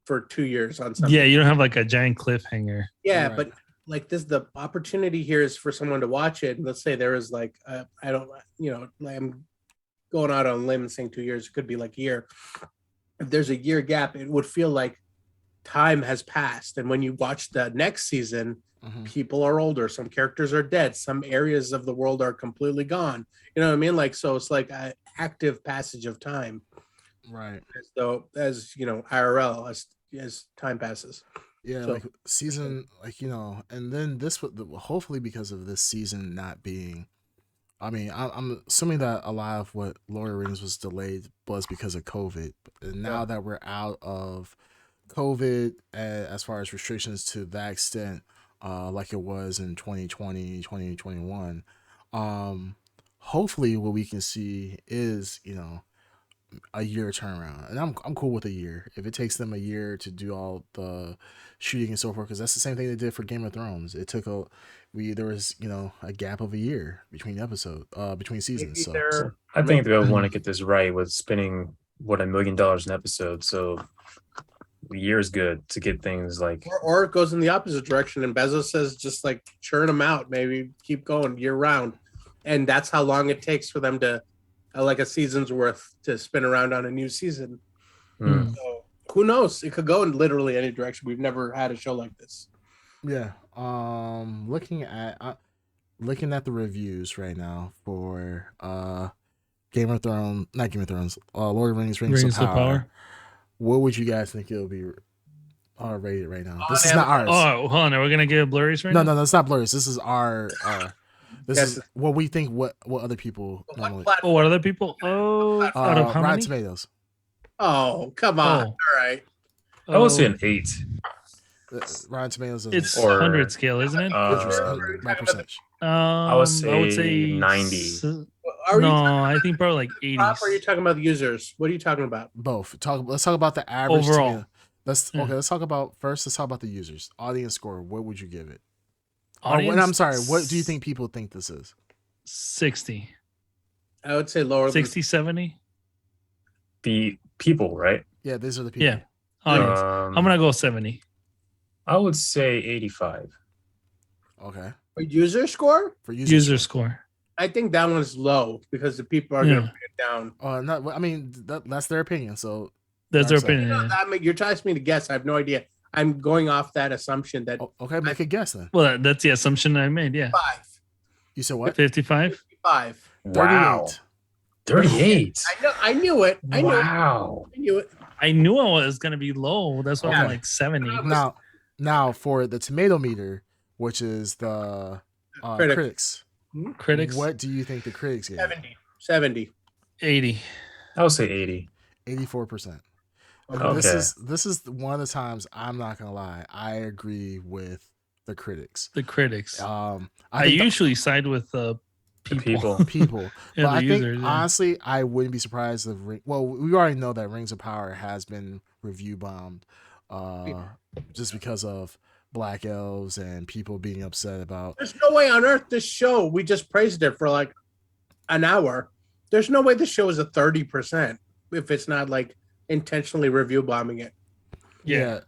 for 2 years on something. Yeah, you don't have like a giant cliffhanger. Yeah, right. like this, the opportunity here is for someone to watch it. And let's say there is like, I don't, I'm going out on a limb and saying 2 years, it could be like a year. If there's a year gap, it would feel like time has passed. And when you watch the next season, people are older, some characters are dead, some areas of the world are completely gone. You know what I mean? Like, so it's like an active passage of time. Right. As IRL as time passes. Yeah, So, like season, like and then this would hopefully because of this season not being. I mean, I'm assuming that a lot of what Lord of the Rings was delayed was because of COVID. And now that we're out of COVID, as far as restrictions to that extent, like it was in 2020, 2021, hopefully what we can see is, a year turnaround. And I'm cool with a year. If it takes them a year to do all the shooting and so forth, because that's the same thing they did for Game of Thrones. It took there was, a gap of a year between between seasons. So I think they'll want to get this right with spending $1 million an episode. So a year is good to get things like. Or it goes in the opposite direction, and Bezos says just like churn them out, maybe keep going year round, and that's how long it takes for them to, like a season's worth, to spin around on a new season. So who knows? It could go in literally any direction. We've never had a show like this. Yeah. Looking at the reviews right now for Game of Thrones, not Game of Thrones, Lord of the Rings of Power. What would you guys think it'll be rated right now? This is not ours. Oh, hold on. Are we gonna give blurries right now? No, it's not blurries. This is our. This is what we think. What other people normally? Oh, what other people? Oh, out of how Rotten many? Tomatoes. Oh, come on! All right. I would say an 8. Rotten Tomatoes. It's 100 scale, isn't it? By percentage. I would say 90. I think probably like 80. Or are you talking about the users? What are you talking about? Both. Let's talk about the average overall. Let's talk about the users. Audience score. What would you give it? Audience, I'm sorry. What do you think people think this is? 60. I would say lower. 60, 70. The people, right? Yeah, these are the people. Yeah. Audience. I'm gonna go 70. I would say 85. Okay. For user score? For user score. I think that one's low because the people are going to bring it down. I mean, that's their opinion. So that's their opinion. You're asking me to guess. I have no idea. I'm going off that assumption that. Okay, make a guess then. Well, that's the assumption I made. Yeah. 5. You said what? 55. 55. Wow. 38. I knew it. Wow. I knew it. I knew it was going to be low. That's why I'm like 70. Now for the tomato meter, which is the critics. Critics. What do you think the critics gave? 70. 80. I would say 80. 84%. Okay. This is one of the times I'm not gonna lie. I agree with the critics. I usually side with people. But I think honestly, I wouldn't be surprised if we already know that Rings of Power has been review bombed, just because of Black Elves and people being upset about. There's no way on earth this show, we just praised it for like an hour. There's no way this show is a 30% if it's not like intentionally review bombing it. Yeah.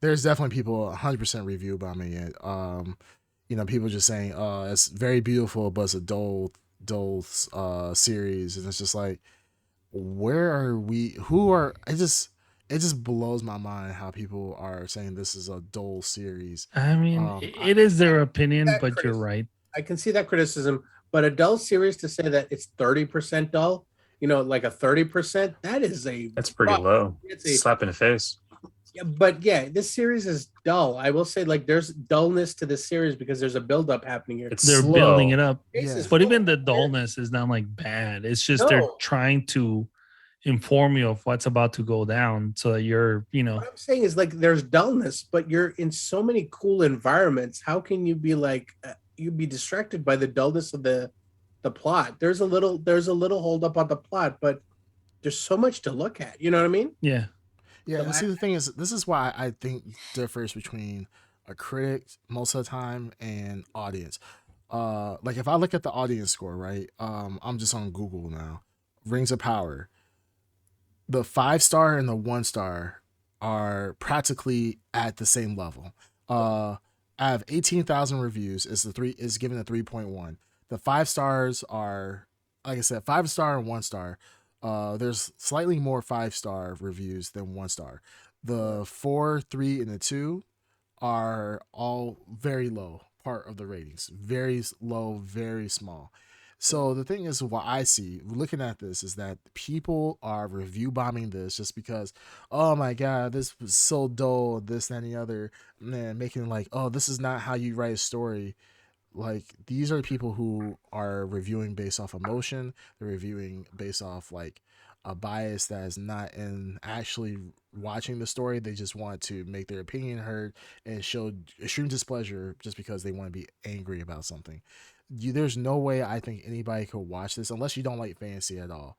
There's definitely people 100% review bombing it. People just saying, it's very beautiful, but it's a dull series, and it's just like, where are we? It just blows my mind how people are saying this is a dull series. I mean, it is their opinion, but you're right. I can see that criticism, but a dull series to say that it's 30% dull, like a 30%, that's pretty low. It's a slap in the face. Yeah, but this series is dull. I will say, like, there's dullness to this series because there's a buildup happening here. They're building it up, but even the dullness is not like bad. It's just they're trying to inform you of what's about to go down, so that you're, What I'm saying is, like, there's dullness, but you're in so many cool environments. How can you be like you'd be distracted by the dullness of the plot? There's a little hold up on the plot, but there's so much to look at. You know what I mean? Yeah. Yeah, and see, the thing is, this is why I think differs between a critic most of the time and audience. Like if I look at the audience score, right? I'm just on Google now. Rings of Power. The 5-star and the 1-star are practically at the same level. out of 18,000 reviews, is given a 3.1. The 5 stars are, like I said, 5 star and 1 star. There's slightly more 5 star reviews than 1 star. The 4, 3, and the 2 are all very low part of the ratings. Very low, very small. So the thing is, what I see looking at this is that people are review bombing this just because, oh my god, this was so dull, this, that, and the other, man, making like, oh, this is not how you write a story. Like, these are people who are reviewing based off emotion. They're reviewing based off like a bias that is not in actually watching the story. They just want to make their opinion heard and show extreme displeasure just because they want to be angry about something. There's no way I think anybody could watch this unless you don't like fantasy at all.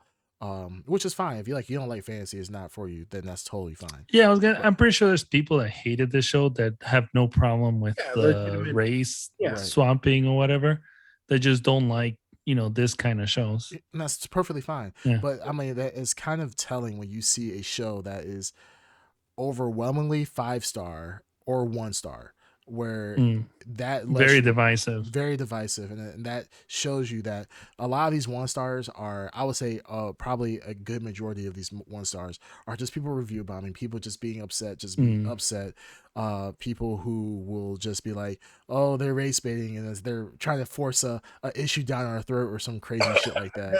Which is fine. If you don't like fantasy, it's not for you, then that's totally fine. Yeah, I'm pretty sure there's people that hated this show that have no problem with the race swamping or whatever. They just don't like, this kind of shows. And that's perfectly fine. Yeah. But I mean, that is kind of telling when you see a show that is overwhelmingly 5 star or 1 star, where that very divisive, and that shows you that a lot of these 1 stars are, I would say, probably a good majority of these 1 stars are just people review bombing, people just being upset, people who will just be like, oh, they're race baiting, and they're trying to force a issue down our throat or some crazy shit like that.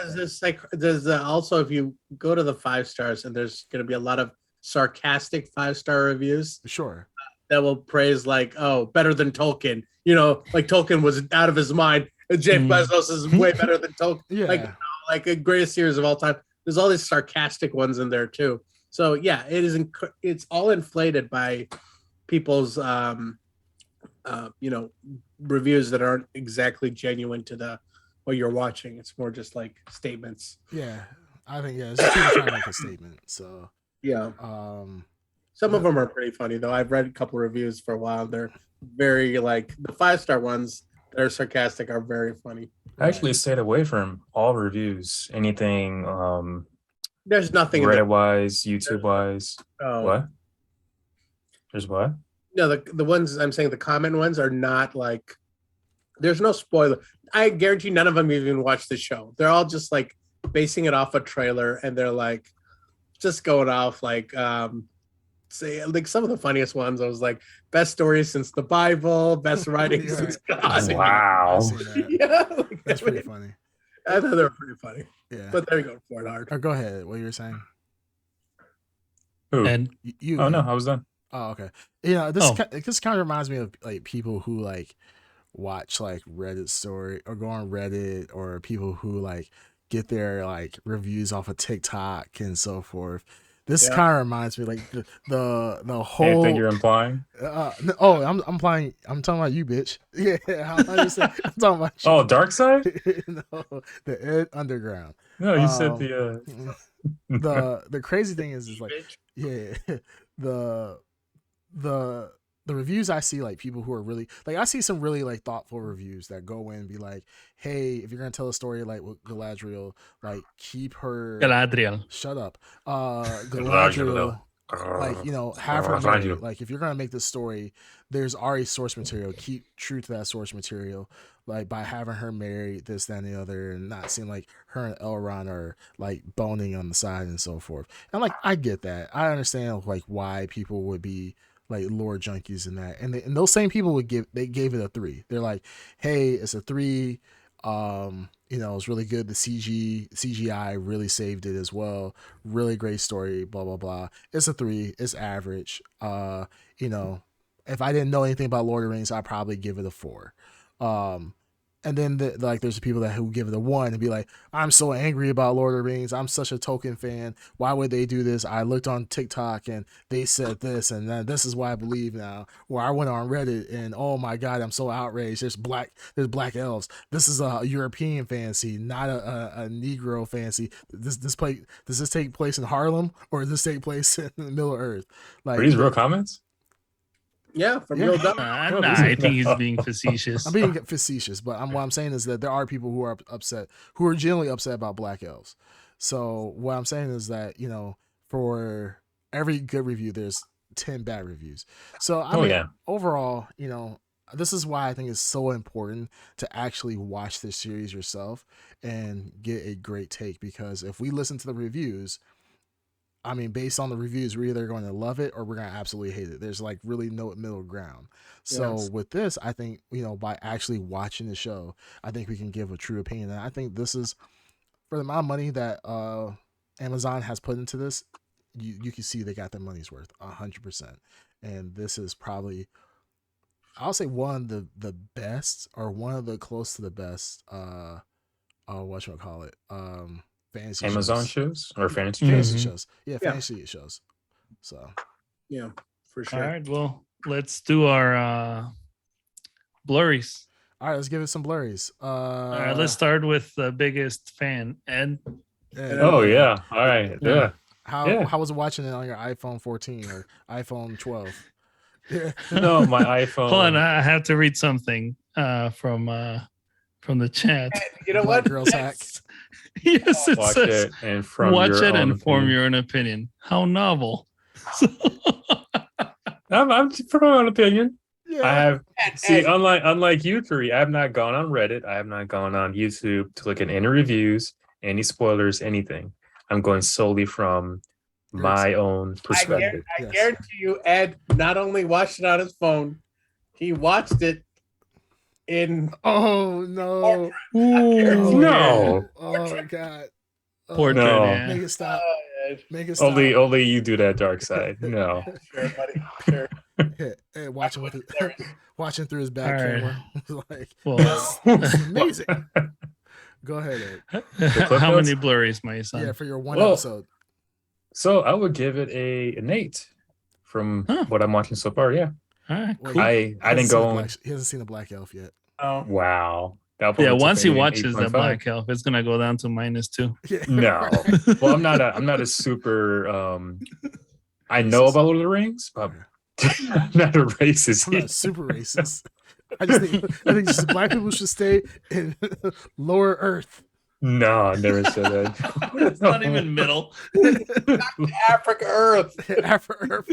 There's also, if you go to the 5 stars, and there's going to be a lot of sarcastic 5 star reviews. Sure. That will praise like, oh, better than Tolkien. Like Tolkien was out of his mind. Jeff Bezos is way better than Tolkien. Yeah. Like a greatest series of all time. There's all these sarcastic ones in there too. So yeah, it's all inflated by people's reviews that aren't exactly genuine to what you're watching. It's more just like statements. Yeah, I think it's just people trying to make a statement. So yeah. Some of them are pretty funny though. I've read a couple reviews for a while. They're very like the 5 star ones that are sarcastic are very funny. I actually stayed away from all reviews. Anything there's nothing Reddit wise, YouTube wise. What? There's what? No, the ones I'm saying, the comment ones are not like, there's no spoiler. I guarantee none of them even watched the show. They're all just like basing it off a trailer, and they're like just going off like say like some of the funniest ones. I was like, best stories since the Bible, best writing since God. Wow. Yeah, that's pretty funny. I thought they were pretty funny. Yeah. But there you go for it hard. Go ahead. What you were saying? Who? And you. Oh no, I was done. Oh, okay. This kind of reminds me of like people who like watch like Reddit story or go on Reddit, or people who like get their like reviews off of TikTok and so forth. This kind of reminds me like the whole. Anything you're implying? I'm implying. I'm talking about you, bitch. Yeah, I'm talking about you. Oh, Dark Side? No, the Ed Underground. No, you said the crazy thing is like, yeah, the reviews I see, like people who are really like, I see some really like thoughtful reviews that go in and be like, hey, if you're gonna tell a story like with Galadriel, like keep her shut up, Galadriel, like have her married. Like if you're gonna make this story, there's already source material, keep true to that source material, like by having her married, this, that, and the other, and not seem like her and Elrond are like boning on the side and so forth. And like I get that, I understand like why people would be like lore junkies in that, and those same people gave it a 3. They're like, hey, it's a 3. It's really good. The CGI really saved it as well. Really great story. Blah blah blah. It's a 3. It's average. If I didn't know anything about Lord of the Rings, I'd probably give it a 4. And then there's people who give it a 1 and be like, I'm so angry about Lord of the Rings. I'm such a Tolkien fan. Why would they do this? I looked on TikTok and they said this, and this is why I believe now. Or I went on Reddit and oh my god, I'm so outraged. There's black elves. This is a European fantasy, not a Negro fantasy. Does this take place in Harlem, or does this take place in the middle of Earth? Like, are these real comments? Yeah, from real dumb. I think he's being facetious. I'm being facetious, but what I'm saying is that there are people who are upset, who are genuinely upset about black elves. So what I'm saying is that, for every good review, there's 10 bad reviews. So I mean, overall, this is why I think it's so important to actually watch this series yourself and get a great take, because if we listen to the reviews, I mean, based on the reviews, we're either going to love it or we're going to absolutely hate it. There's like really no middle ground. So Yes. with this, I think, by actually watching the show, I think we can give a true opinion. And I think this is, for the amount of money that Amazon has put into this, you can see they got their money's worth 100%. And this is probably, I'll say, one of the best, or one of the close to the best whatchamacallit, fantasy Amazon shows. shows or fantasy Fantasy shows? shows. Yeah, fantasy shows. So Yeah, for All sure. right, well, let's do our blurries. all right, let's give it some blurries. All right, let's start with the biggest fan, Ed. Oh yeah. All right. Yeah. How was it watching it on your iPhone 14 or iPhone 12? Yeah. No, my iPhone. Hold on, I have to read something from the chat. You know Black what? Girls Hack. Yes, it Watch says it and from watch your it own and form opinion. your own opinion. How novel. I'm from my own opinion. Yeah. I have Ed, unlike you three, I have not gone on Reddit. I have not gone on YouTube to look at any reviews, any spoilers, anything. I'm going solely from my own perspective. I Yes. guarantee you, Ed not only watched it on his phone, he watched it in. Oh no. Ooh, No. Oh my god. portrait. No. Yeah. Make it stop. Ed. Make it stop. Only you do that, dark side. No. Sure, buddy. Sure. Yeah, watching with watching through his back All right. camera. Like, Well, this is amazing. Go ahead, Ed. clip how notes? many blurries, my son? Yeah, for your one Well, episode. So I would give it an 8 from Huh. what I'm watching so far. Yeah. All right, Wait, cool. I didn't go on. He hasn't seen the Black Elf yet. Oh, Wow. That'll put Yeah, me to once he maybe an watches the 8.5. Black Elf, it's gonna go down to -2. Yeah. No. Well, I'm not a super I know about Lord of the Rings, but I'm not a racist. I'm not super racist. I think just black people should stay in lower Earth. No, I never said that. It's not even middle. Africa Earth. After Earth.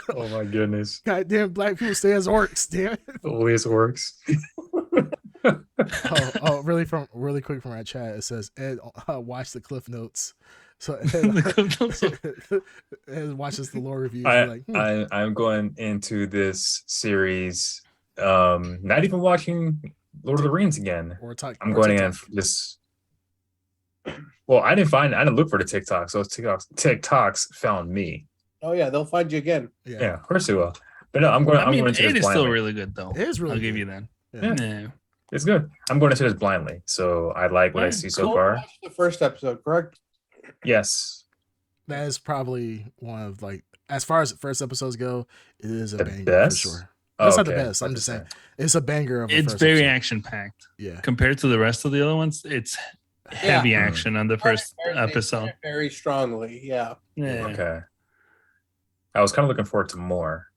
Oh my goodness. Goddamn, black people stay as orcs. Damn it. Always works. Really quick from our chat. It says Ed watch the Cliff Notes. So Ed watches the lore reviews. I'm going into this series not even watching Lord of the Rings again. I'm going in this. Well, I didn't look for the TikTok, so TikToks found me. Oh yeah, they'll find you again. Yeah, of course they will. But no, I'm going into it this is still blindly. really good though. It is really I'll give good. you that. Yeah. Yeah. It's good. I'm going into this blindly, so I like what I see so Go far. watch the first episode, correct? Yes, That is probably one of, like, as far as first episodes go, it is a the banger best. for sure. Oh, That's not the okay. best. I'm That's just saying the it's a banger of a It's first very episode. action packed Yeah. compared to the rest of the other ones. It's heavy Yeah. action on the first episode. Very strongly, yeah. Yeah. Okay. I was kind of looking forward to more.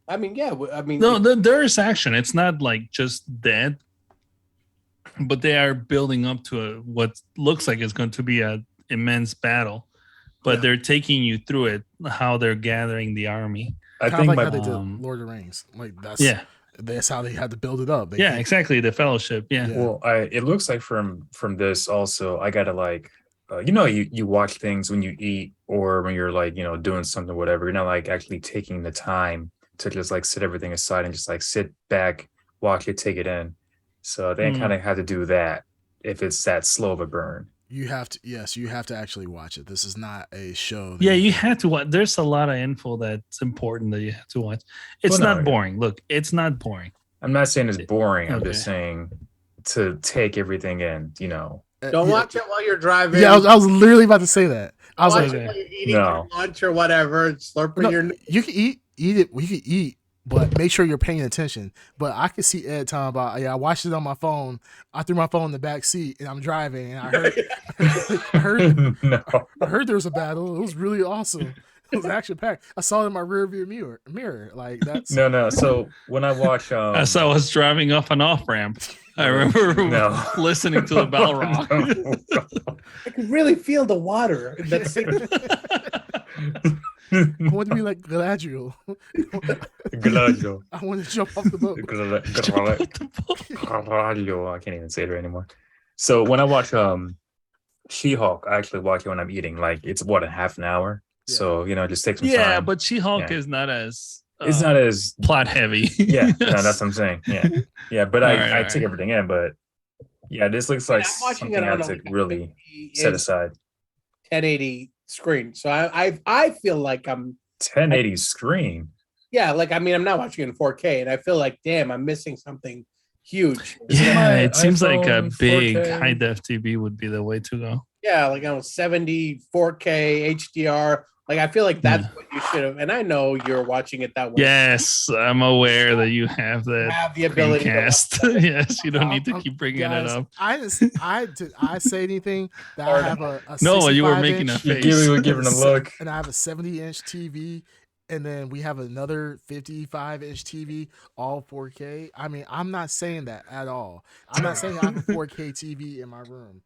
I mean, yeah. I mean, No, there is action. It's not like just dead, but they are building up to what looks like it's going to be an immense battle. But Yeah. they're taking you through it, how they're gathering the army. I Kind of think like my how they did um, Lord of the Rings. Like that's how they had to build it up. They Yeah, can't- exactly. The Fellowship. Yeah. Yeah. well, it looks like from this also, I gotta like, you watch things when you eat or when you're like doing something, whatever. You're not like actually taking the time to just like set everything aside and just like sit back, watch it, take it in. So they kind of had to do that if it's that slow of a burn. You have to, yes, you have to actually watch it. This is not a show. that Yeah, you can- had to watch. There's a lot of info that's important that you have to watch. It's Well, no, not boring. Look, it's not boring. I'm not saying it's boring. I'm Okay. just saying to take everything in. don't yeah. watch it while you're driving. Yeah, I was literally about to say that. I was watch like, it while you're eating No. your lunch or whatever, slurping no, your. you can eat it. We can eat, but make sure you're paying attention. But I could see Ed talking about, I watched it on my phone. I threw my phone in the back seat and I'm driving and I heard there was a battle. It was really awesome. It was action packed. I saw it in my rear view mirror. Like that's No. So when I watch, As I was driving off an off ramp, I remember No. listening to the Balrog. No. I could really feel the water. That's I want to be like Galadriel. Galadriel. I want to jump off the boat. Galadriel. I can't even say it anymore. So when I watch She-Hulk, I actually watch it when I'm eating. Like it's what, a half an hour. Yeah. So it just takes some Yeah, time. but She-Hulk Yeah. is not as It's not as plot heavy. yeah. No, Yes. that's what I'm saying. Yeah, yeah. But All I right, I all take right. everything in. But yeah, this looks like I'm watching something it I on have a to really set it's aside. 1080 screen, so I feel like I'm 1080 screen. yeah, like I mean I'm not watching it in 4K, and I feel like damn, I'm missing something huge. Is it Yeah, my it seems like a iPhone big 4K? high def TV would be the way to go. Yeah, like on 70 4K HDR. Like I feel like that's Yeah. what you should have. And I know you're watching it that way. Yes, I'm aware that you have You that have the ability to Screencast. Yes, you don't need to keep bringing it Guys, up. did I say anything that I have a No, you were 65 making a inch face. You were giving a look. and I have a 70-inch TV, and then we have another 55-inch TV, all 4K. I mean, I'm not saying that at all. I'm not saying I have a 4K TV in my room,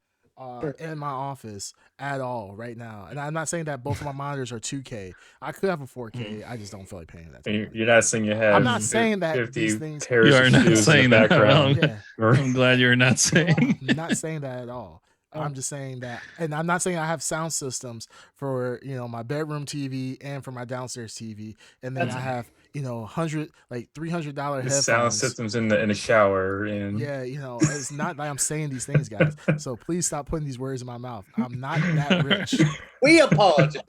in my office at all right now. And I'm not saying that both of my monitors are 2K. I could have a 4K. I just don't feel like paying that. You're not saying you have. I'm not saying that 50 these things. pairs You are of not shoes saying in the that. background. Yeah. I'm glad you're not saying. I'm not saying that at all. I'm just saying that, and I'm not saying I have sound systems for my bedroom TV and for my downstairs TV, and then I have $300 headphones. Sound systems in the shower and Yeah, it's not like I'm saying these things, guys. So please stop putting these words in my mouth. I'm not that rich. We apologize.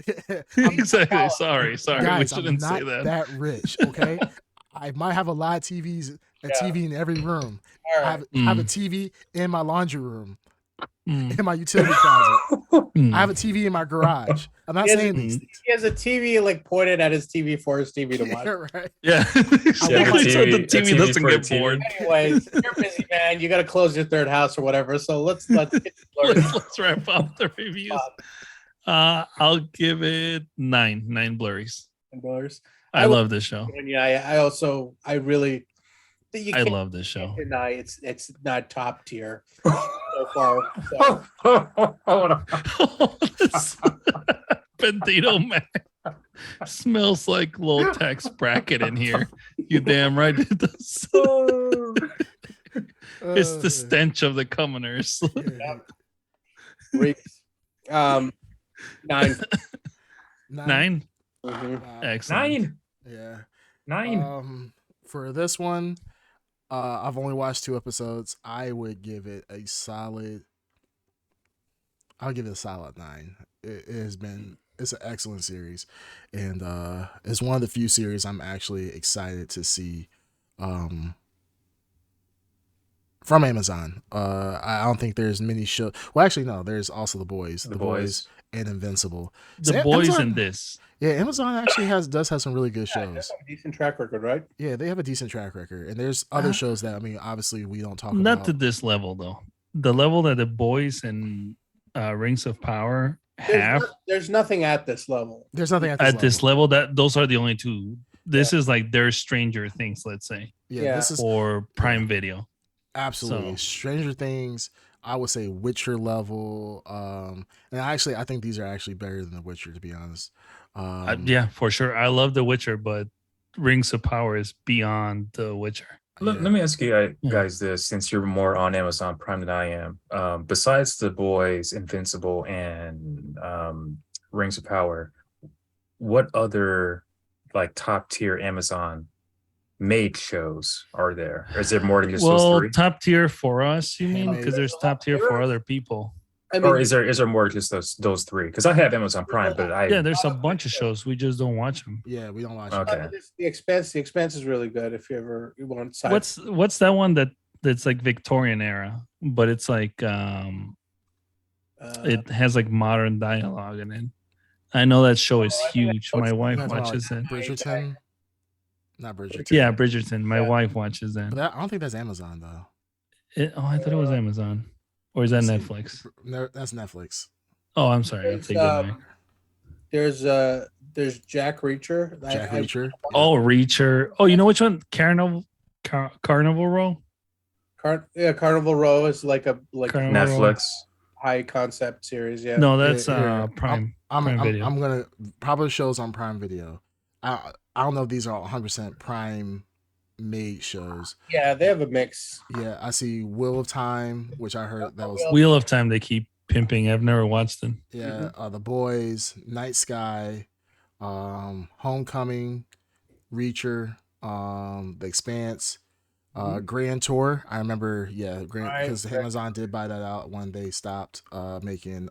Exactly. Sorry. Guys, We I'm shouldn't not say that. that rich. Okay, I might have a lot of TVs, TV in every room. All right. I have a TV in my laundry room, Mm. in my utility closet. Mm. I have a TV in my garage. I'm not He has saying a- these things. He has a TV like pointed at his TV for his TV to watch. Yeah, right. Yeah. Yeah, want So the a TV TV doesn't for a get TV. bored. Anyways, you're busy, man. You got to close your third house or whatever. So let's get Let's wrap up the reviews. I'll give it 9 blurries. $10. I love this show. And yeah, I really. You I can't love this show. deny it's not top tier so far. So. This Bendito man smells like low tax bracket in here. You damn right it does. It's the stench of the commoners. Reeks. 9. 9. Mhm. Wow. Excellent. Yeah. 9. For this one, I've only watched 2 episodes. I would give it a solid. I'll give it a solid 9. It's an excellent series, and it's one of the few series I'm actually excited to see from Amazon. I don't think there's many shows. Well, actually, no. There's also The Boys, The Boys. and Invincible. The So boys Amazon- in this. Yeah, Amazon actually does have some really good Yeah, shows. they have a decent track record, right? Yeah, they have a decent track record, and there's other shows that obviously we don't talk Not about. to this level though. The level that the boys and Rings of Power have There's nothing at this level. There's nothing at this level, that those are the only two. This is like their Stranger Things, let's say, Yeah, this is or Prime Video. absolutely so- Stranger Things. I would say Witcher level. And I think these are actually better than The Witcher, to be honest. Yeah, for sure. I love The Witcher, but Rings of Power is beyond The Witcher. Let me ask you guys this, since you're more on Amazon Prime than I am. Besides The Boys, Invincible, and Rings of Power, what other like top tier Amazon made shows are there? Or is there more than just those 3? Top tier for us, you mean? Handmade. Because there's top tier for other people. I mean, Or is there more than just those 3? Because I have Amazon Prime, but Yeah, there's a bunch of shows. We just don't watch them. Yeah, we don't watch. Okay. the expense is really good if you want side. What's that one that's like Victorian era, but it's like it has like modern dialogue in it. I know that show is huge. My wife watches it. Bridgerton. Not Bridgerton. Yeah, Bridgerton. My Yeah. wife watches it. But I don't think that's Amazon though. I thought it was Amazon. Or is that Let's see. Netflix? No, that's Netflix. Oh, I'm sorry. I'll take that back. There's Jack Reacher. Jack Reacher. Oh, Reacher. Oh, you know which one? Carnival Row? Carnival Row is like a Carnival Row. Netflix. high concept series. Yeah. No, that's Here, Prime. Prime Video. I'm gonna probably shows on Prime Video. I don't know if these are 100% Prime made shows. Yeah, they have a mix. Yeah, I see Wheel of Time, which I heard that was Wheel of Time. They keep pimping. I've never watched them. yeah. The Boys, Night Sky, Homecoming, Reacher, The Expanse, Grand Tour. I remember, yeah, Grand because Amazon did buy that out when they stopped making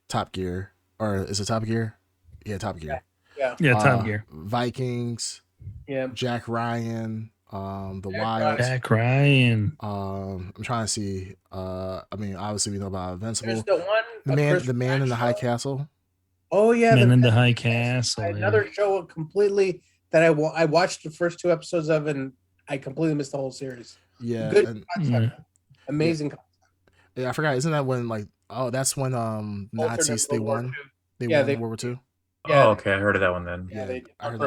Top Gear, or is it Top Gear? Yeah, Top Gear. Yeah, Top Gear. Vikings. Yeah. Jack Ryan. The Wild. Jack Ryan. I'm trying to see. I mean, obviously we know about Invincible. There's the one. The Man in the High Castle. Oh yeah, Man in the High Castle. Another show completely that I watched the first 2 episodes of, and I completely missed the whole series. Yeah, Good concept. Amazing concept. Yeah, I forgot. Isn't that when that's when Nazis they won? They won World War II. Yeah. Oh, okay. I heard of that one then. Yeah, I heard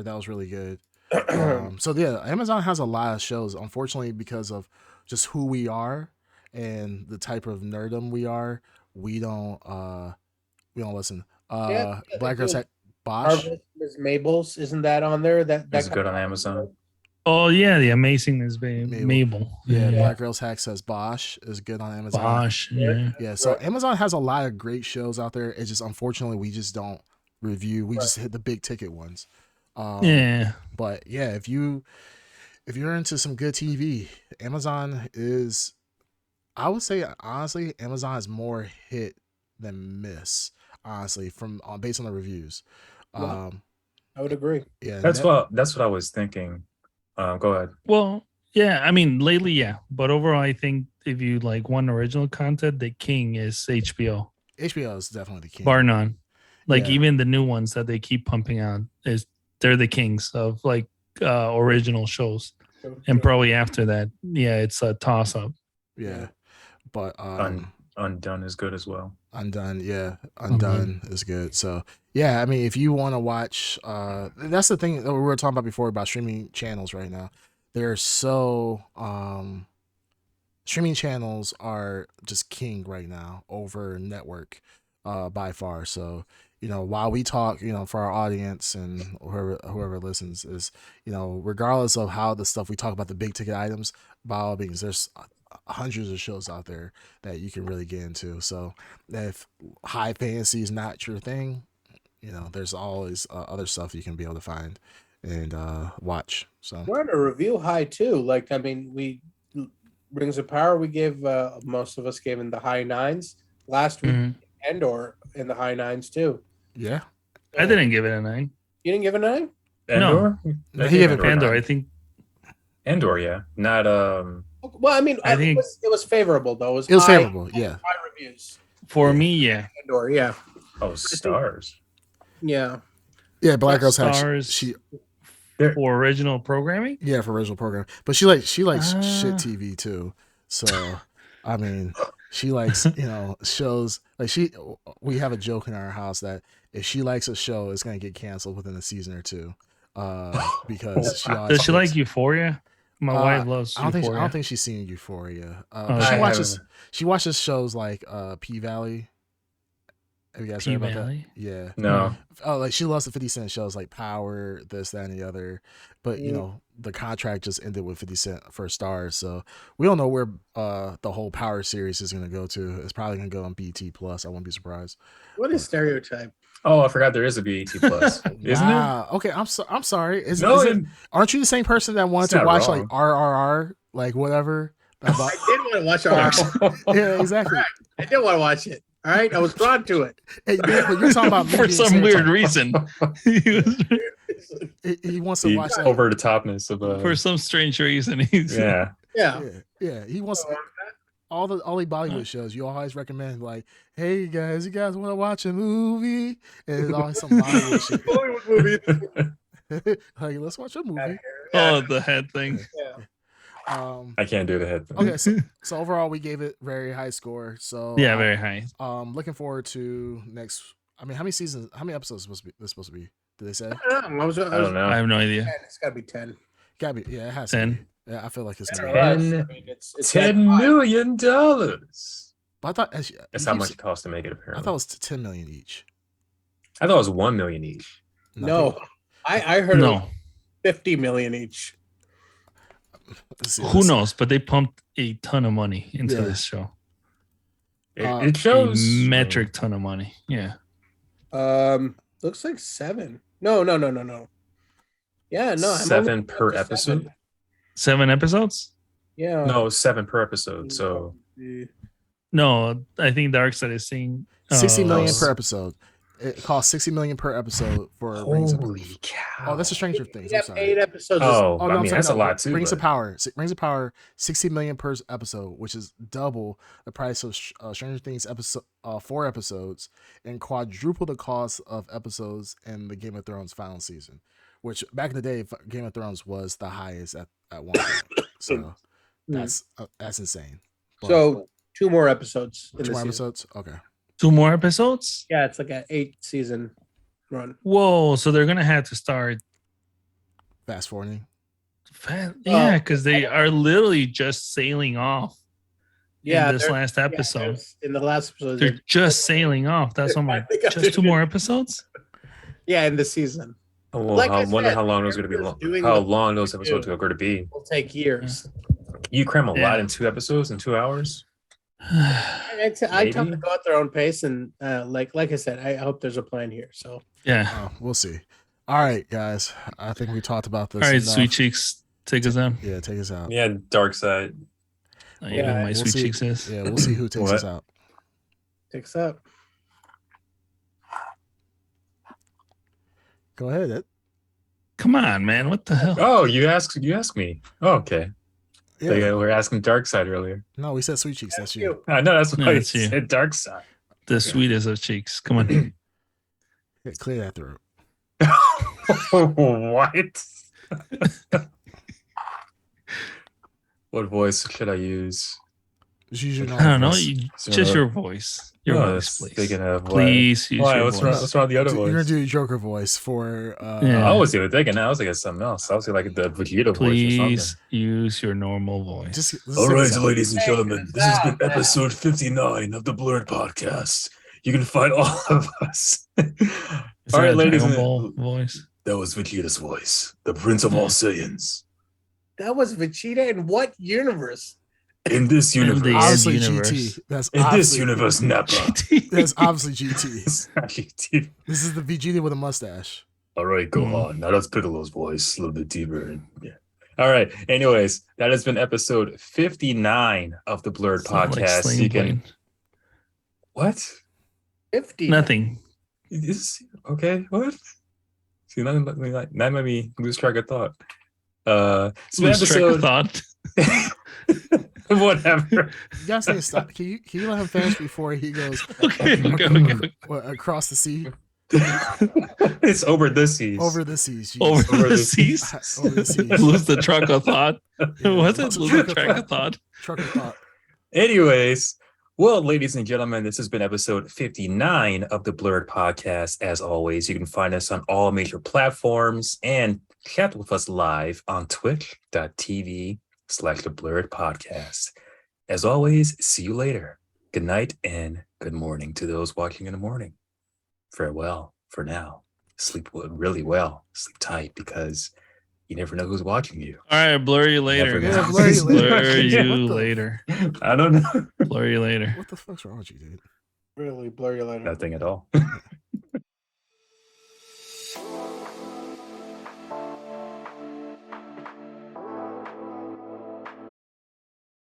that was really good. So yeah, Amazon has a lot of shows. Unfortunately, because of just who we are and the type of nerdum we are, we don't listen. Black Girls Bosch. Ms. Mabel's, isn't that on there? That's good on Amazon. Oh yeah, The Amazingness Mabel. Yeah, Black Girls Hack says Bosch is good on Amazon. Bosch, yeah. Yeah, so Amazon has a lot of great shows out there. It's just unfortunately we just don't review. We just hit the big ticket ones. Yeah. But yeah, if you're into some good TV, Amazon is, I would say honestly, Amazon is more hit than miss. Honestly, from based on the reviews. I would agree. Yeah, that's what I was thinking. Go ahead. Well, yeah, I mean lately, yeah, but overall, I think if you like one original content, the king is HBO. HBO is definitely the king, bar none. Like even the new ones that they keep pumping out they're the kings of like original shows. And probably after that, yeah, it's a toss up. Yeah, but Undone is good as well. Undone is good. So yeah, I mean, if you want to watch, that's the thing that we were talking about before about streaming channels right now. They're so streaming channels are just king right now over network by far. So while we talk, for our audience and whoever listens is, regardless of how the stuff we talk about, the big ticket items, by all means, there's hundreds of shows out there that you can really get into. So if high fantasy is not your thing, there's always other stuff you can be able to find and watch. So we're on a review high too. Like, I mean, we Rings of Power, we gave most of us gave in the high 9s last week. Andor in the high 9s too. Yeah, I didn't give it a 9. You didn't give it a 9? Andor? No, he gave it Andor. I think Andor, yeah, not Well, I mean, I think it was favorable though. It was favorable, yeah. High reviews for me, yeah. Andor, yeah. Oh, stars. Yeah. Yeah, Black Girls Stars. She for original programming. Yeah, for original programming, but she likes shit TV too. So, I mean, she likes shows like we have a joke in our house that if she likes a show, it's gonna get canceled within a season or two, because she does she like Euphoria? My wife loves Euphoria. I don't think she's seen Euphoria. She watches shows like P Valley. Have you guys heard about that? Yeah. No. Oh, like she loves the 50 Cent shows like Power, this, that, and the other. But the contract just ended with 50 Cent for Stars, so we don't know where the whole Power series is gonna go to. It's probably gonna go on BT Plus. I won't be surprised. What is Stereotype? Oh, I forgot there is a BET Plus, isn't it? Okay, I'm sorry. Aren't you the same person that wanted to watch like RRR, like whatever? I did want to watch RRR. Yeah, exactly. I did want to watch it. All right, I was drawn to it. Hey, but you're talking about for some weird reason. He wants to watch over the topness of for some strange reason. Yeah. He wants all the Bollywood shows. You always recommend like, hey guys, you guys want to watch a movie? And it's always some Bollywood shit. Bollywood movie. Like, let's watch a movie. Oh, the head thing. Yeah. I can't do the head thing. Okay, so overall we gave it very high score. So yeah, very high. Looking forward to next. I mean, how many episodes is supposed to be? Did they say? I don't know. I have no idea. It's gotta be 10. Gotta be. Yeah, it has 10. to be. Yeah, I feel like it's $10 million. But I thought That's how much it costs to make it. Apparently, I thought it was 10 million each. I thought it was 1 million each. No, I heard it was No, 50 million each. who knows? But they pumped a ton of money into Yeah. this show. It shows A metric ton of money. Yeah. Looks like 7. No. Yeah, no. 7 per episode. 7 episodes? Yeah. No, 7 per episode. So No, I think Darkseid is saying 60 million Oh. per episode. It costs 60 million per episode for Rings of holy cow! Oh, that's a Stranger Things. I'm sorry. 8 episodes. Oh, Oh, no, I I'm mean sorry, that's no, a lot too. Rings of but- Power. Rings of Power, 60 million per episode, which is double the price of Stranger Things episode 4 episodes, and quadruple the cost of episodes in the Game of Thrones final season. Which back in the day, Game of Thrones was the highest at one point. So that's insane. But So 2 more episodes. In 2 the more season. episodes. Okay. 2 more episodes? Yeah, it's like an 8-season run. Whoa, so they're gonna have to start Fast forwarding. yeah, because they are literally just sailing off Yeah, in this they're- last yeah, episode. there's- in the last episode, They're just sailing off. That's what I'm like, I think just 2 more episodes? yeah, in the season. Oh, well, Like I I wonder said, how long it was going to be. they're Long. doing How the- long those episodes do. are going to be? Will take years. You cram a Yeah. lot in 2 episodes in 2 hours. I tell them to Maybe. go at their own pace, and like I said, I hope there's a plan here. So Yeah. Oh, we'll see. All right, guys. I think we talked about this. All right, enough. Sweet Cheeks, take us out. Yeah, take us out. Yeah, Dark Side. You know who my We'll Sweet see. Cheeks is. Yeah, we'll see who takes us What? out. takes up. Go ahead, Ed. Come on, man. What the hell? Oh, you asked me. Oh, okay. Yeah. They were asking Dark Side earlier. No, we said Sweet Cheeks. That's you. I know that's No, why I it's you. said Dark Side. The sweetest of cheeks. Come on. Yeah, clear that throat. What? What voice should I use? Just use your I don't know. voice. Just your voice. Your Oh, voice, please. Speaking of what? Please use Why? your What's voice. wrong? What's wrong with the other You're gonna voice? do Joker voice for Yeah. I was even thinking. I was thinking something else. I was thinking like the Vegeta voice or Please something. use your normal voice. just All right, so ladies and gentlemen, this has been Stop. episode 59 of the Blurred Podcast. You can find all of us. Is All that right, a ladies Dragon and Ball voice? that was Vegeta's voice, the Prince of all Saiyans. That was Vegeta in what universe? In this In the universe, obviously universe. GT. That's in this obviously, universe, Nappa. That's obviously GT. It's not GT. This is the Vegeta with a mustache. All right, go on. Now that's Piccolo's voice, a little bit deeper. Yeah. All right. Anyways, that has been episode 59 of the Blurred Sound like Podcast. Sling You can Blade. what? 50. Nothing. Is okay? What? See, that made me lose track of thought. So Lose track of episode thought. whatever. You guys need to stop. Can you let him finish before he goes Okay. across the sea? It's over the seas. Over the seas. Jeez. Over Over the the seas. Over the seas. Lose the track of thought. Yeah, Was lose it? the Lose the track of track of thought. Trucker thought. Anyways, well, ladies and gentlemen, this has been episode 59 of the Blurred Podcast. As always, you can find us on all major platforms and chat with us live on twitch.tv/the Blurred Podcast. As always, see you later. Good night and good morning to those watching in the morning. Farewell for now. Sleep really well. Sleep tight because you never know who's watching you. All right, blur you later. Never guys. know. Blur you later. Blur you What the- later. I don't know. Blur you later. What the fuck's wrong with you, dude? Really blur your line. Nothing at all.